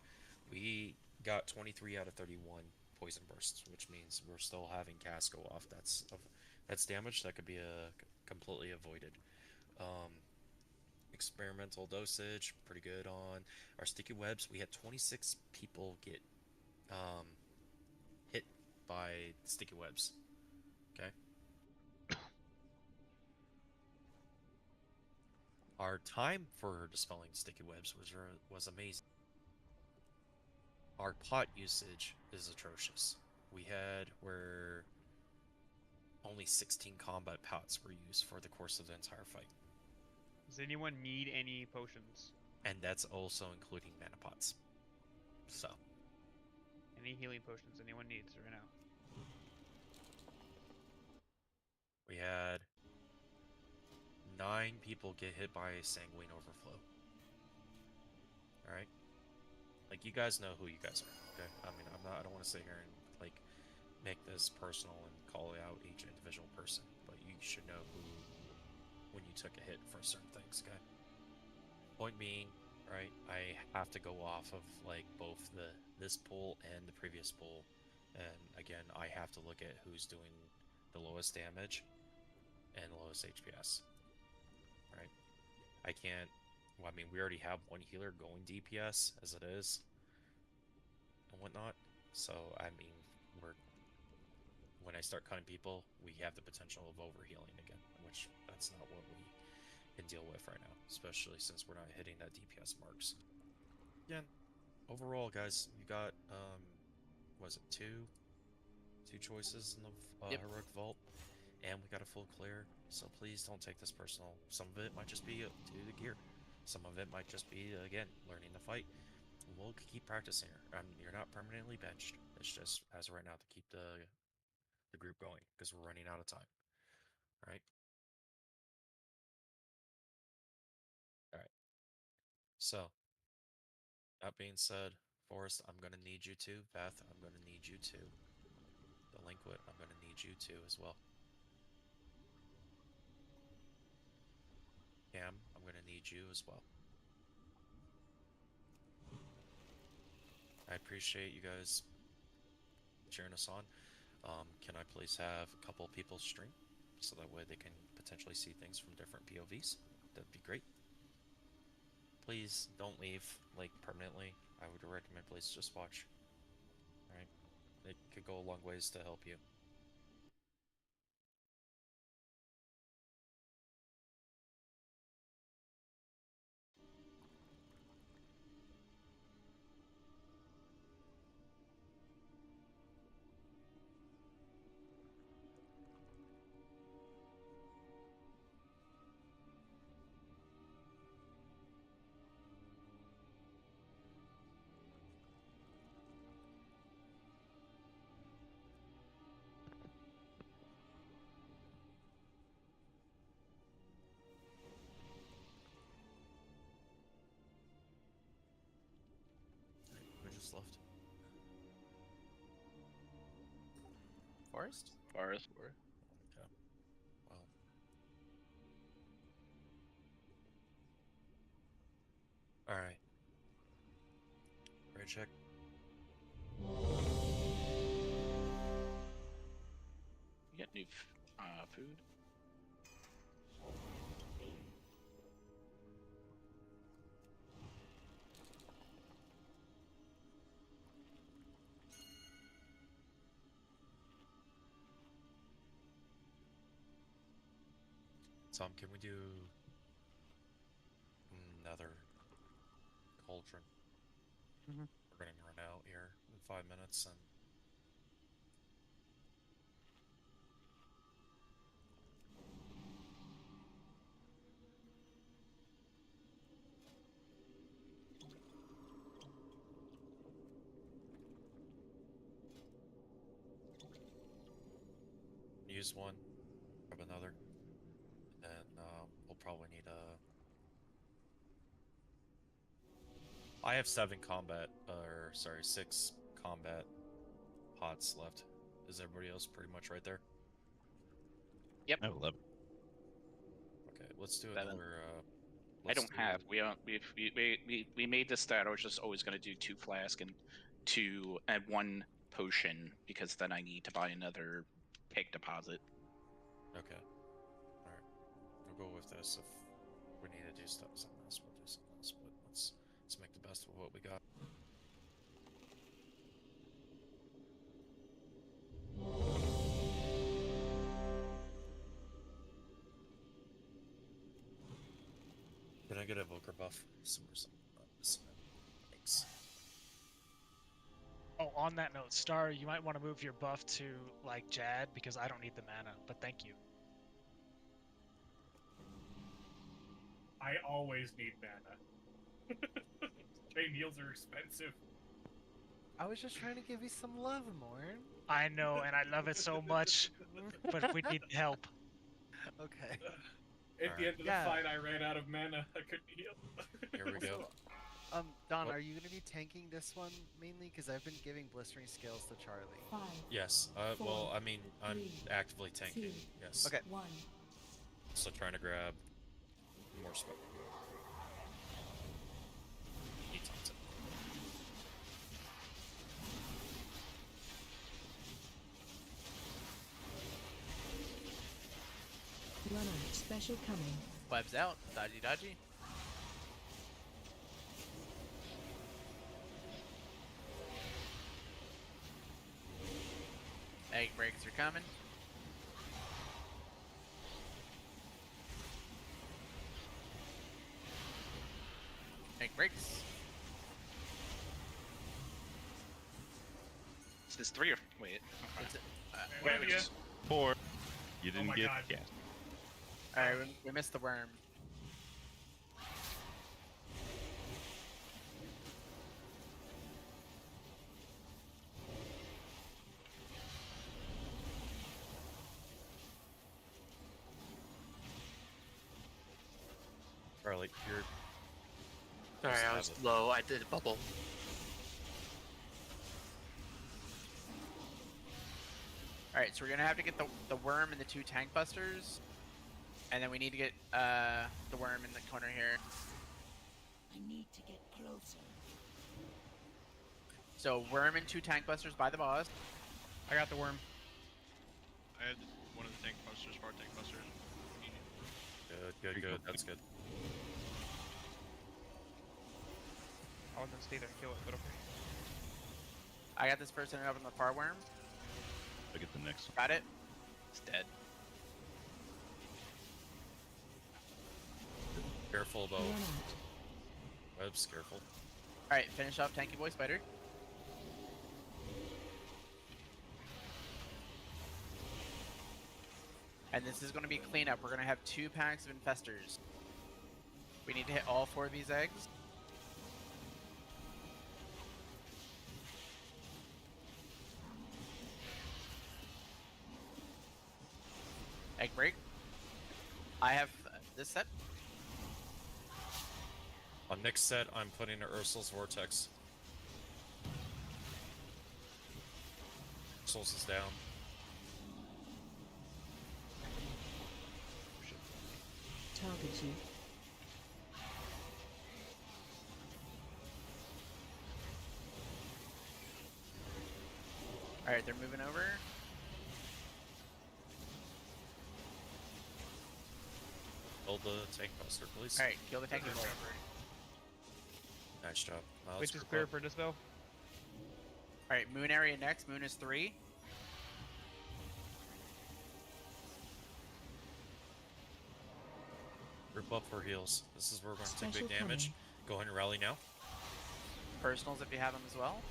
we got 23 out of 31 poison bursts, which means we're still having cast go off. That's damage that could be completely avoided. Experimental dosage, pretty good on our sticky webs. We had 26 people get hit by sticky webs. Okay. Our time for dispelling sticky webs was amazing. Our pot usage is atrocious. We had where only 16 combat pots were used for the course of the entire fight. Does anyone need any potions? And that's also including mana pots. So. Any healing potions anyone needs right now? We had 9 people get hit by a sanguine overflow. Alright? Like, you guys know who you guys are, okay? I mean, I don't want to sit here and, like, make this personal and call out each individual person, but you should know who, when you took a hit for certain things, okay? Point being, right, I have to go off of, like, both this pool and the previous pool, and again, I have to look at who's doing the lowest damage and lowest HPS, right? I can't, well, I mean, we already have one healer going DPS as it is, and whatnot, so, I mean, when I start cutting people, we have the potential of overhealing again, which that's not what we can deal with right now, especially since we're not hitting that DPS marks. Again, overall, guys, you got, was it two choices in the Heroic Vault, and we got a full clear, so please don't take this personal. Some of it might just be due to the gear. Some of it might just be, again, learning the fight. We'll keep practicing here. You're not permanently benched. It's just, as of right now, to keep the group going, because we're running out of time. Alright? Alright. So, that being said, Forrest, I'm going to need you to. Beth, I'm going to need you to. Delinquent, I'm going to need you to as well. you as well. I appreciate you guys cheering us on. Can I please have a couple people stream so that way they can potentially see things from different POVs? That'd be great. Please don't leave like permanently. I would recommend please just watch. Alright? It could go a long ways to help you. Who just left? Forest? Forest. Okay. Well. Alright. Raid check. You get new food. Tom, can we do another cauldron? Mhm. We're gonna run out here in 5 minutes and use one, grab another, and then we'll probably need a. I have 6 combat pots left. Is everybody else pretty much right there? Yep. I have 11. Okay, let's do 7. another. I don't have. We made this that I was just always going to do 2 flask and 1 potion because then I need to buy another pig deposit. Okay. All right. We'll go with this. If we need to do something else, we'll do something else. But let's make the best of what we got. Can I get a Evoker buff? Thanks. Oh, on that note, Star, you might want to move your buff to like Jad because I don't need the mana, but thank you. I always need mana. Trade meals are expensive. I was just trying to give you some love, Morn. I know, and I love it so much, but we need help. Okay. At the end of the fight, I ran out of mana. I couldn't heal. Here we go. Don, What? are you going to be tanking this one mainly? Because I've been giving blistering scales to Charlie. 5. Yes. 4, well, I mean, I'm 3, actively tanking. 2, Yes. Okay. 1. So trying to grab more spell. He taunts it. Run out. Special coming. Webs out. Dodgy, dodgy. Egg breaks are coming. Egg breaks. This is 3 or wait. It's, Wait, yeah. 4. You didn't my get. God. Yeah. Alright, we missed the worm. Charlie, you're. Sorry, I was low. I did a bubble. Alright, so we're gonna have to get the worm and the 2 tank busters. And then we need to get the worm in the corner here. I need to get closer. So worm and 2 tank busters by the boss. I got the worm. I had one of the tank busters, far tank busters. Good. That's good. I was gonna stay there and kill it, but okay. I got this person up in the far worm. I get the next one. Got it. It's dead. Careful about webs. Careful. All right, finish off Tanky Boy Spider. And this is going to be cleanup. We're going to have 2 packs of infestors. We need to hit all 4 of these eggs. Egg break. I have this set. On next set, I'm putting an Ursul's Vortex. Ursul's is down. Target you. Alright, they're moving over. Kill the tank buster, please. Alright, kill the tank boy. Nice job. Now Which let's is group clear up. for Dispel. Alright, moon area next. Moon is 3. Group up for heals. This is where we're going to take Special big damage. Go ahead and rally now. Personals if you have them as well.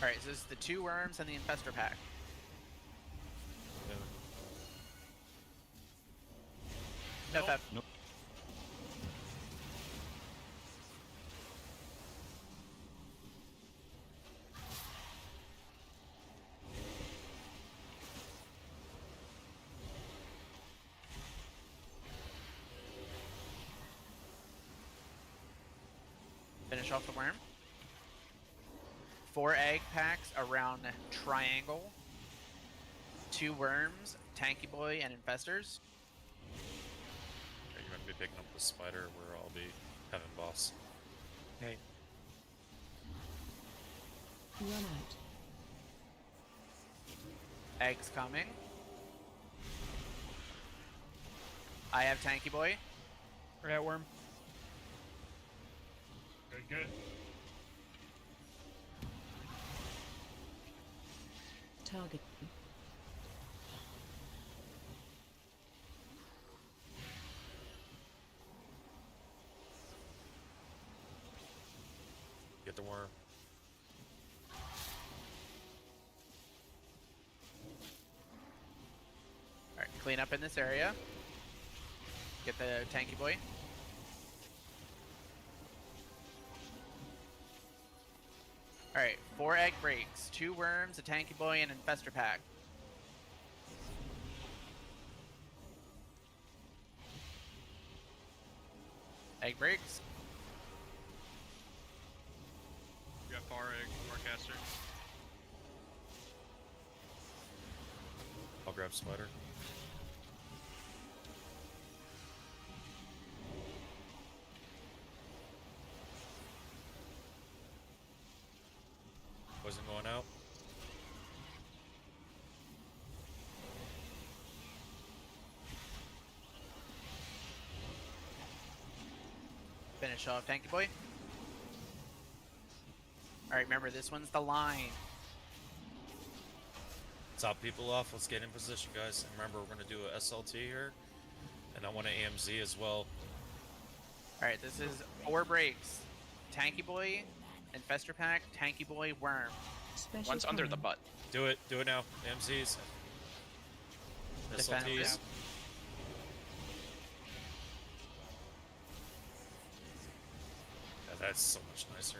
Alright, so this is the 2 worms and the infestor pack. No FF. Nope. Finish off the worm. 4 egg packs around triangle. 2 worms, Tanky Boy, and infestors. Okay, you're going to be picking up the spider where I'll be having boss. Hey. Run out. Eggs coming. I have Tanky Boy. We're at worm. Good. Target. Get the worm. Alright, clean up in this area. Get the Tanky Boy. Alright, 4 egg breaks, 2 worms, a Tanky Boy, and an infestor pack. Egg breaks. We got far egg, Farcaster. I'll grab spider. Poison going out. Finish off Tanky Boy. Alright, remember, this one's the line. Top people off. Let's get in position, guys. And remember, we're going to do a SLT here. And I want an AMZ as well. Alright, this is 4 breaks. Tanky Boy, Infestor Pack, Tanky Boy, Worm. Special One's under the coming. butt. Do it now. AMZs. Defense. SLTs. Yeah, that's so much nicer.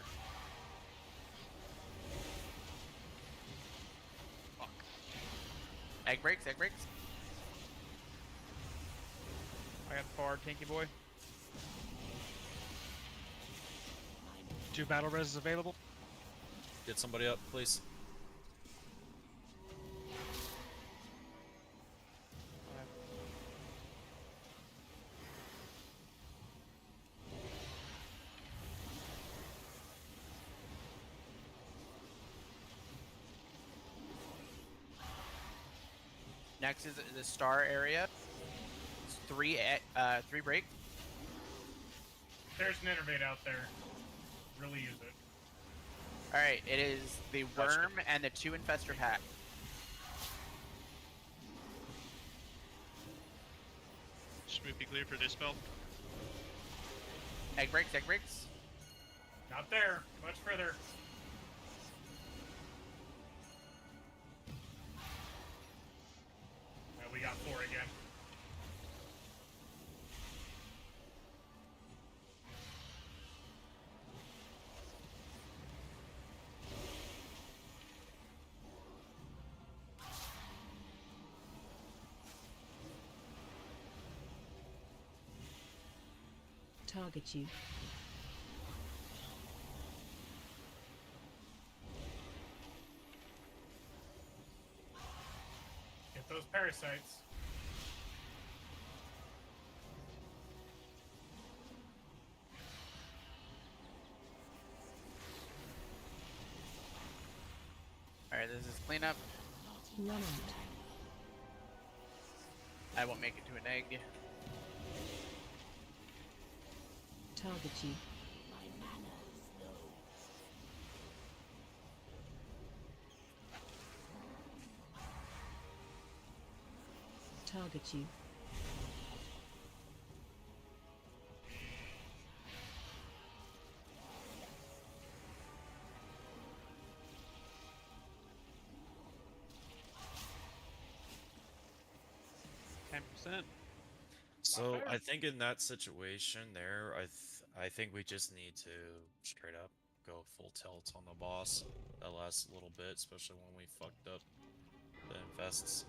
Egg breaks, egg breaks. I got far Tanky Boy. 2 battle res available. Get somebody up, please. Next is the star area. It's 3 break. There's an innervate out there. Really use it. All right, it is the worm and the 2 infestor pack. Smoothie clear for dispel. Egg breaks, egg breaks. Not there. Much further. We got 4 again. Target you. Get those parasites. Alright, this is cleanup. Run out. I won't make it to an egg. Target you. Target you. So I think in that situation there, I think we just need to straight up go full tilt on the boss. That last little bit, especially when we fucked up the infests.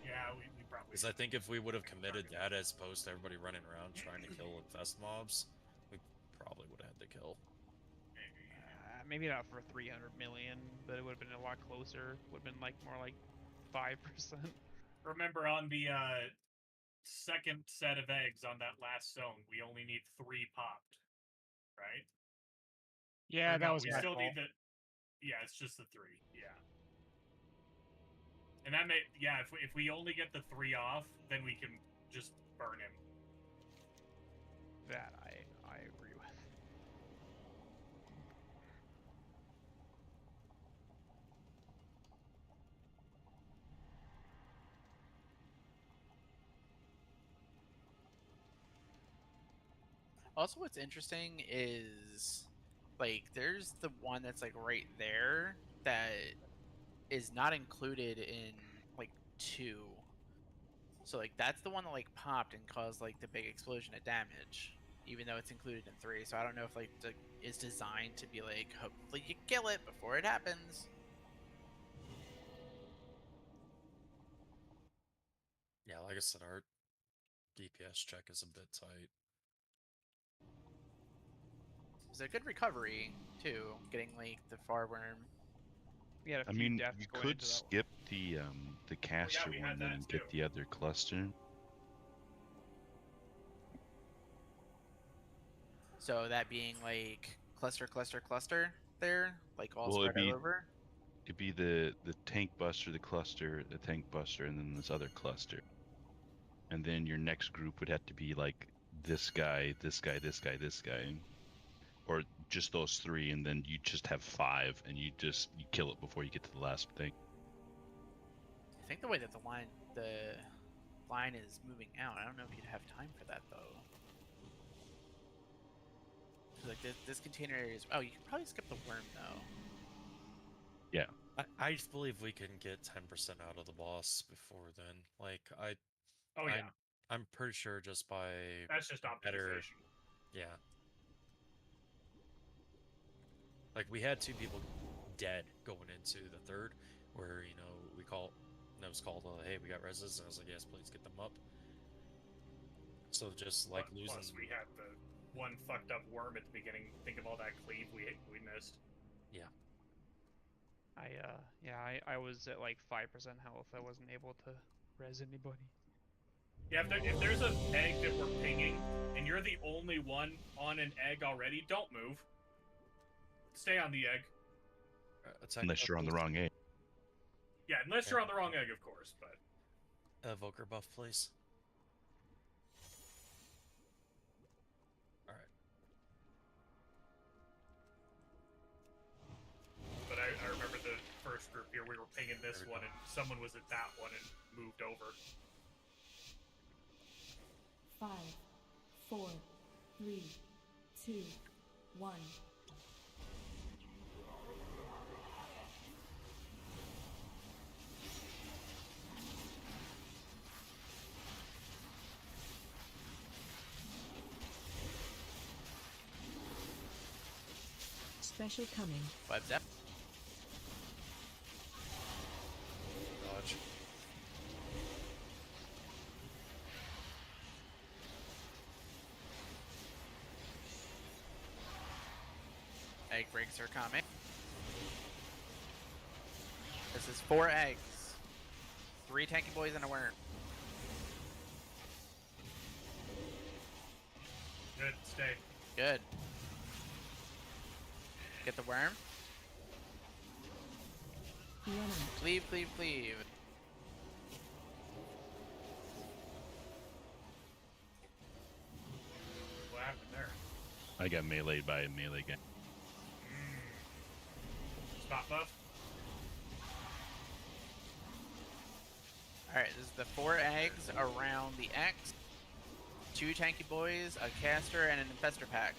Yeah, we probably. Because I think if we would have committed that as opposed to everybody running around trying to kill infest mobs, we probably would have had to kill. Maybe not for 300 million, but it would have been a lot closer. Would have been like more like 5%. Remember on the second set of eggs on that last zone, we only need 3 popped, right? Yeah, Or that no, was we my still fault. need the. Yeah, it's just the 3. Yeah. And that may, yeah, if we only get the 3 off, then we can just burn him. That I agree with. Also, what's interesting is, like, there's the one that's, like, right there that is not included in, like, 2. So, like, that's the one that, like, popped and caused, like, the big explosion of damage, even though it's included in 3. So I don't know if, like, it's designed to be, like, hopefully you kill it before it happens. Yeah, like I said, our DPS check is a bit tight. It's a good recovery, too, getting, like, the far worm. We had a I few mean, deaths you going could into that one. skip the caster we one had then that and too. get the other cluster. So that being, like, cluster there, like, all Well, spread over. it'd be the tank buster, the cluster, the tank buster, and then this other cluster. And then your next group would have to be like this guy, this guy, this guy, this guy. Or just those 3, and then you just have 5, and you kill it before you get to the last thing. I think the way that the line is moving out, I don't know if you'd have time for that, though. Like, this container area is... Oh, you can probably skip the worm, though. Yeah. I just believe we can get 10% out of the boss before then. Like, Oh, yeah. I'm pretty sure just by That's just better... optimization. Yeah. Like, we had 2 people dead going into the 3rd, where, you know, it was called, hey, we got reses, and I was like, yes, please get them up. So just, like, losing... Plus, we had the one fucked up worm at the beginning. Think of all that cleave we missed. Yeah. I was at like 5% health. I wasn't able to res anybody. Yeah, if there's an egg that we're pinging, and you're the only one on an egg already, don't move. Stay on the egg. Unless you're on the wrong egg. Yeah, unless you're on the wrong egg, of course, but... Evoker buff, please. Alright. But I remember the first group here, we were pinging this one, and someone was at that one and moved over. 5, 4, 3, 2, 1. Special coming. Web zap. Dodge. Egg breaks are coming. This is 4 eggs. 3 tanky boys and a worm. Good, stay. Good. Get the worm. Cleave, cleave, cleave. What happened there? I got meleeed by a melee guy. Spot buff? Alright, this is the 4 eggs around the X. 2 tanky boys, a caster, and an infestor pack.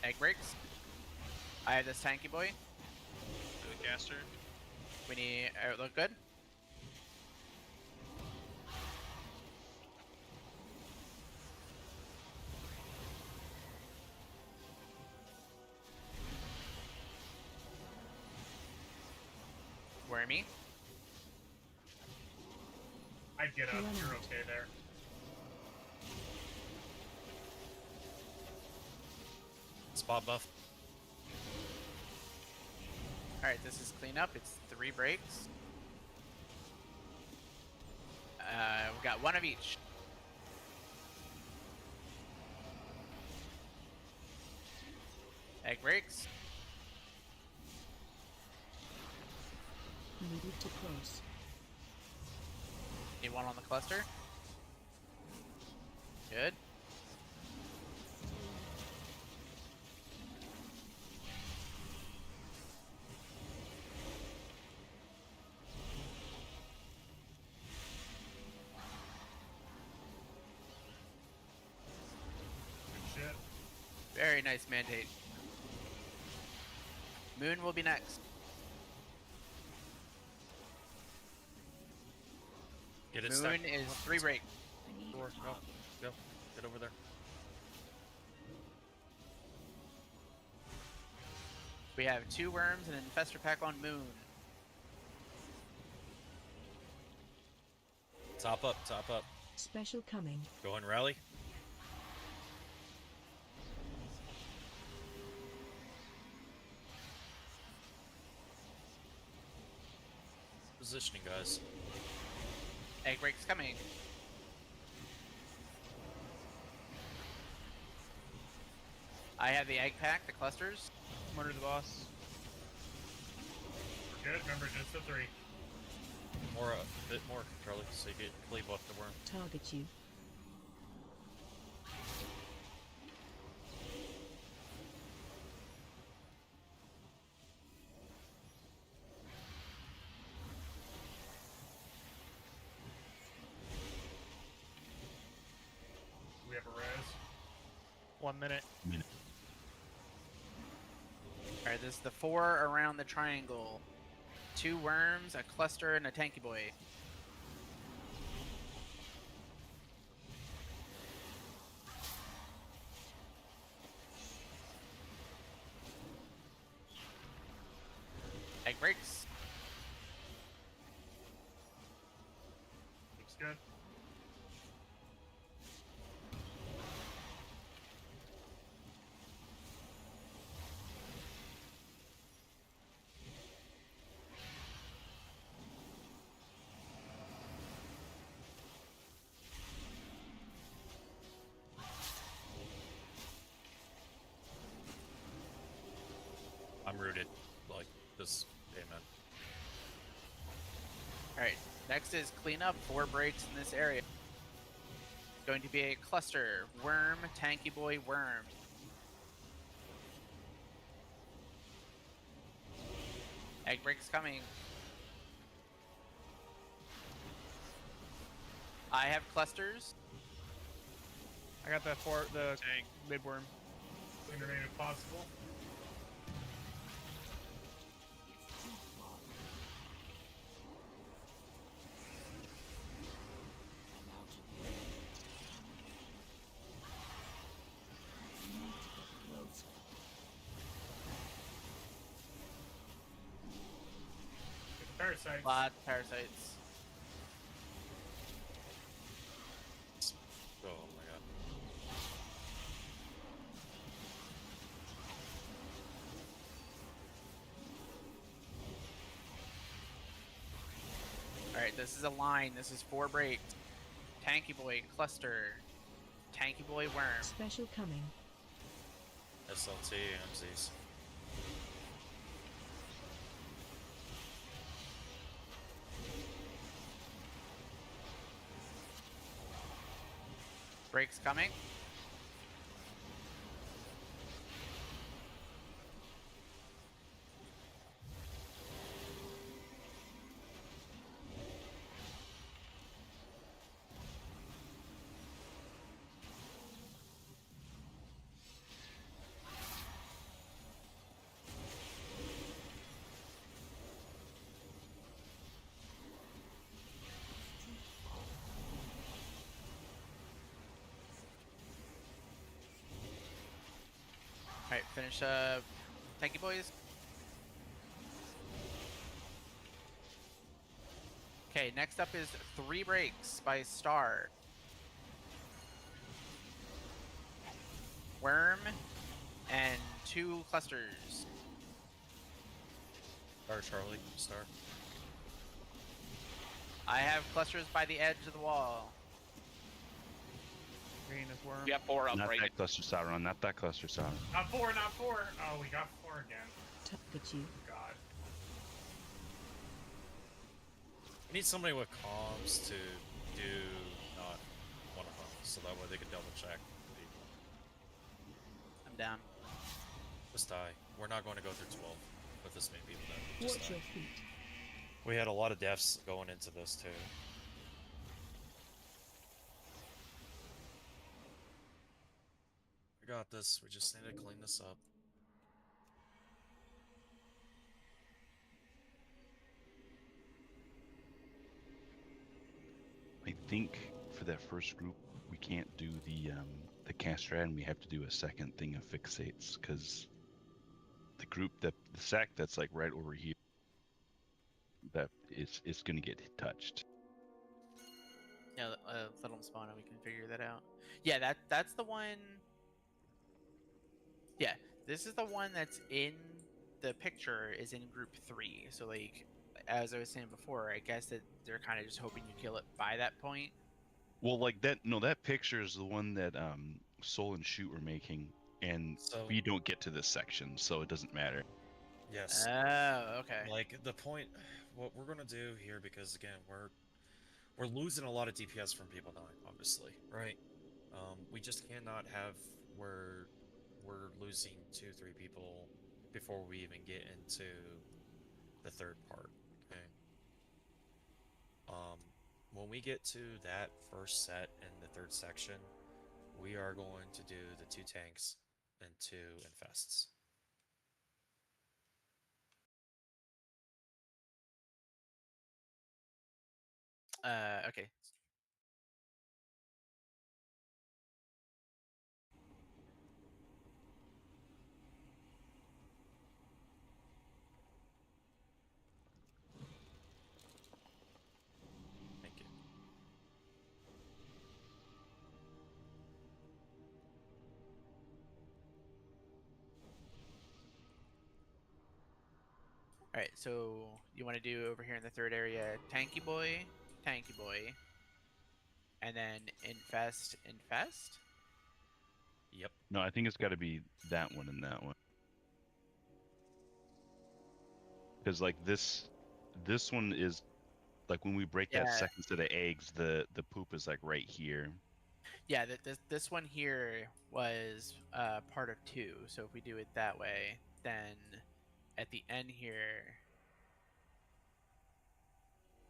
Egg breaks. I have this tanky boy. The caster. We need. Look good. Wormy. I'd get up. You're okay there. Spot buff. Alright, this is cleanup. It's 3 breaks. We got 1 of each. Egg breaks. Needed to close. Need 1 on the cluster. Good. Very nice mandate. Moon will be next. Get it Moon stacked. is 3 break. Go, go. Get over there. We have 2 worms and an infestor pack on Moon. Top up, top up. Special coming. Go and rally. Positioning, guys. Egg breaks coming. I have the egg pack, the clusters. I'm under the boss. We're good. Remember, just the 3. More, a bit more, Charlie, so you get cleave off the worm. Target you. We have a res. 1 minute. Alright, this is the 4 around the triangle. 2 worms, a cluster, and a tanky boy. breaks. Looks good. I'm rooted. Like, this. Amen. Alright, next is cleanup. 4 breaks in this area. It's going to be a cluster. Worm, tanky boy, worm. Egg breaks coming. I have clusters. I got the Tank. midworm. Internet if possible. Parasites. Lots of parasites. Oh my god. Alright, this is a line. This is 4 breaks. Tanky boy, cluster. Tanky boy, worm. Special coming. SLT, MZs. Breaks coming. Alright, finish tanky boys. Okay, next up is 3 breaks by Star. Worm and 2 clusters. Star, Charlie, Star. I have clusters by the edge of the wall. Green is worm. You got 4 up, Not right? that cluster Sauron. Not that cluster Sauron. Not 4, not 4. Oh, we got 4 again. Target you. God. We need somebody with comms to do not one of them, so that way they can double check people. I'm down. Just die. We're not going to go through 12 with this many people dead. Just Watch die. your feet. We had a lot of deaths going into this too. We got this. We just need to clean this up. I think for that first group, we can't do the caster and we have to do a second thing of fixates because the group the sack that's like right over here that is going to get touched. Yeah, let them spawn and we can figure that out. Yeah, that's the one. Yeah, this is the one that's in the picture is in group 3. So like, as I was saying before, I guess that they're kind of just hoping you kill it by that point. Well, like that. No, that picture is the one that Soul and Shoot were making, and So- we don't get to this section, so it doesn't matter. Yes. Oh, okay. Like the point, what we're gonna do here, because again, we're losing a lot of DPS from people dying, obviously, right? We just cannot have where we're losing 2-3 people before we even get into the third part. Okay. When we get to that first set in the third section, we are going to do the 2 tanks and 2 infests. Okay. All right, so you want to do over here in the third area, tanky boy, and then infest. Yep. No, I think it's got to be that one and that one. Because like this one is like when we break that Yeah. second set of eggs, the poop is like right here. Yeah, this one here was part of 2. So if we do it that way, then at the end here.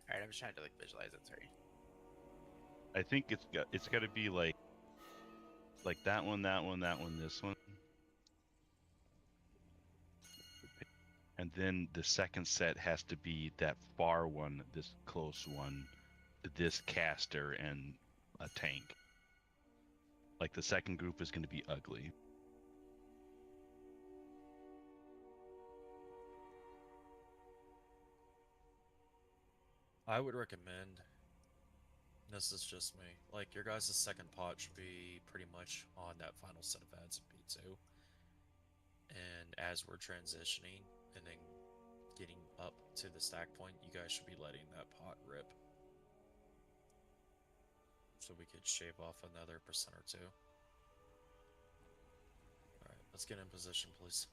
All right, I'm just trying to like visualize it. Sorry. I think it's got to be like that one, this one. And then the second set has to be that far one, this close one, this caster, and a tank. Like the second group is going to be ugly. I would recommend, this is just me, like your guys' second pot should be pretty much on that final set of ads in B2. And as we're transitioning and then getting up to the stack point, you guys should be letting that pot rip. So we could shave off another % or 2. Alright, let's get in position, please.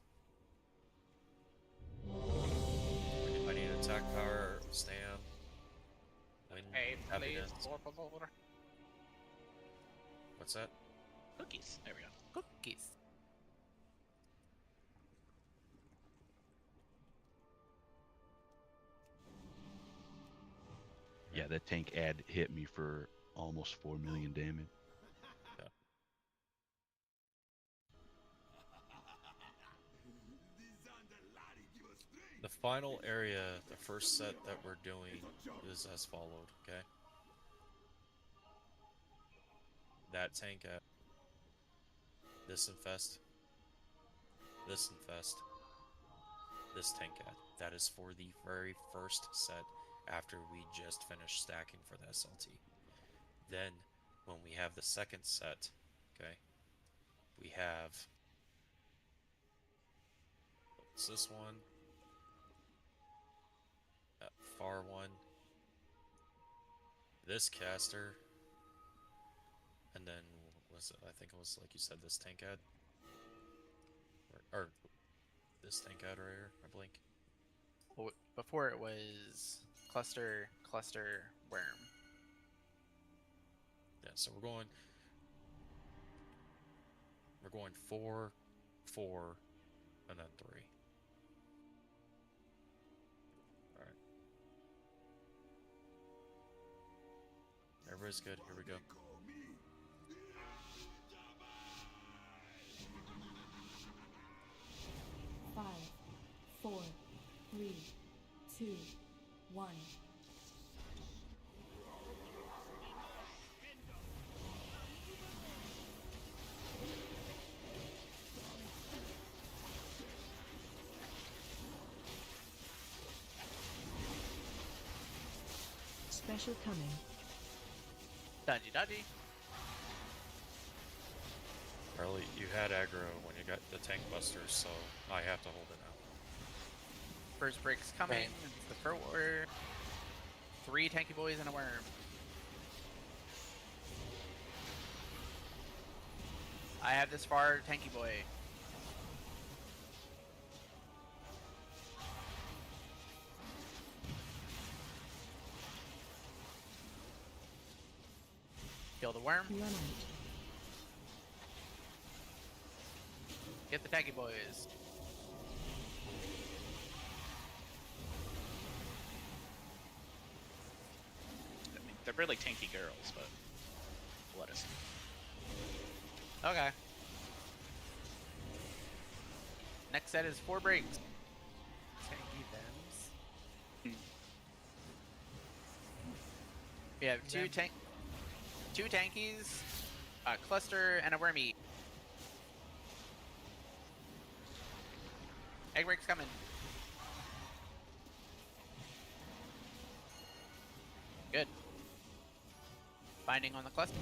I need attack power, stam, win, happiness. What's that? Cookies. There we go. Cookies. Yeah, that tank ad hit me for almost 4 million damage. Yeah. The final area, the first set that we're doing is as followed, okay? That tank ad, this infest, this tank ad. That is for the very first set after we just finished stacking for the SLT. Then, when we have the second set, okay, we have, what's this one? That far one. This caster. And then, I think it was, like you said, this tank ad? Or this tank ad right here, I blink. Well, before it was cluster, worm. Yeah, so we're going 4, 4, and then 3. Alright. Everybody's good, here we go. Five, 4, 3, 2, 1. Special coming. Dodgy. Harley, you had aggro when you got the tank busters, so I have to hold it out. First break's coming. Okay. It's the Fur Warrior. 3 tanky boys and a worm. I have this far tanky boy. Kill the worm. Run out. Get the tanky boys. I mean, they're really tanky girls, but let us. Okay. Next set is 4 breaks. Tanky thems. We have two tankies, a cluster, and a wormy. Egg break's coming. Good. Binding on the cluster.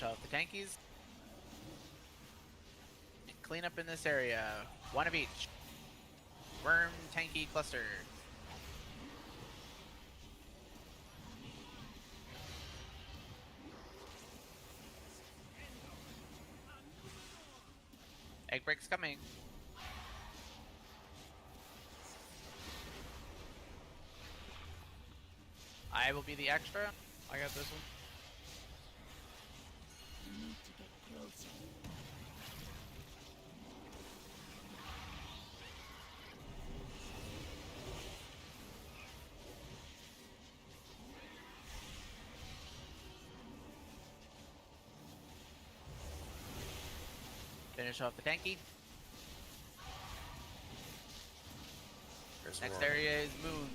off the tankies. And clean up in this area. One of each. Worm, tanky, cluster. Egg break's coming. I will be the extra. I got this one. You need to get closer. Finish off the tanky. There's Next Roar. area is Moon.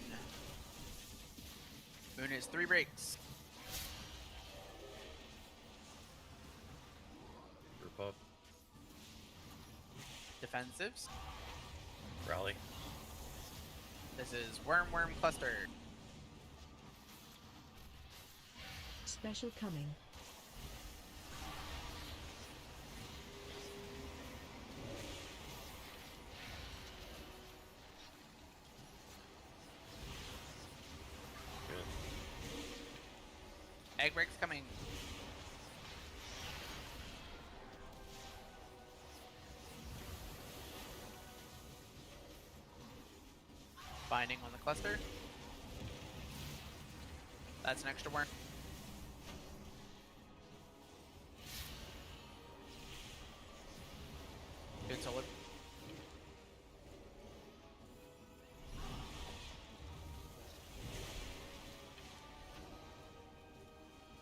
Moon is 3 breaks. Group up. Defensives. Rally. This is Worm, Cluster. Special coming. Good. Egg break's coming. Binding on the cluster. That's an extra worm. Good solid.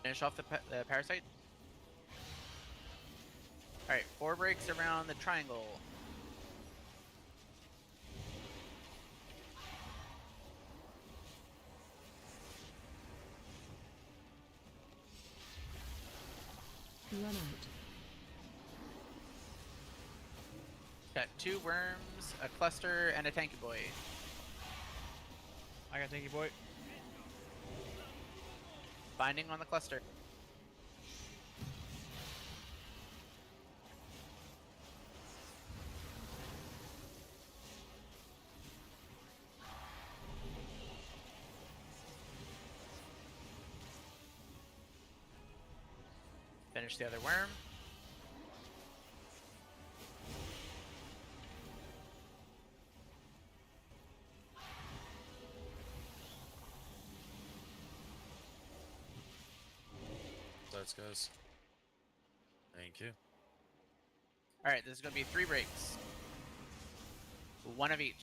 Finish off the parasite. Alright, 4 breaks around the triangle. Run out. Got 2 worms, a cluster, and a tanky boy. I got tanky boy. Binding on the cluster. Finish the other worm. Let's guys. Thank you. Alright, this is going to be 3 breaks. 1 of each.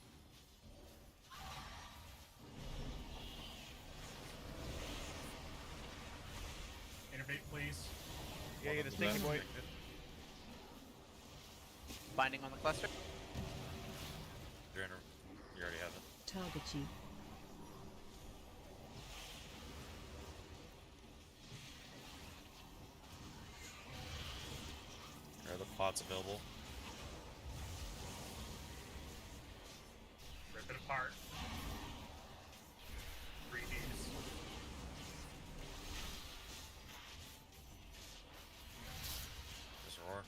Innervate, please. Yeah, get a tanky boy. Binding on the cluster. You already have it. Target you. Are the pots available? Rip it apart. 3Ds. There's Roar.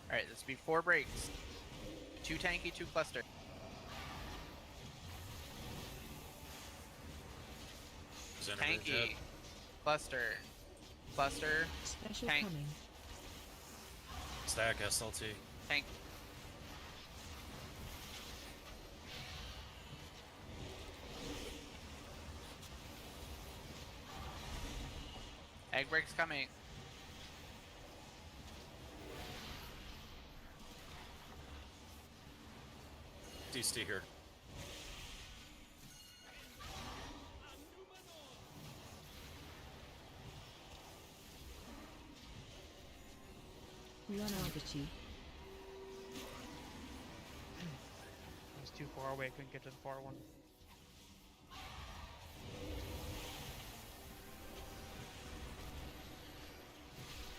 Alright, this will be 4 breaks. 2 tanky, 2 cluster. Is Innervate Tanky. yet? Cluster. Cluster. Special Tank. coming. Stack SLT. Tank. Egg break's coming. DST here. Run out at you. I was too far away, couldn't get to the far one.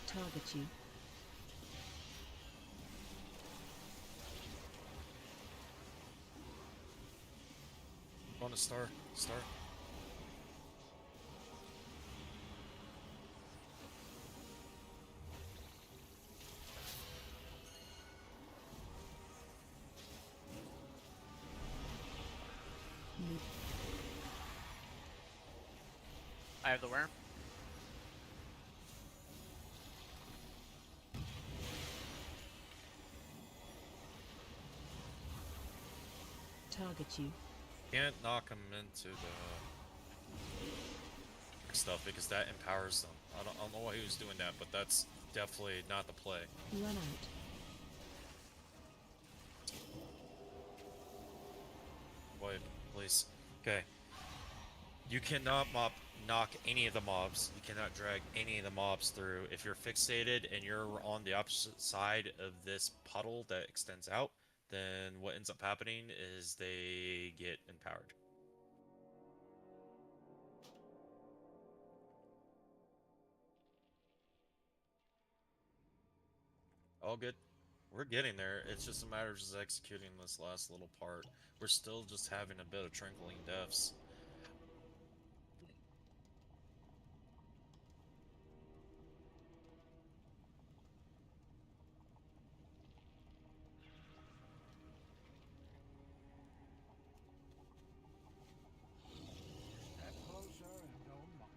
Target you. On a star. Star. I have the worm. Target you. Can't knock them into the stuff because that empowers them. I don't know why he was doing that, but that's definitely not the play. Run out. Boy, please. Okay. You cannot knock any of the mobs. You cannot drag any of the mobs through. If you're fixated and you're on the opposite side of this puddle that extends out, then what ends up happening is they get empowered. All good. We're getting there. It's just a matter of just executing this last little part. We're still just having a bit of trickling deaths. Step closer and don't mind.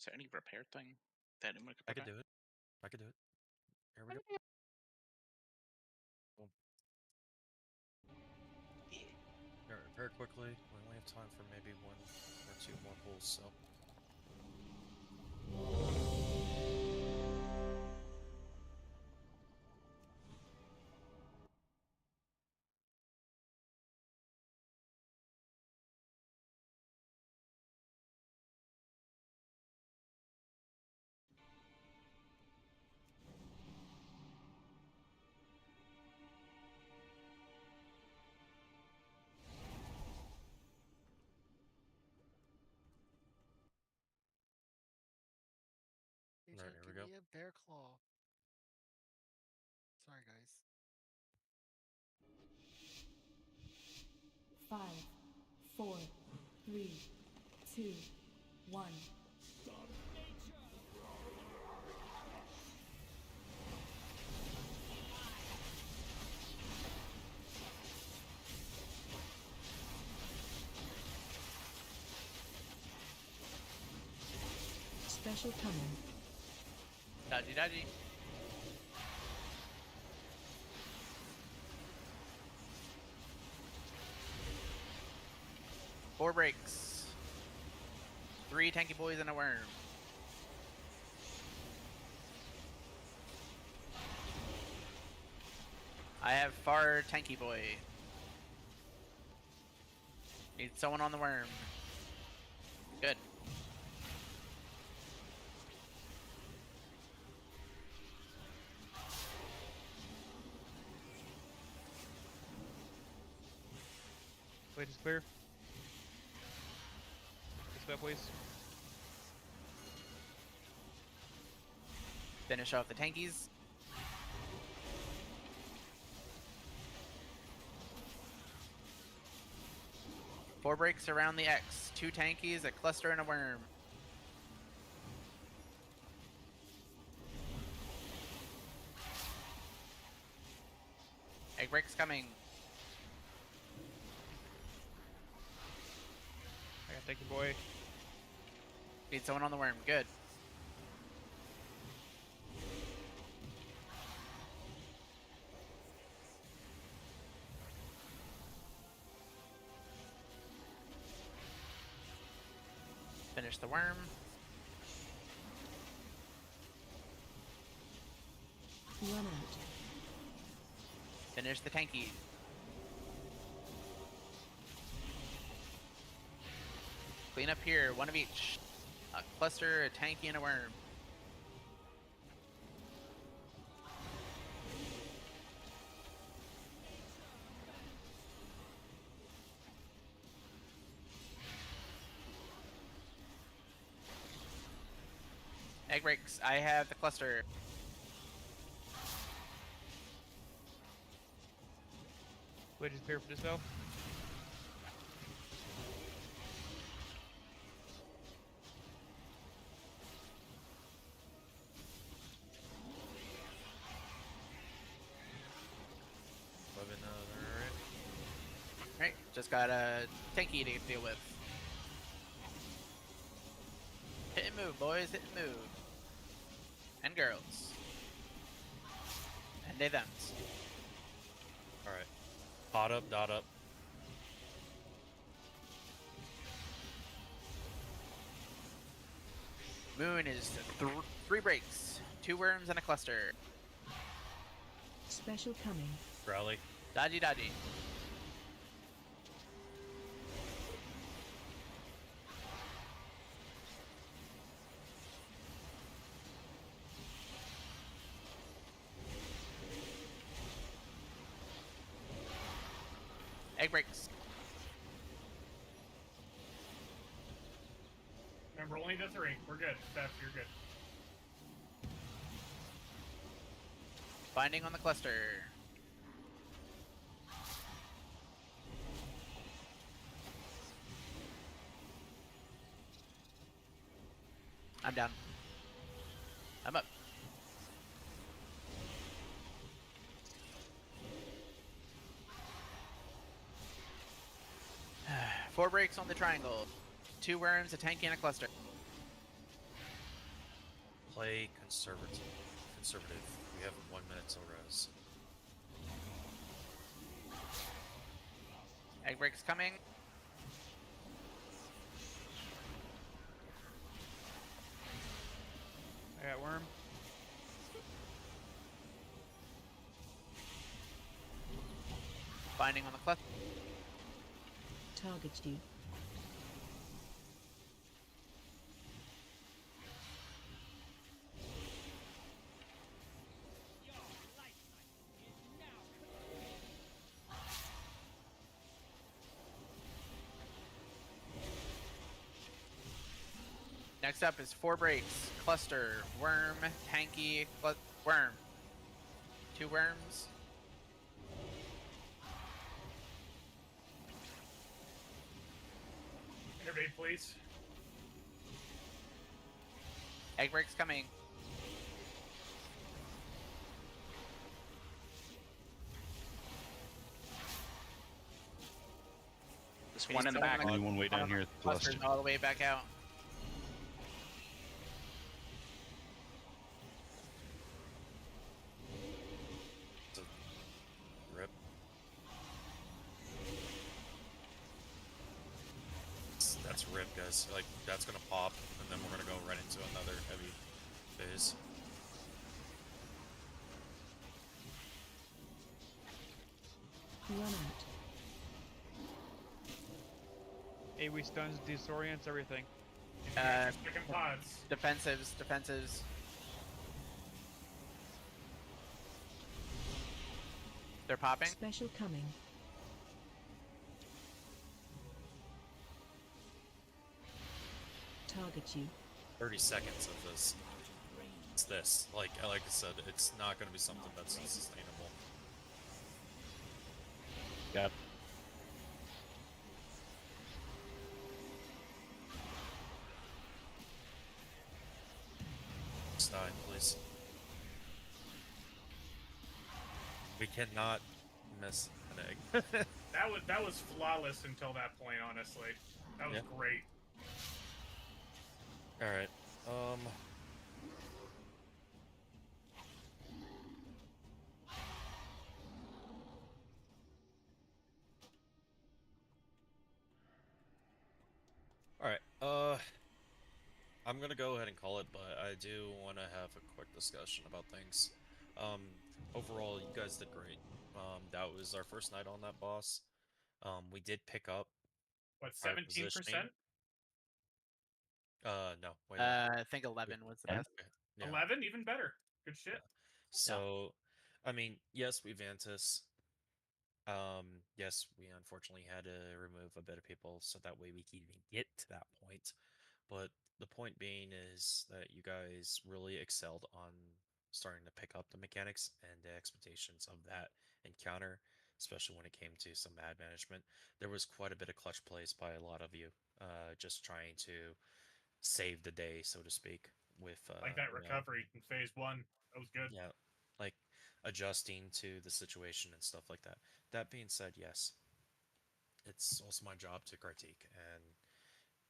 Is there any repair thing that anyone could I could prepare? do it. I could do it. Here we go. Boom. Very quickly. We only have time for maybe 1 or 2 more pulls, so. Agent, Here we give go. me a bear claw. Sorry, guys. 5, 4, 3, 2, 1. Special coming. Dodgy, dodgy. Four breaks. 3 tanky boys and a worm. I have far tanky boy. Need someone on the worm. Good. Wait, is clear. This way, please. Finish off the tankies. Four breaks around the X. 2 tankies, a cluster, and a worm. Egg break's coming. I gotta take the boy. Need someone on the worm. Good. Finish the worm. Run out. Finish the tanky. Clean up here, one of each. A cluster, a tanky, and a worm. Egg breaks. I have the cluster. Wait, just prepare for dispel. Alright, just got a tanky to deal with. Hit and move, boys, hit and move. And girls. And they thems. Alright. Pot up, dot up. Moon is 3 breaks, 2 worms, and a cluster. Special coming. Rally. Dodgy, dodgy. Egg breaks. Remember, only the 3. We're good. Steph, you're good. Binding on the cluster. I'm down. I'm up. Four breaks on the triangle. 2 worms, a tanky, and a cluster. Play conservative. We have 1 minute till res. Egg breaks coming. I got worm. Binding on the cluster. Target you. Next up is 4 breaks. Cluster, worm, tanky, worm. 2 worms. Innervate, please. Egg breaks coming. There's one in the back. Only one way down here at the cluster. Cluster's all the way back out. Rip. That's rip, guys. Like, that's gonna pop, and then we're gonna go right into another heavy phase. Run out. AoE stuns, disorients, everything. Second pods. Defensives. They're popping. Special coming. Target you. 30 seconds of this. It's this. Like I said, it's not gonna be something that's sustainable. Got. Die, please. We cannot miss an egg. That was flawless until that point, honestly. That was great. All right. All right. I'm gonna go ahead and call it, but I do want to have a quick discussion about things. Overall, you guys did great. That was our first night on that boss. We did pick up. What, our 17%? positioning. No. Wait. I think 11 was the best. Yeah. 11, even better. Good shit. So, I mean, yes, we Vantis. Yes, we unfortunately had to remove a bit of people so that way we could even get to that point. But the point being is that you guys really excelled on starting to pick up the mechanics and the expectations of that encounter, especially when it came to some ad management. There was quite a bit of clutch plays by a lot of you, just trying to save the day, so to speak, with Like that recovery in phase 1. That was good. Yeah, like adjusting to the situation and stuff like that. That being said, yes, it's also my job to critique, and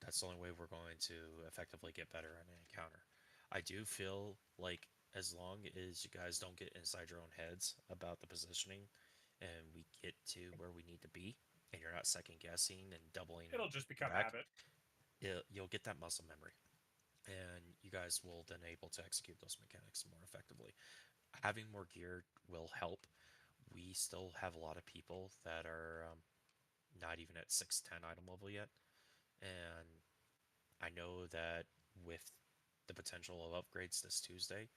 that's the only way we're going to effectively get better at an encounter. I do feel like as long as you guys don't get inside your own heads about the positioning and we get to where we need to be, and you're not second guessing and doubling, It'll just become back, habit. you'll get that muscle memory, and you guys will then able to execute those mechanics more effectively. Having more gear will help. We still have a lot of people that are not even at 610 item level yet, and I know that with the potential of upgrades this Tuesday,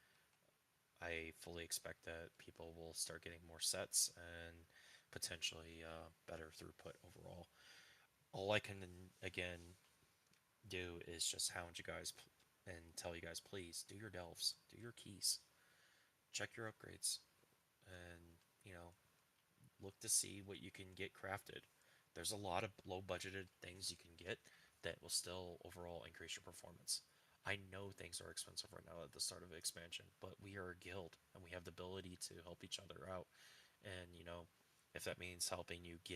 I fully expect that people will start getting more sets and potentially better throughput overall. All I can again do is just hound you guys and tell you guys, please do your delves, do your keys, check your upgrades, and look to see what you can get crafted. There's a lot of low budgeted things you can get that will still overall increase your performance. I know things are expensive right now at the start of expansion, but we are a guild and we have the ability to help each other out. And if that means helping you get